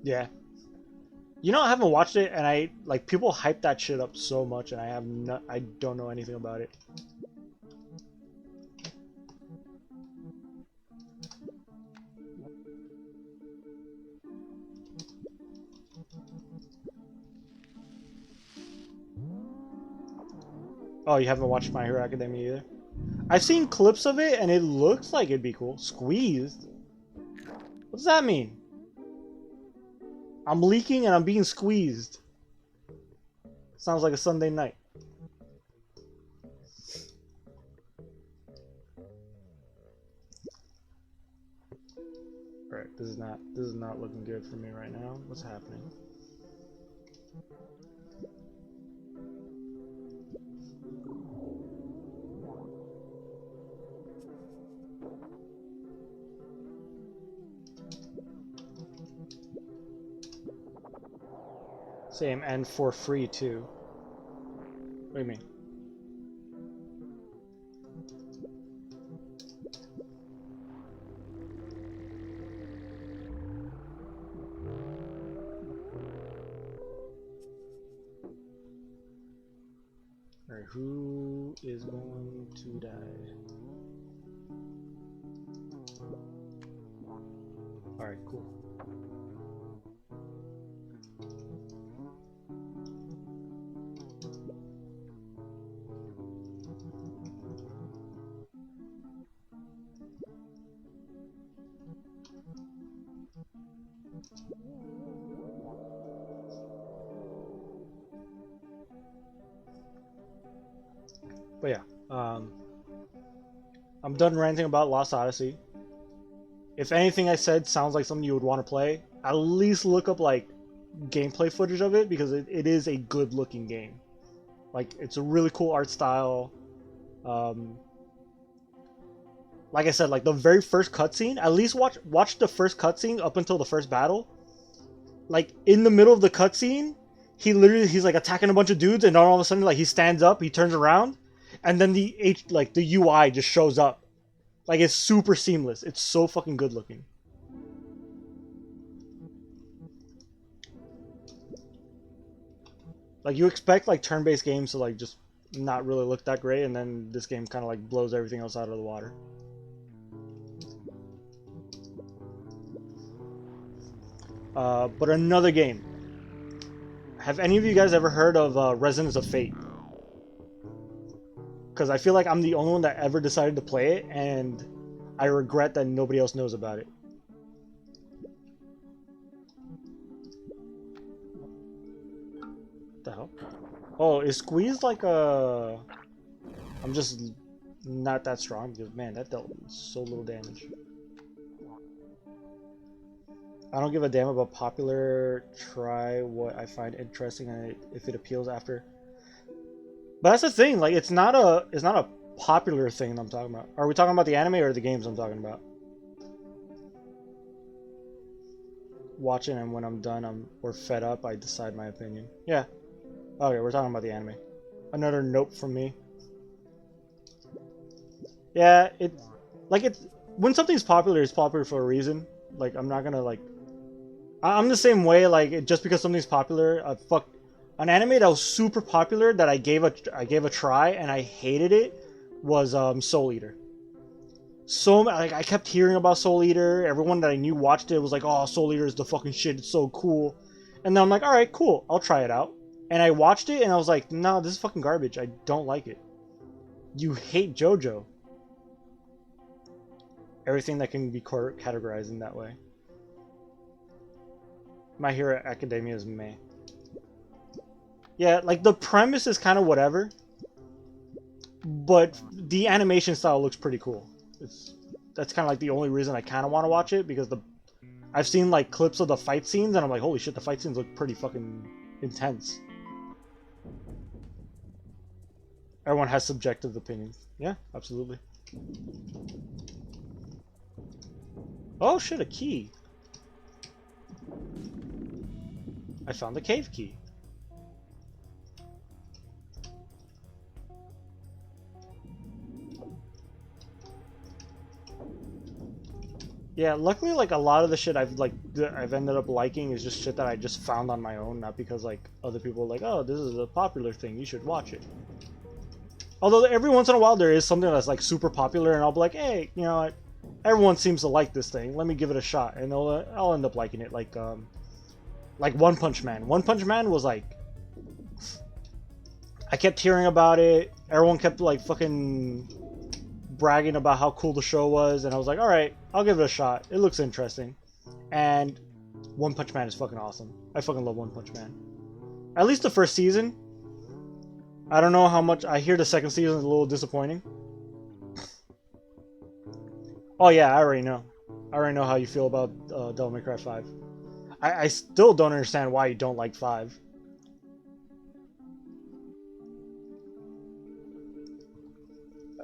Yeah. You know, I haven't watched it, and I like people hype that shit up so much, and I don't know anything about it. Oh, you haven't watched My Hero Academia either? I've seen clips of it, and it looks like it'd be cool. Squeezed? What does that mean? I'm leaking and I'm being squeezed. Sounds like a Sunday night. Alright, this is not looking good for me right now. What's happening? Same, and for free too. What do you mean? Alright, who is going to die? Alright, cool. But yeah, I'm done ranting about Lost Odyssey. If anything I said sounds like something you would want to play, at least look up like gameplay footage of it, because it is a good looking game. Like, it's a really cool art style. Like I said, like the very first cutscene, at least watch the first cutscene up until the first battle. Like, in the middle of the cutscene, he's like attacking a bunch of dudes, and all of a sudden, like, he stands up, he turns around, and then the UI just shows up. Like, it's super seamless. It's so fucking good looking. Like, you expect like turn-based games to like just not really look that great, and then this game kind of like blows everything else out of the water. But another game. Have any of you guys ever heard of Resonance of Fate? Because I feel like I'm the only one that ever decided to play it, and I regret that nobody else knows about it. What the hell? Oh, is Squeeze like a... I'm just not that strong, because man, that dealt so little damage. I don't give a damn about popular. Try what I find interesting, and if it appeals after. But that's the thing. Like, it's not a popular thing I'm talking about. Are we talking about the anime or the games I'm talking about? Watching, and when I'm done, or fed up, I decide my opinion. Yeah. Okay, we're talking about the anime. Another note from me. Yeah, when something's popular, it's popular for a reason. Like, I'm not gonna like. I'm the same way. Like, just because something's popular, an anime that was super popular that I gave a try and I hated it was Soul Eater. So like, I kept hearing about Soul Eater. Everyone that I knew watched it was like, "Oh, Soul Eater is the fucking shit. It's so cool." And then I'm like, "All right, cool. I'll try it out." And I watched it and I was like, "No, this is fucking garbage. I don't like it." You hate JoJo. Everything that can be categorized in that way. My Hero Academia is meh. Yeah, like the premise is kind of whatever, but the animation style looks pretty cool. That's kind of like the only reason I kind of want to watch it, because I've seen like clips of the fight scenes and I'm like, holy shit, the fight scenes look pretty fucking intense. Everyone has subjective opinions. Yeah, absolutely. Oh shit, a key. I found the cave key. Yeah, luckily, like, a lot of the shit I've ended up liking is just shit that I just found on my own, not because like other people are like, oh, this is a popular thing, you should watch it. Although every once in a while there is something that's like super popular, and I'll be like, hey, you know what? Everyone seems to like this thing. Let me give it a shot, and I'll end up liking it. Like One Punch Man. One Punch Man was like, I kept hearing about it. everyone kept like fucking bragging about how cool the show was, and I was like, all right, I'll give it a shot. It looks interesting. And One Punch Man is fucking awesome. I fucking love One Punch Man. At least the first season. I don't know how much. I hear the second season is a little disappointing. Oh yeah, I already know. I already know how you feel about Devil May Cry 5. I still don't understand why you don't like 5.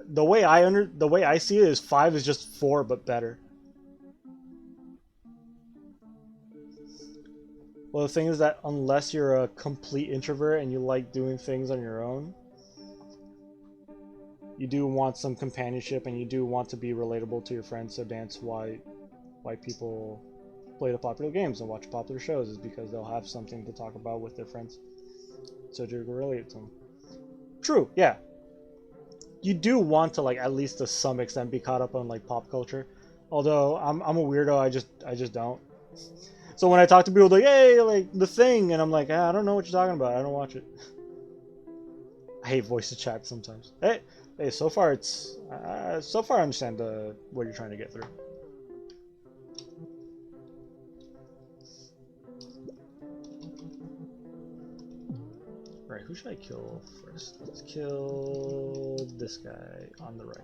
The way I see it is 5 is just 4 but better. Well, the thing is that unless you're a complete introvert and you like doing things on your own, you do want some companionship and you do want to be relatable to your friends. So that's why people play the popular games and watch popular shows, is because they'll have something to talk about with their friends. So you can relate to them. True, yeah. You do want to, like, at least to some extent be caught up on like pop culture. Although I'm a weirdo, I just don't. So when I talk to people like, hey, like The Thing, and I'm like, I don't know what you're talking about. I don't watch it. I hate voice to chat sometimes. Hey, so far it's so far I understand what you're trying to get through. Right, who should I kill first? Let's kill this guy on the right.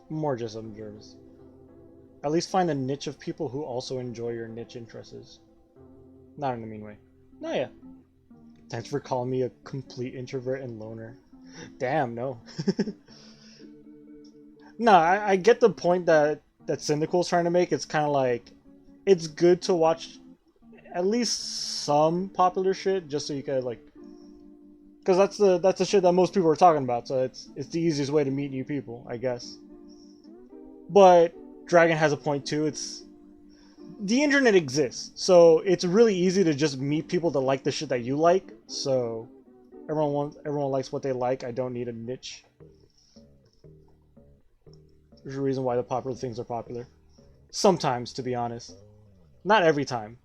More just observers. At least find a niche of people who also enjoy your niche interests. Not in a mean way. No, yeah. Thanks for calling me a complete introvert and loner. Damn, no. No, I get the point that Syndical's trying to make. It's kind of like, it's good to watch at least some popular shit just so you can like, because that's the shit that most people are talking about. So it's the easiest way to meet new people, I guess. But Dragon has a point too. It's the internet exists, so it's really easy to just meet people that like the shit that you like. So everyone likes what they like. I don't need a niche. There's a reason why the popular things are popular. Sometimes, to be honest. Not every time.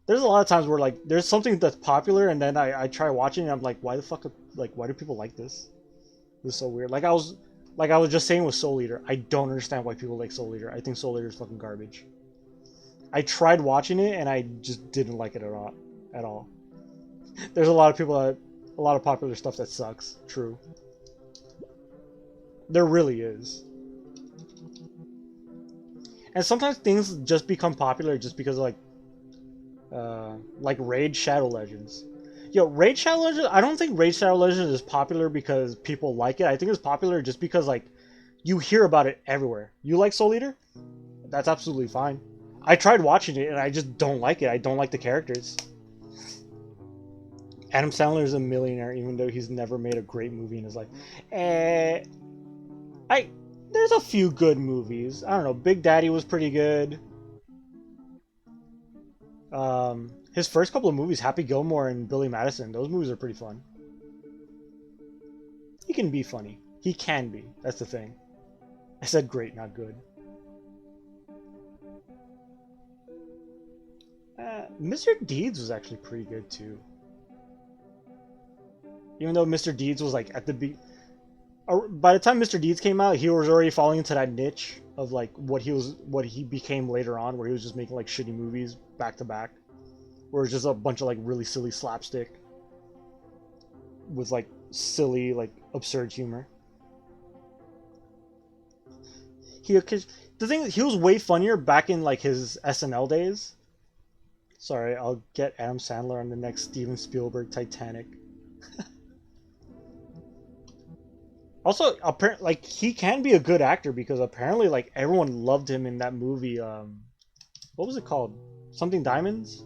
There's a lot of times where like there's something that's popular and then I try watching and I'm like, why the fuck, like, why do people like this? This is so weird. Like I was just saying with Soul Eater, I don't understand why people like Soul Eater. I think Soul Eater is fucking garbage. I tried watching it and I just didn't like it at all. There's a lot of popular stuff that sucks. True. There really is. And sometimes things just become popular just because of like Raid Shadow Legends. Yo, Raid Shadow Legends, I don't think Raid Shadow Legends is popular because people like it. I think it's popular just because like you hear about it everywhere. You like Soul Eater? That's absolutely fine. I tried watching it and I just don't like it. I don't like the characters. Adam Sandler is a millionaire even though he's never made a great movie in his life. There's a few good movies. I don't know. Big Daddy was pretty good. His first couple of movies, Happy Gilmore and Billy Madison, those movies are pretty fun. He can be funny. He can be. That's the thing. I said great, not good. Mr. Deeds was actually pretty good too. Even though Mr. Deeds was like at the by the time Mr. Deeds came out, he was already falling into that niche of like what he became later on, where he was just making like shitty movies back to back, where it's just a bunch of like really silly slapstick with like silly, like absurd humor. The thing is, he was way funnier back in like his SNL days. Sorry, I'll get Adam Sandler on the next Steven Spielberg Titanic. Also, apparently, like, he can be a good actor because apparently, like, everyone loved him in that movie. What was it called? Something Diamonds?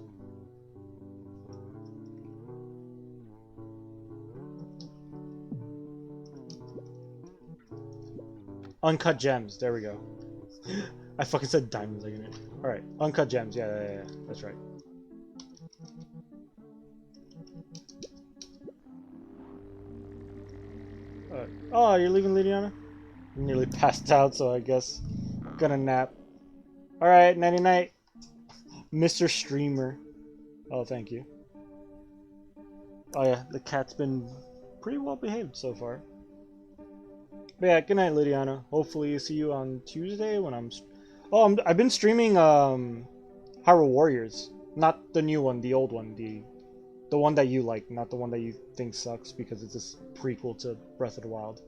Uncut Gems. There we go. I fucking said diamonds again. Alright, Uncut Gems. Yeah. That's right. Oh, you're leaving Lydiana? I'm nearly passed out, so I guess I'm gonna nap. Alright, nighty night. Mr. Streamer. Oh, thank you. Oh yeah, the cat's been pretty well behaved so far. But yeah, good night, Lydiana. Hopefully see you on Tuesday when I'm... Oh, I've been streaming Hyrule Warriors. Not the new one, the old one. The one that you like, not the one that you think sucks because it's a prequel to Breath of the Wild.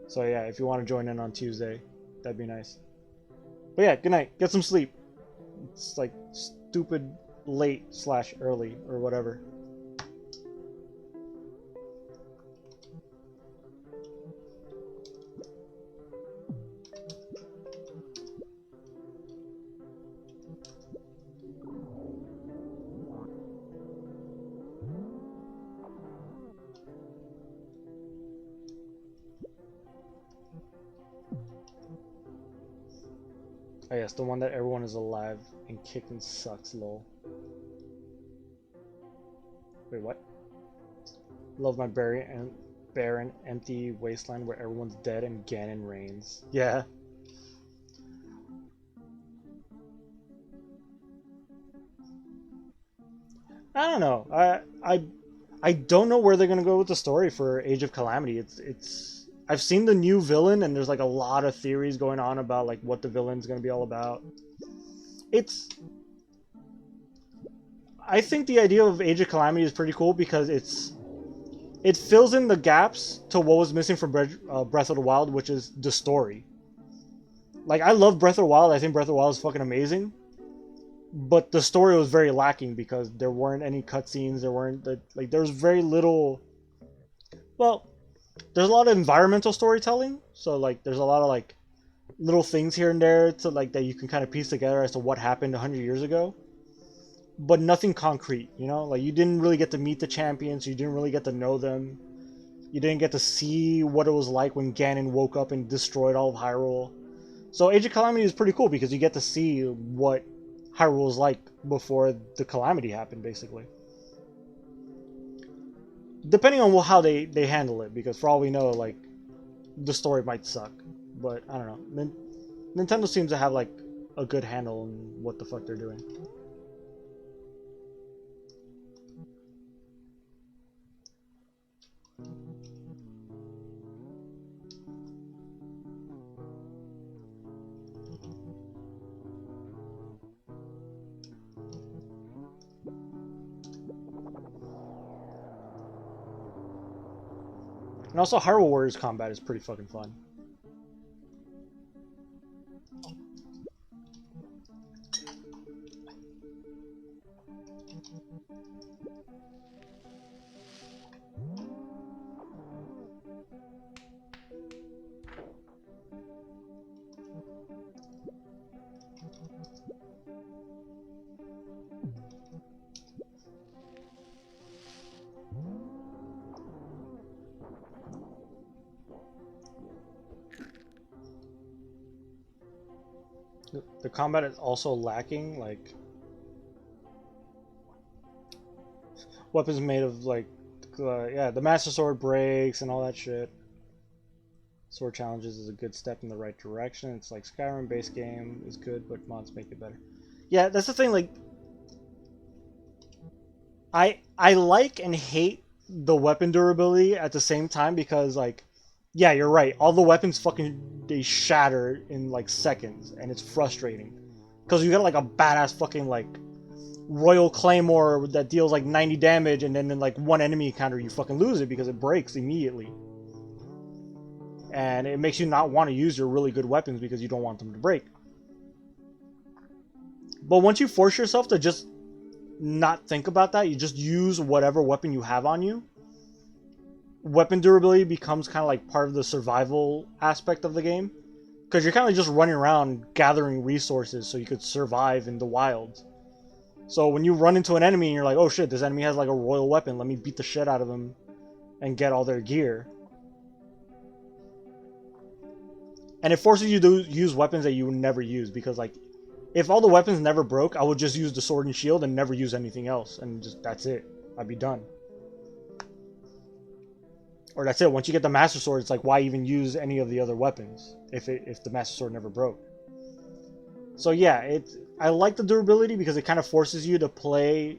So yeah, if you want to join in on Tuesday, that'd be nice. But yeah, good night. Get some sleep. It's like stupid late/early or whatever. Oh yes, the one that everyone is alive and kicking sucks, lol. Wait, what? Love my barren, empty wasteland where everyone's dead and Ganon reigns. Yeah. I don't know. I don't know where they're gonna go with the story for Age of Calamity. It's I've seen the new villain and there's like a lot of theories going on about like what the villain's gonna be all about. I think the idea of Age of Calamity is pretty cool because it fills in the gaps to what was missing from Breath of the Wild, which is the story. Like, I love Breath of the Wild. I think Breath of the Wild is fucking amazing. But the story was very lacking because there weren't any cutscenes. There was very little... Well, there's a lot of environmental storytelling. So, like, there's a lot of, like, little things here and there to, like, that you can kind of piece together as to what happened 100 years ago. But nothing concrete, you know? Like, you didn't really get to meet the champions. You didn't really get to know them. You didn't get to see what it was like when Ganon woke up and destroyed all of Hyrule. So Age of Calamity is pretty cool because you get to see what Hyrule was like before the Calamity happened, basically. Depending on how they handle it, because for all we know, like, the story might suck. But, I don't know. Nintendo seems to have, like, a good handle on what the fuck they're doing. And also, Hyrule Warriors combat is pretty fucking fun. The combat is also lacking, like, weapons made of, like, yeah, the Master Sword breaks and all that shit. Sword challenges is a good step in the right direction. It's like Skyrim base game is good, but mods make it better. Yeah, that's the thing, like, I like and hate the weapon durability at the same time because, like, yeah, you're right. All the weapons fucking, they shatter in, like, seconds, and it's frustrating. Because you got, like, a badass fucking, like, Royal Claymore that deals, like, 90 damage, and then in, like, one enemy encounter, you fucking lose it because it breaks immediately. And it makes you not want to use your really good weapons because you don't want them to break. But once you force yourself to just not think about that, you just use whatever weapon you have on you, weapon durability becomes kind of like part of the survival aspect of the game. Because you're kind of just running around gathering resources so you could survive in the wild. So when you run into an enemy and you're like, oh shit, this enemy has like a royal weapon, let me beat the shit out of them and get all their gear. And it forces you to use weapons that you would never use, because, like, if all the weapons never broke, I would just use the sword and shield and never use anything else, and just, that's it. I'd be done. Or that's it. Once you get the Master Sword, it's like, why even use any of the other weapons if the Master Sword never broke? So yeah, I like the durability because it kind of forces you to play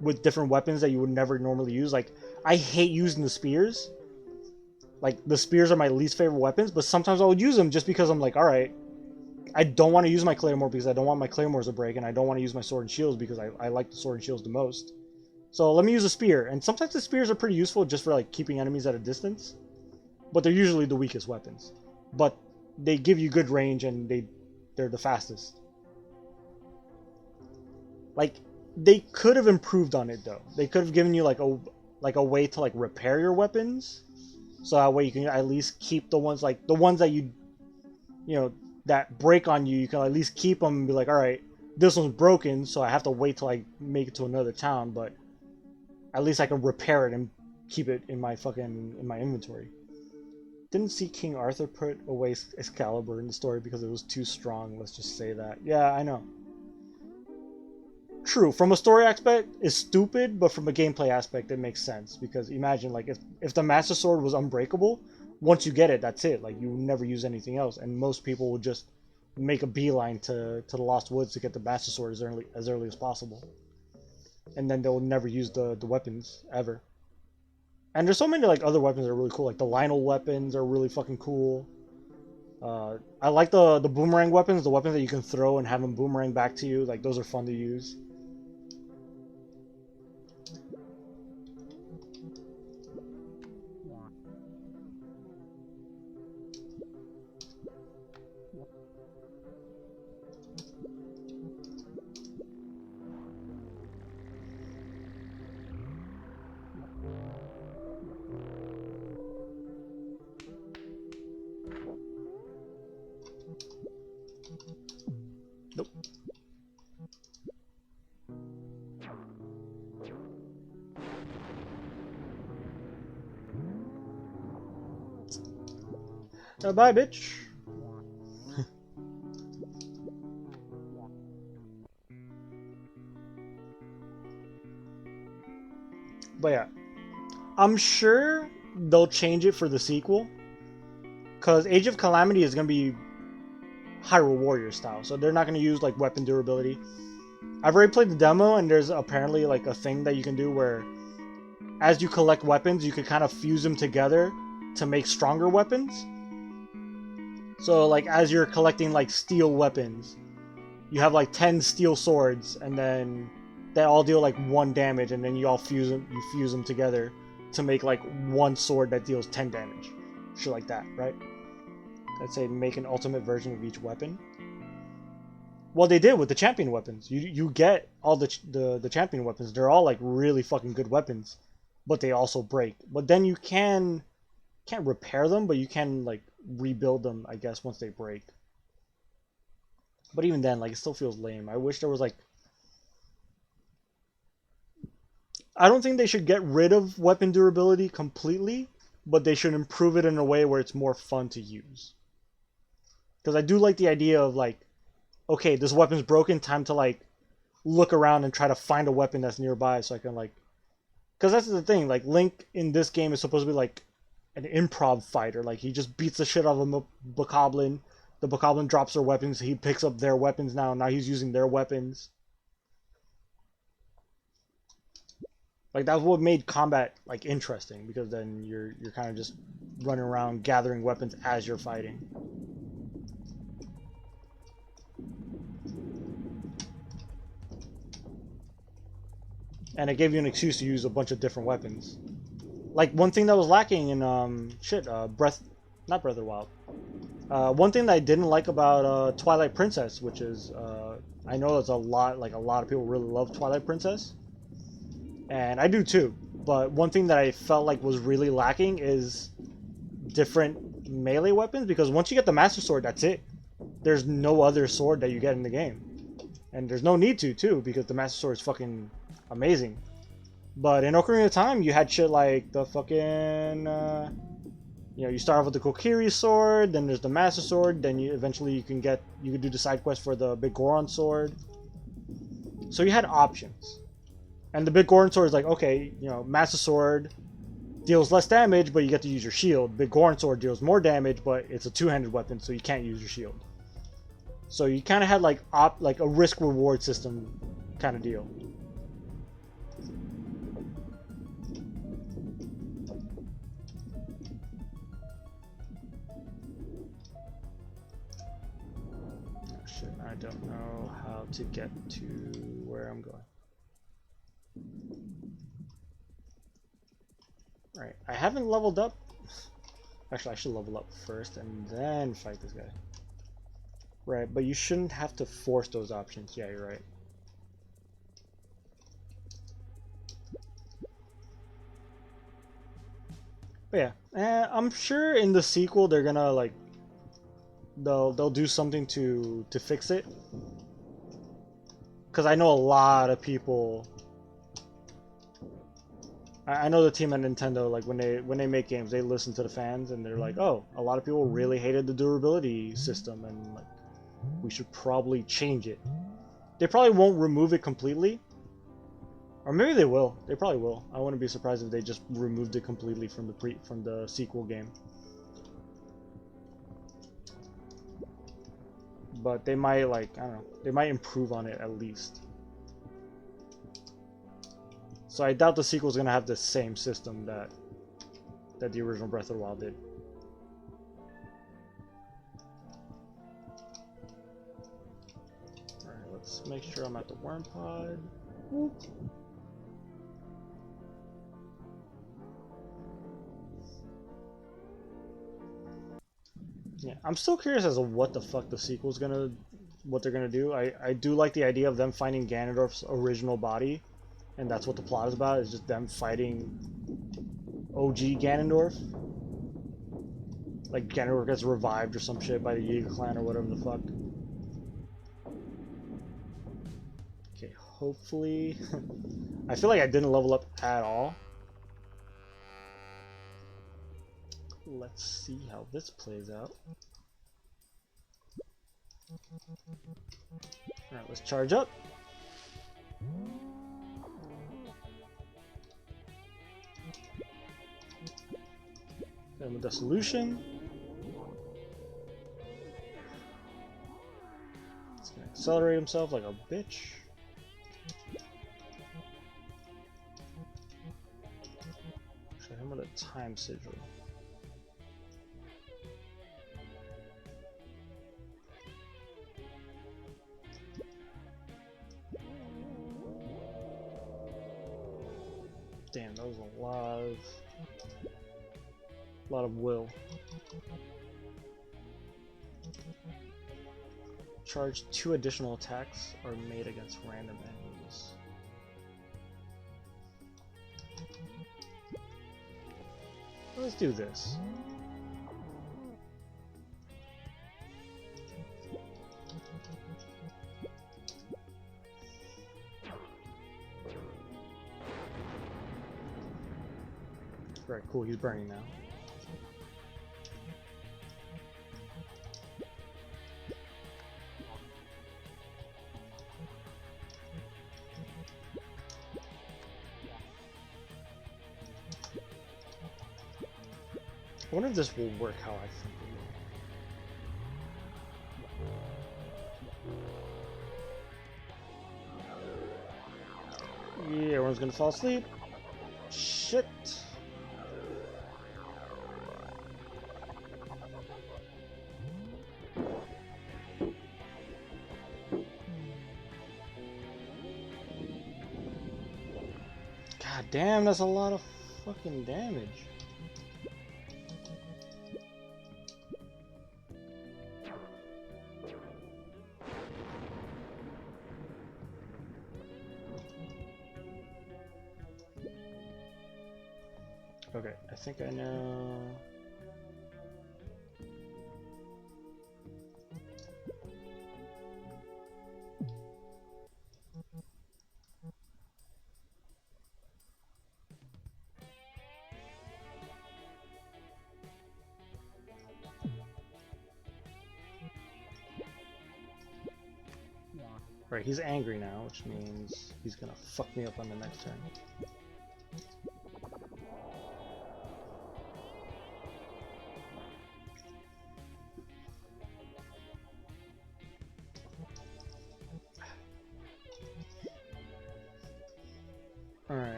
with different weapons that you would never normally use. Like, I hate using the spears. Like, the spears are my least favorite weapons, but sometimes I would use them just because I'm like, alright, I don't want to use my claymore because I don't want my claymores to break, and I don't want to use my sword and shields because I like the sword and shields the most. So let me use a spear, and sometimes the spears are pretty useful just for like keeping enemies at a distance, but they're usually the weakest weapons. But they give you good range, and they're the fastest. Like, they could have improved on it though. They could have given you like a way to like repair your weapons, so that way you can at least keep the ones that you know that break on you. You can at least keep them and be like, all right, this one's broken, so I have to wait till I make it to another town, but at least I can repair it and keep it in my inventory. Didn't see King Arthur put away Excalibur in the story because it was too strong. Let's just say that. Yeah, I know. True, from a story aspect, it's stupid, but from a gameplay aspect, it makes sense. Because imagine, like, if the Master Sword was unbreakable, once you get it, that's it. Like, you never use anything else, and most people would just make a beeline to the Lost Woods to get the Master Sword as early as possible. And then they'll never use the weapons, ever. And there's so many, like, other weapons that are really cool. Like, the Lionel weapons are really fucking cool. I like the boomerang weapons, the weapons that you can throw and have them boomerang back to you. Like, those are fun to use. Nope. Bye, bitch. But yeah, I'm sure they'll change it for the sequel, because Age of Calamity is going to be Hyrule Warrior style, so they're not going to use like weapon durability. I've already played the demo, and there's apparently like a thing that you can do where as you collect weapons, you can kind of fuse them together to make stronger weapons. So like as you're collecting like steel weapons, you have like 10 steel swords, and then they all deal like 1 damage, and then you fuse them together to make like one sword that deals 10 damage. Shit like that, right? I'd say make an ultimate version of each weapon. Well, they did with the champion weapons. You get all the champion weapons. They're all like really fucking good weapons, but they also break. But then you can't repair them, but you can like rebuild them, I guess, once they break. But even then, like, it still feels lame. I wish there was like, I don't think they should get rid of weapon durability completely, but they should improve it in a way where it's more fun to use. Because I do like the idea of like, okay, this weapon's broken, time to like look around and try to find a weapon that's nearby so I can like, because that's the thing, like Link in this game is supposed to be like an improv fighter. Like, he just beats the shit out of a Bokoblin. The Bokoblin drops their weapons, he picks up their weapons now he's using their weapons. Like, that's what made combat like interesting, because then you're kind of just running around gathering weapons as you're fighting. And it gave you an excuse to use a bunch of different weapons. Like, one thing that was lacking in not Breath of the Wild. One thing that I didn't like about Twilight Princess, which is I know there's a lot of people really love Twilight Princess, and I do too. But one thing that I felt like was really lacking is different melee weapons, because once you get the Master Sword, that's it. There's no other sword that you get in the game, and there's no need to too, because the Master Sword is fucking amazing. But in Ocarina of Time, you had shit like the fucking you start off with the Kokiri sword, then there's the Master Sword, then you can do the side quest for the Big Goron sword. So you had options. And the Big Goron sword is like, okay, Master Sword deals less damage, but you get to use your shield. Big Goron sword deals more damage, but it's a two-handed weapon, so you can't use your shield. So you kind of had like like a risk reward system kind of deal. Oh shit, I don't know how to get to where I'm going. Right, I haven't leveled up. Actually, I should level up first and then fight this guy. Right, but you shouldn't have to force those options. Yeah, you're right. But yeah, I'm sure in the sequel they're gonna like they'll do something to fix it. Because I know a lot of people. I know the team at Nintendo, like when they make games, they listen to the fans and they're like, oh, a lot of people really hated the durability system and like we should probably change it. They probably won't remove it completely. Or maybe they will. They probably will. I wouldn't be surprised if they just removed it completely from the sequel game. But they might like, I don't know, they might improve on it at least. So I doubt the sequel is gonna have the same system that the original Breath of the Wild did. Alright, let's make sure I'm at the worm pod. Whoop. Yeah, I'm still curious as to what the fuck the sequel's gonna, what they're gonna do. I do like the idea of them finding Ganondorf's original body, and that's what the plot is about. Is just them fighting OG Ganondorf. Like Ganondorf gets revived or some shit by the Yiga clan or whatever the fuck. Okay, hopefully. I feel like I didn't level up at all. Let's see how this plays out. Alright, let's charge up. Then with the solution. He's gonna accelerate himself like a bitch. Show him with a time sigil. Damn, that was a lot of will. Charge 2 additional attacks are made against random enemies. Let's do this. Right, cool, he's burning now. I wonder if this will work how I think it will. Yeah, everyone's gonna fall asleep. Shit. God damn, that's a lot of fucking damage. Okay, I think I know. Right, he's angry now, which means he's gonna fuck me up on the next turn.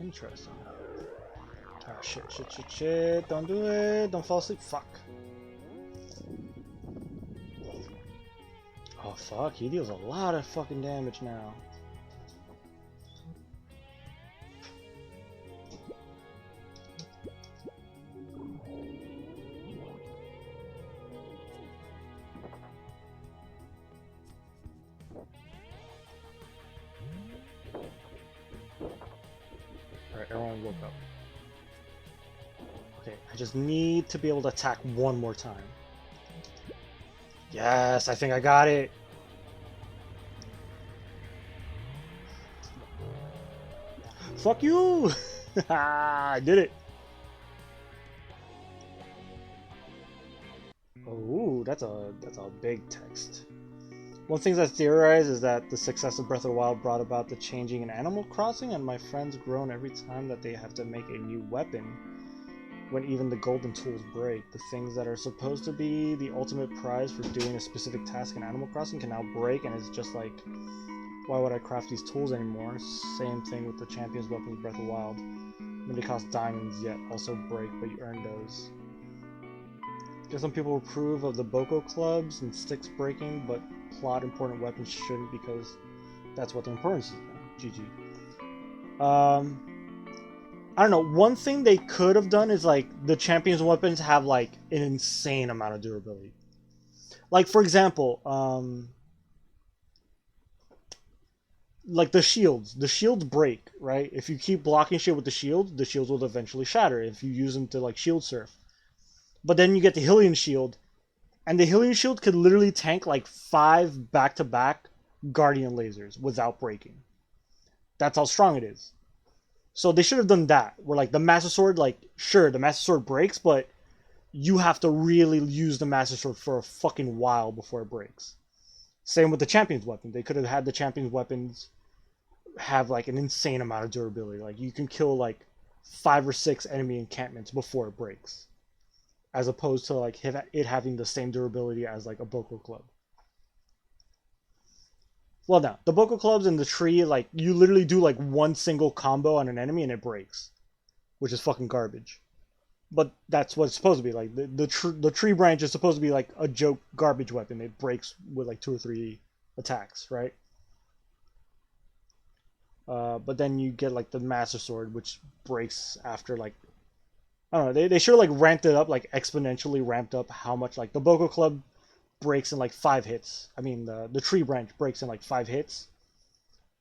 Interesting. Ah, shit. Don't do it. Don't fall asleep. Fuck. Oh, fuck. He deals a lot of fucking damage now. Alright, everyone woke up. Okay, I just need to be able to attack one more time. Yes, I think I got it. Fuck you! I did it. Oh, that's a big text. One thing that's theorized is that the success of Breath of the Wild brought about the changing in Animal Crossing, and my friends groan every time that they have to make a new weapon when even the golden tools break. The things that are supposed to be the ultimate prize for doing a specific task in Animal Crossing can now break, and it's just like, why would I craft these tools anymore? Same thing with the Champions weapons Breath of the Wild. When they cost diamonds, yet also break, but you earn those. Guess some people approve of the Boko clubs and sticks breaking, but plot important weapons shouldn't, because that's what the importance is now. GG. I don't know, one thing they could have done is like the Champions weapons have like an insane amount of durability. Like for example, like the shields break, right? If you keep blocking shit with the shields will eventually shatter if you use them to like shield surf. But then you get the Hylian shield, and the Hylian shield could literally tank like 5 back-to-back Guardian lasers without breaking. That's how strong it is. So they should have done that, where like the Master Sword, like sure, the Master Sword breaks, but you have to really use the Master Sword for a fucking while before it breaks. Same with the Champions weapon. They could have had the Champions weapons have like an insane amount of durability. Like you can kill like 5 or 6 enemy encampments before it breaks, as opposed to like it having the same durability as like a Boko club. Well, now the Boko clubs in the tree, like you literally do like one single combo on an enemy and it breaks, which is fucking garbage. But that's what it's supposed to be. Like the tree branch is supposed to be like a joke garbage weapon. It breaks with like 2 or 3 attacks, right? But then you get like the Master Sword, which breaks after like, I don't know. They sure like ramped it up, like exponentially ramped up how much like the Boko Club breaks in like 5 hits. I mean the tree branch breaks in like 5 hits,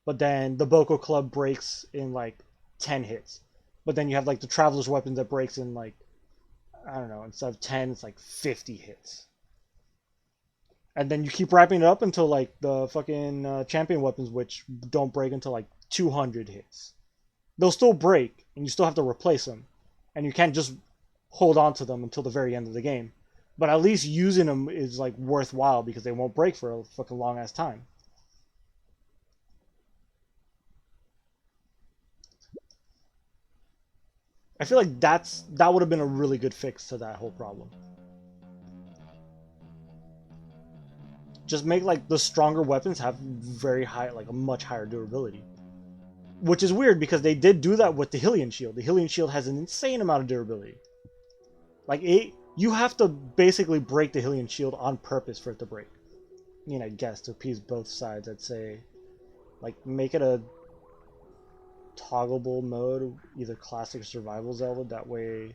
but then the Boko Club breaks in like 10 hits. But then you have like the Traveler's Weapon that breaks in like, I don't know, instead of 10, it's like 50 hits. And then you keep wrapping it up until like the fucking champion weapons, which don't break until like 200 hits. They'll still break, and you still have to replace them. And you can't just hold on to them until the very end of the game. But at least using them is like worthwhile because they won't break for a fucking long ass time. I feel like that would have been a really good fix to that whole problem. Just make like the stronger weapons have very high, like a much higher durability. Which is weird because they did do that with the Hylian shield. The Hylian shield has an insane amount of durability. Like you have to basically break the Hylian shield on purpose for it to break. I mean, I guess to appease both sides, I'd say, like make it a toggleable mode, either classic or survival Zelda. That way,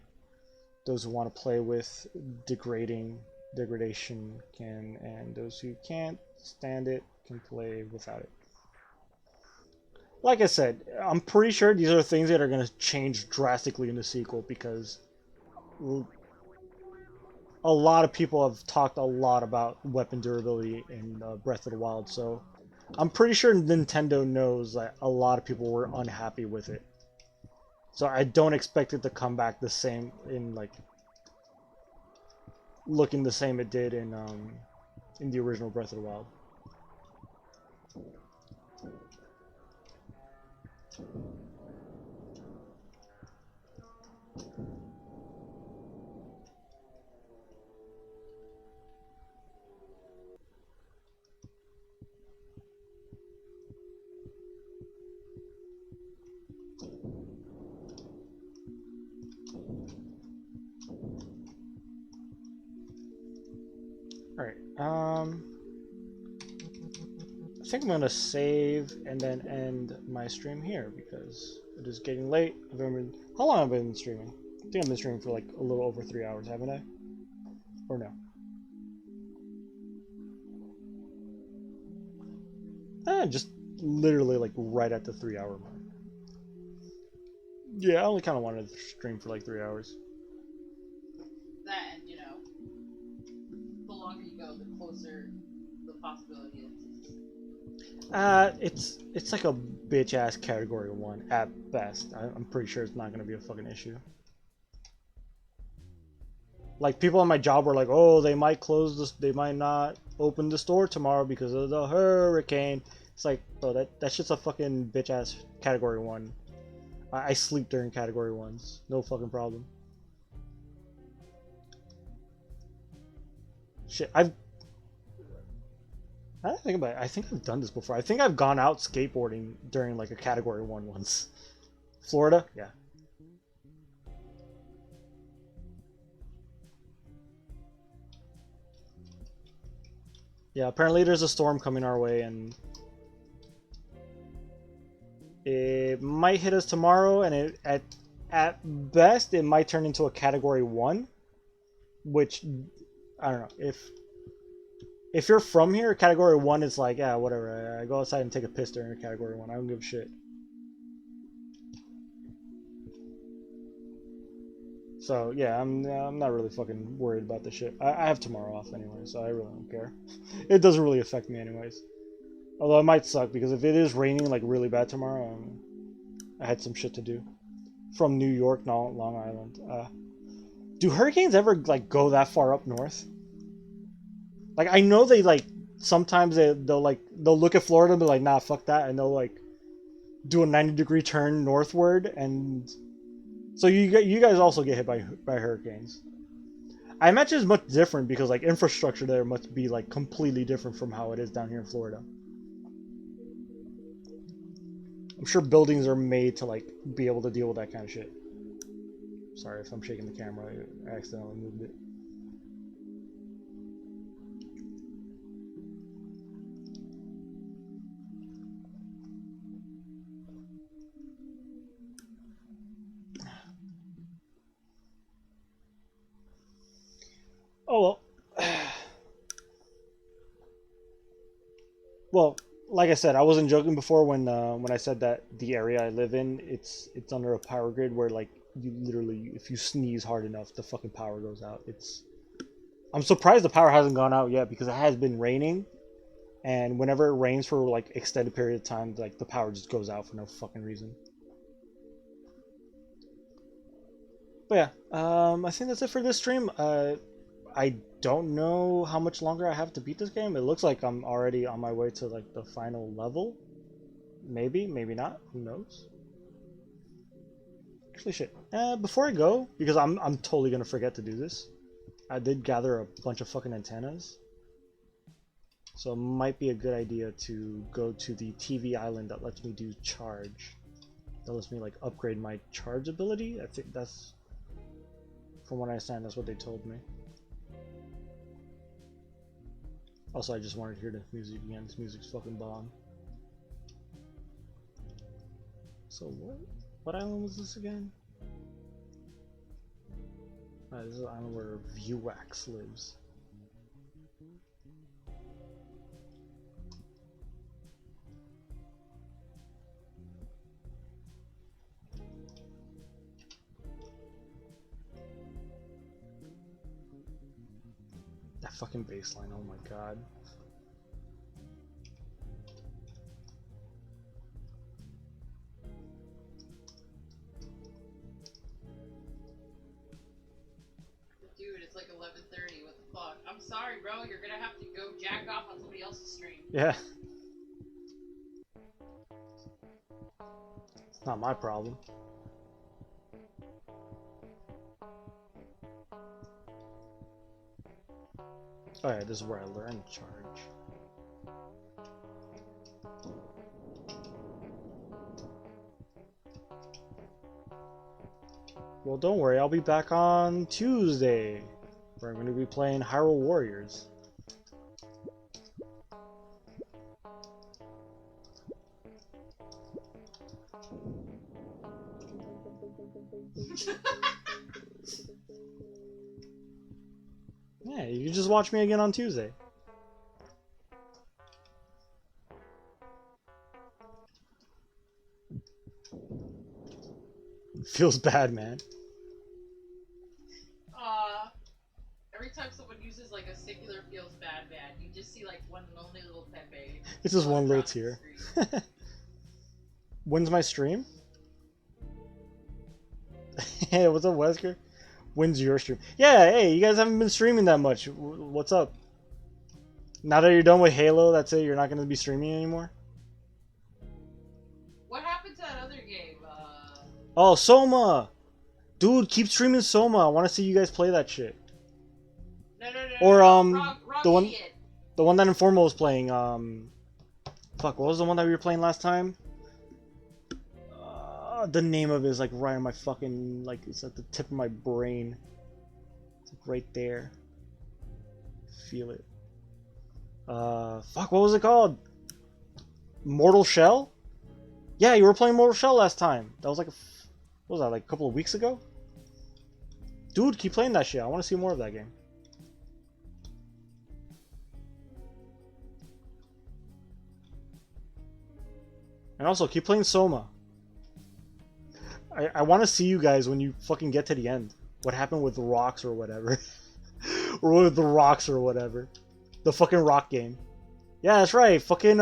those who want to play with degradation can, and those who can't stand it can play without it. Like I said, I'm pretty sure these are things that are going to change drastically in the sequel because a lot of people have talked a lot about weapon durability in Breath of the Wild, so I'm pretty sure Nintendo knows that a lot of people were unhappy with it. So I don't expect it to come back the same in like looking the same it did in the original Breath of the Wild. Alright, I think I'm gonna save and then end my stream here because it is getting late. How long have I been streaming? I think I've been streaming for like a little over 3 hours, haven't I? Or no? Just literally like right at the 3 hour mark. Yeah, I only kind of wanted to stream for like 3 hours. That, and you know, the longer you go, the closer the possibility is. It's like a bitch ass category 1 at best. I'm pretty sure it's not gonna be a fucking issue. Like people on my job were like, oh, they might close this, they might not open the store tomorrow because of the hurricane. It's like, bro, that shit's a fucking bitch ass category 1. I sleep during category 1s, no fucking problem. Shit, I don't think about it. I think I've done this before. I think I've gone out skateboarding during like a category 1 once. Florida? Yeah. Yeah, apparently there's a storm coming our way and it might hit us tomorrow, and at best it might turn into a category 1, which I don't know. If you're from here, category 1 is like, yeah, whatever. I go outside and take a piss during a category 1. I don't give a shit. So yeah, I'm not really fucking worried about this shit. I have tomorrow off anyway, so I really don't care. It doesn't really affect me anyways. Although it might suck because if it is raining like really bad tomorrow, I had some shit to do. From New York, Long Island. Do hurricanes ever like go that far up north? Like I know they like sometimes they'll look at Florida and be like, nah, fuck that, and they'll like do a 90-degree turn northward, and so you guys also get hit by hurricanes. I imagine it's much different because like infrastructure there must be like completely different from how it is down here in Florida. I'm sure buildings are made to like be able to deal with that kind of shit. Sorry if I'm shaking the camera, I accidentally moved it. Oh well. Well, like I said, I wasn't joking before when I said that the area I live in, it's under a power grid where like you literally, if you sneeze hard enough, the fucking power goes out. I'm surprised the power hasn't gone out yet because it has been raining, and whenever it rains for like extended period of time, like the power just goes out for no fucking reason. But yeah, I think that's it for this stream. I don't know how much longer I have to beat this game. It looks like I'm already on my way to like the final level. Maybe, maybe not. Who knows? Actually, shit. Before I go, because I'm totally gonna forget to do this. I did gather a bunch of fucking antennas, so it might be a good idea to go to the TV island that lets me do charge. That lets me like upgrade my charge ability. I think that's, from what I understand, that's what they told me. Also, I just wanted to hear the music again. This music's fucking bomb. So what island was this again? This is the island where Vuax lives. That fucking baseline, oh my god. Dude, it's like 11:30. What the fuck? I'm sorry, bro. You're gonna have to go jack off on somebody else's stream. Yeah. It's not my problem. Alright, this is where I learn to charge. Well, don't worry, I'll be back on Tuesday, where I'm going to be playing Hyrule Warriors. Yeah, you just watch me again on Tuesday. Feels bad, man. Every time someone uses like a singular feels bad, you just see like one lonely little Pepe. It's just one little tear. When's my stream? Hey, what's up, Wesker? When's your stream? Yeah, hey, you guys haven't been streaming that much. What's up? Now that you're done with Halo, that's it? You're not going to be streaming anymore? What happened to that other game? Oh, Soma! Dude, keep streaming Soma. I want to see you guys play that shit. No. Or, wrong the idiot. one that Informal was playing, fuck, what was the one that we were playing last time? The name of it is like right on my fucking, like, it's at the tip of my brain. It's like right there. Feel it. Fuck, what was it called? Mortal Shell? Yeah, you were playing Mortal Shell last time. That was like what was that, like a couple of weeks ago? Dude, keep playing that shit. I want to see more of that game. And also, keep playing Soma. I want to see you guys when you fucking get to the end. What happened with the rocks or whatever. Or with the rocks or whatever. The fucking rock game. Yeah, that's right. Fucking,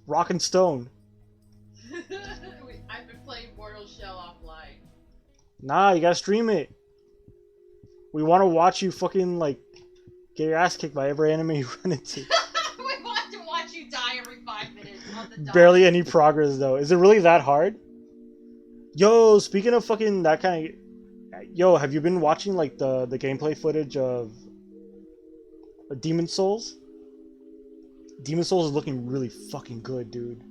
Rock and Stone. I've been playing Mortal Shell offline. Nah, you gotta stream it. We want to watch you fucking, like, get your ass kicked by every enemy you run into. We want to watch you die every 5 minutes on the dot. Barely any progress, though. Is it really that hard? Yo, speaking of fucking that kind of... Yo, have you been watching, like, the gameplay footage of Demon's Souls? Demon's Souls is looking really fucking good, dude.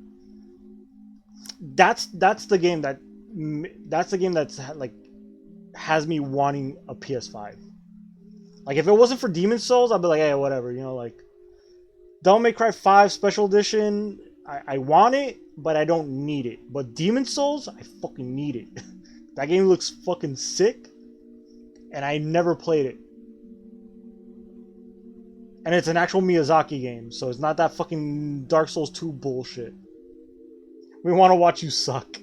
That's the game that... That's the game that's, like, has me wanting a PS5. Like, if it wasn't for Demon's Souls, I'd be like, hey, whatever, you know, like... Devil May Cry 5 Special Edition, I want it, but I don't need it. But Demon's Souls, I fucking need it. That game looks fucking sick, and I never played it. And it's an actual Miyazaki game, so it's not that fucking Dark Souls 2 bullshit. We want to watch you suck.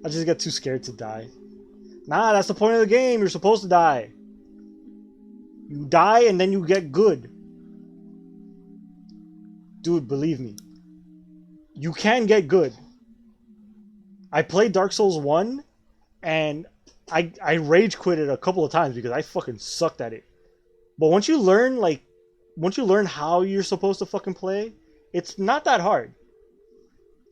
I just get too scared to die. Nah, that's the point of the game. You're supposed to die. You die and then you get good. Dude, believe me. You can get good. I played Dark Souls 1 and I rage quit it a couple of times because I fucking sucked at it. But once you learn, like, once you learn how you're supposed to fucking play, it's not that hard.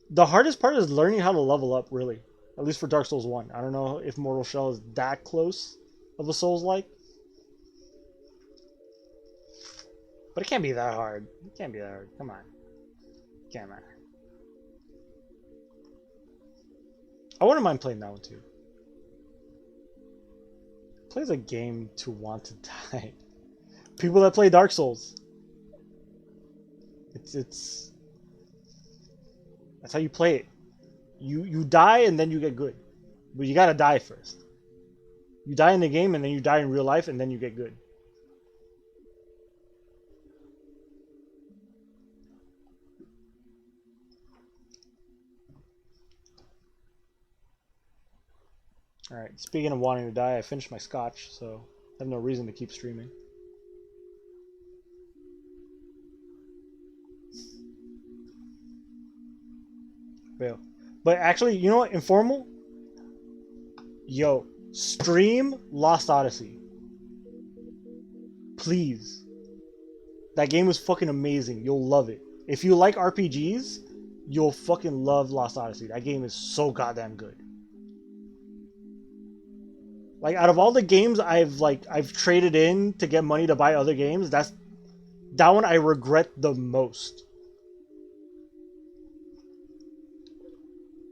The hardest part is learning how to level up, really. At least for Dark Souls 1. I don't know if Mortal Shell is that close of a Souls-like. But it can't be that hard. It can't be that hard. Come on. Come on. I wouldn't mind playing that one too. Plays a game to want to die. People that play Dark Souls. It's that's how you play it. You die and then you get good. But you gotta die first. You die in the game and then you die in real life and then you get good. Alright, speaking of wanting to die, I finished my scotch, so I have no reason to keep streaming. But actually, you know what? Informal? Yo, stream Lost Odyssey. Please. That game was fucking amazing. You'll love it. If you like RPGs, you'll fucking love Lost Odyssey. That game is so goddamn good. Like, out of all the games I've traded in to get money to buy other games, that's That one I regret the most.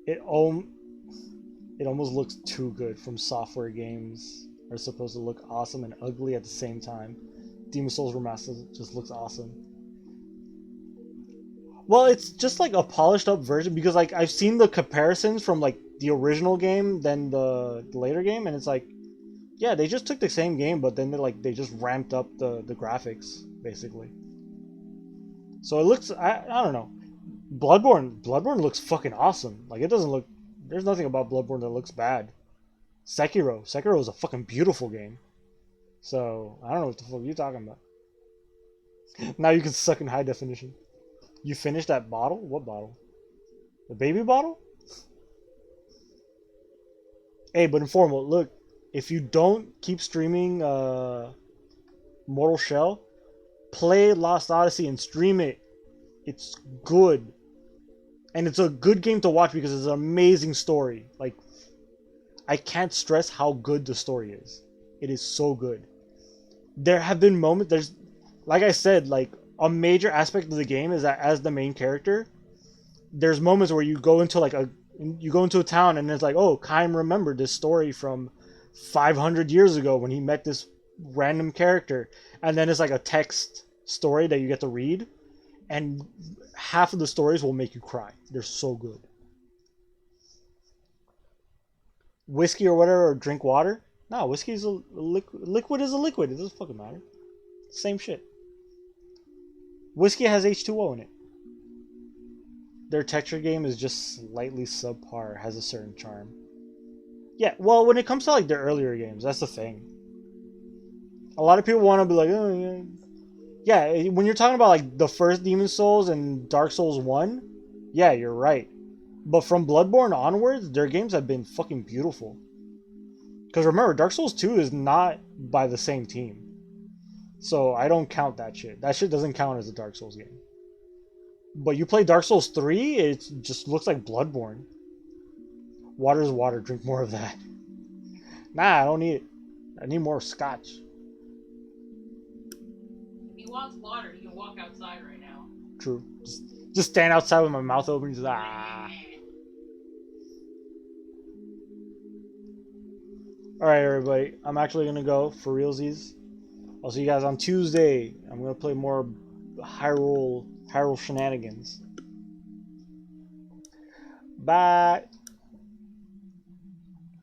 It almost looks too good. From Software Games are supposed to look awesome and ugly at the same time. Demon Souls Remastered just looks awesome. Well, it's just like a polished up version because like I've seen the comparisons from like the original game then the later game, and it's like, yeah, they just took the same game, but then they just ramped up the graphics basically. So it looks, I don't know. Bloodborne looks fucking awesome. Like, it doesn't look, there's nothing about Bloodborne that looks bad. Sekiro is a fucking beautiful game. So I don't know what the fuck you're talking about. Now you can suck in high definition. You finished that bottle? What bottle? The baby bottle? Hey, but Informal, look, if you don't keep streaming Mortal Shell, play Lost Odyssey and stream it. It's good. And it's a good game to watch because it's an amazing story. Like, I can't stress how good the story is. It is so good. There have been moments, there's, like I said, like, a major aspect of the game is that as the main character, there's moments where you go into a town and it's like, oh, Kaim remembered this story from 500 years ago when he met this random character. And then it's like a text story that you get to read. And half of the stories will make you cry. They're so good. Whiskey or whatever, or drink water? No, whiskey is a liquid. Liquid is a liquid. It doesn't fucking matter. Same shit. Whiskey has H2O in it. Their texture game is just slightly subpar. Has a certain charm. Yeah, well, when it comes to like their earlier games, that's the thing. A lot of people want to be like, oh yeah. Yeah, when you're talking about like the first Demon Souls and Dark Souls 1, yeah, you're right. But from Bloodborne onwards, their games have been fucking beautiful. Because remember, Dark Souls 2 is not by the same team. So I don't count that shit. That shit doesn't count as a Dark Souls game. But you play Dark Souls 3, it just looks like Bloodborne. Water's water, drink more of that. Nah, I don't need it. I need more scotch. If he wants water, he can walk outside right now. True. Just stand outside with my mouth open and just Alright, everybody. I'm actually going to go for realsies. I'll see you guys on Tuesday. I'm going to play more Hyrule shenanigans. Bye.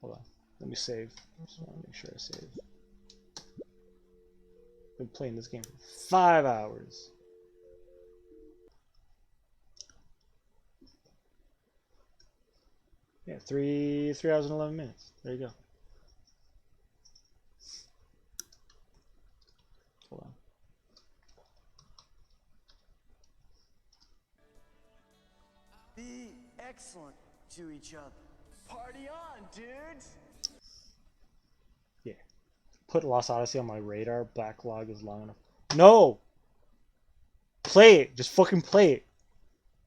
Hold on. Let me save. Just want to make sure I save. Been playing this game for 5 hours. Yeah, 3 hours and 11 minutes. There you go. Hold on. Be excellent to each other. Party on, dudes! Yeah. Put Lost Odyssey on my radar. Backlog is long enough. No! Play it. Just fucking play it.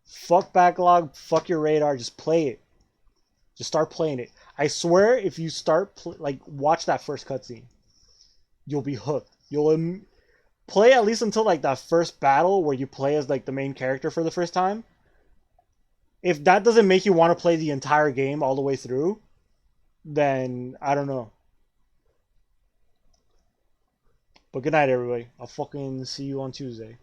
Fuck backlog. Fuck your radar. Just play it. Just start playing it. I swear, if you start watch that first cutscene, you'll be hooked. You'll play at least until like that first battle where you play as like the main character for the first time. If that doesn't make you want to play the entire game all the way through, then I don't know. But good night, everybody. I'll fucking see you on Tuesday.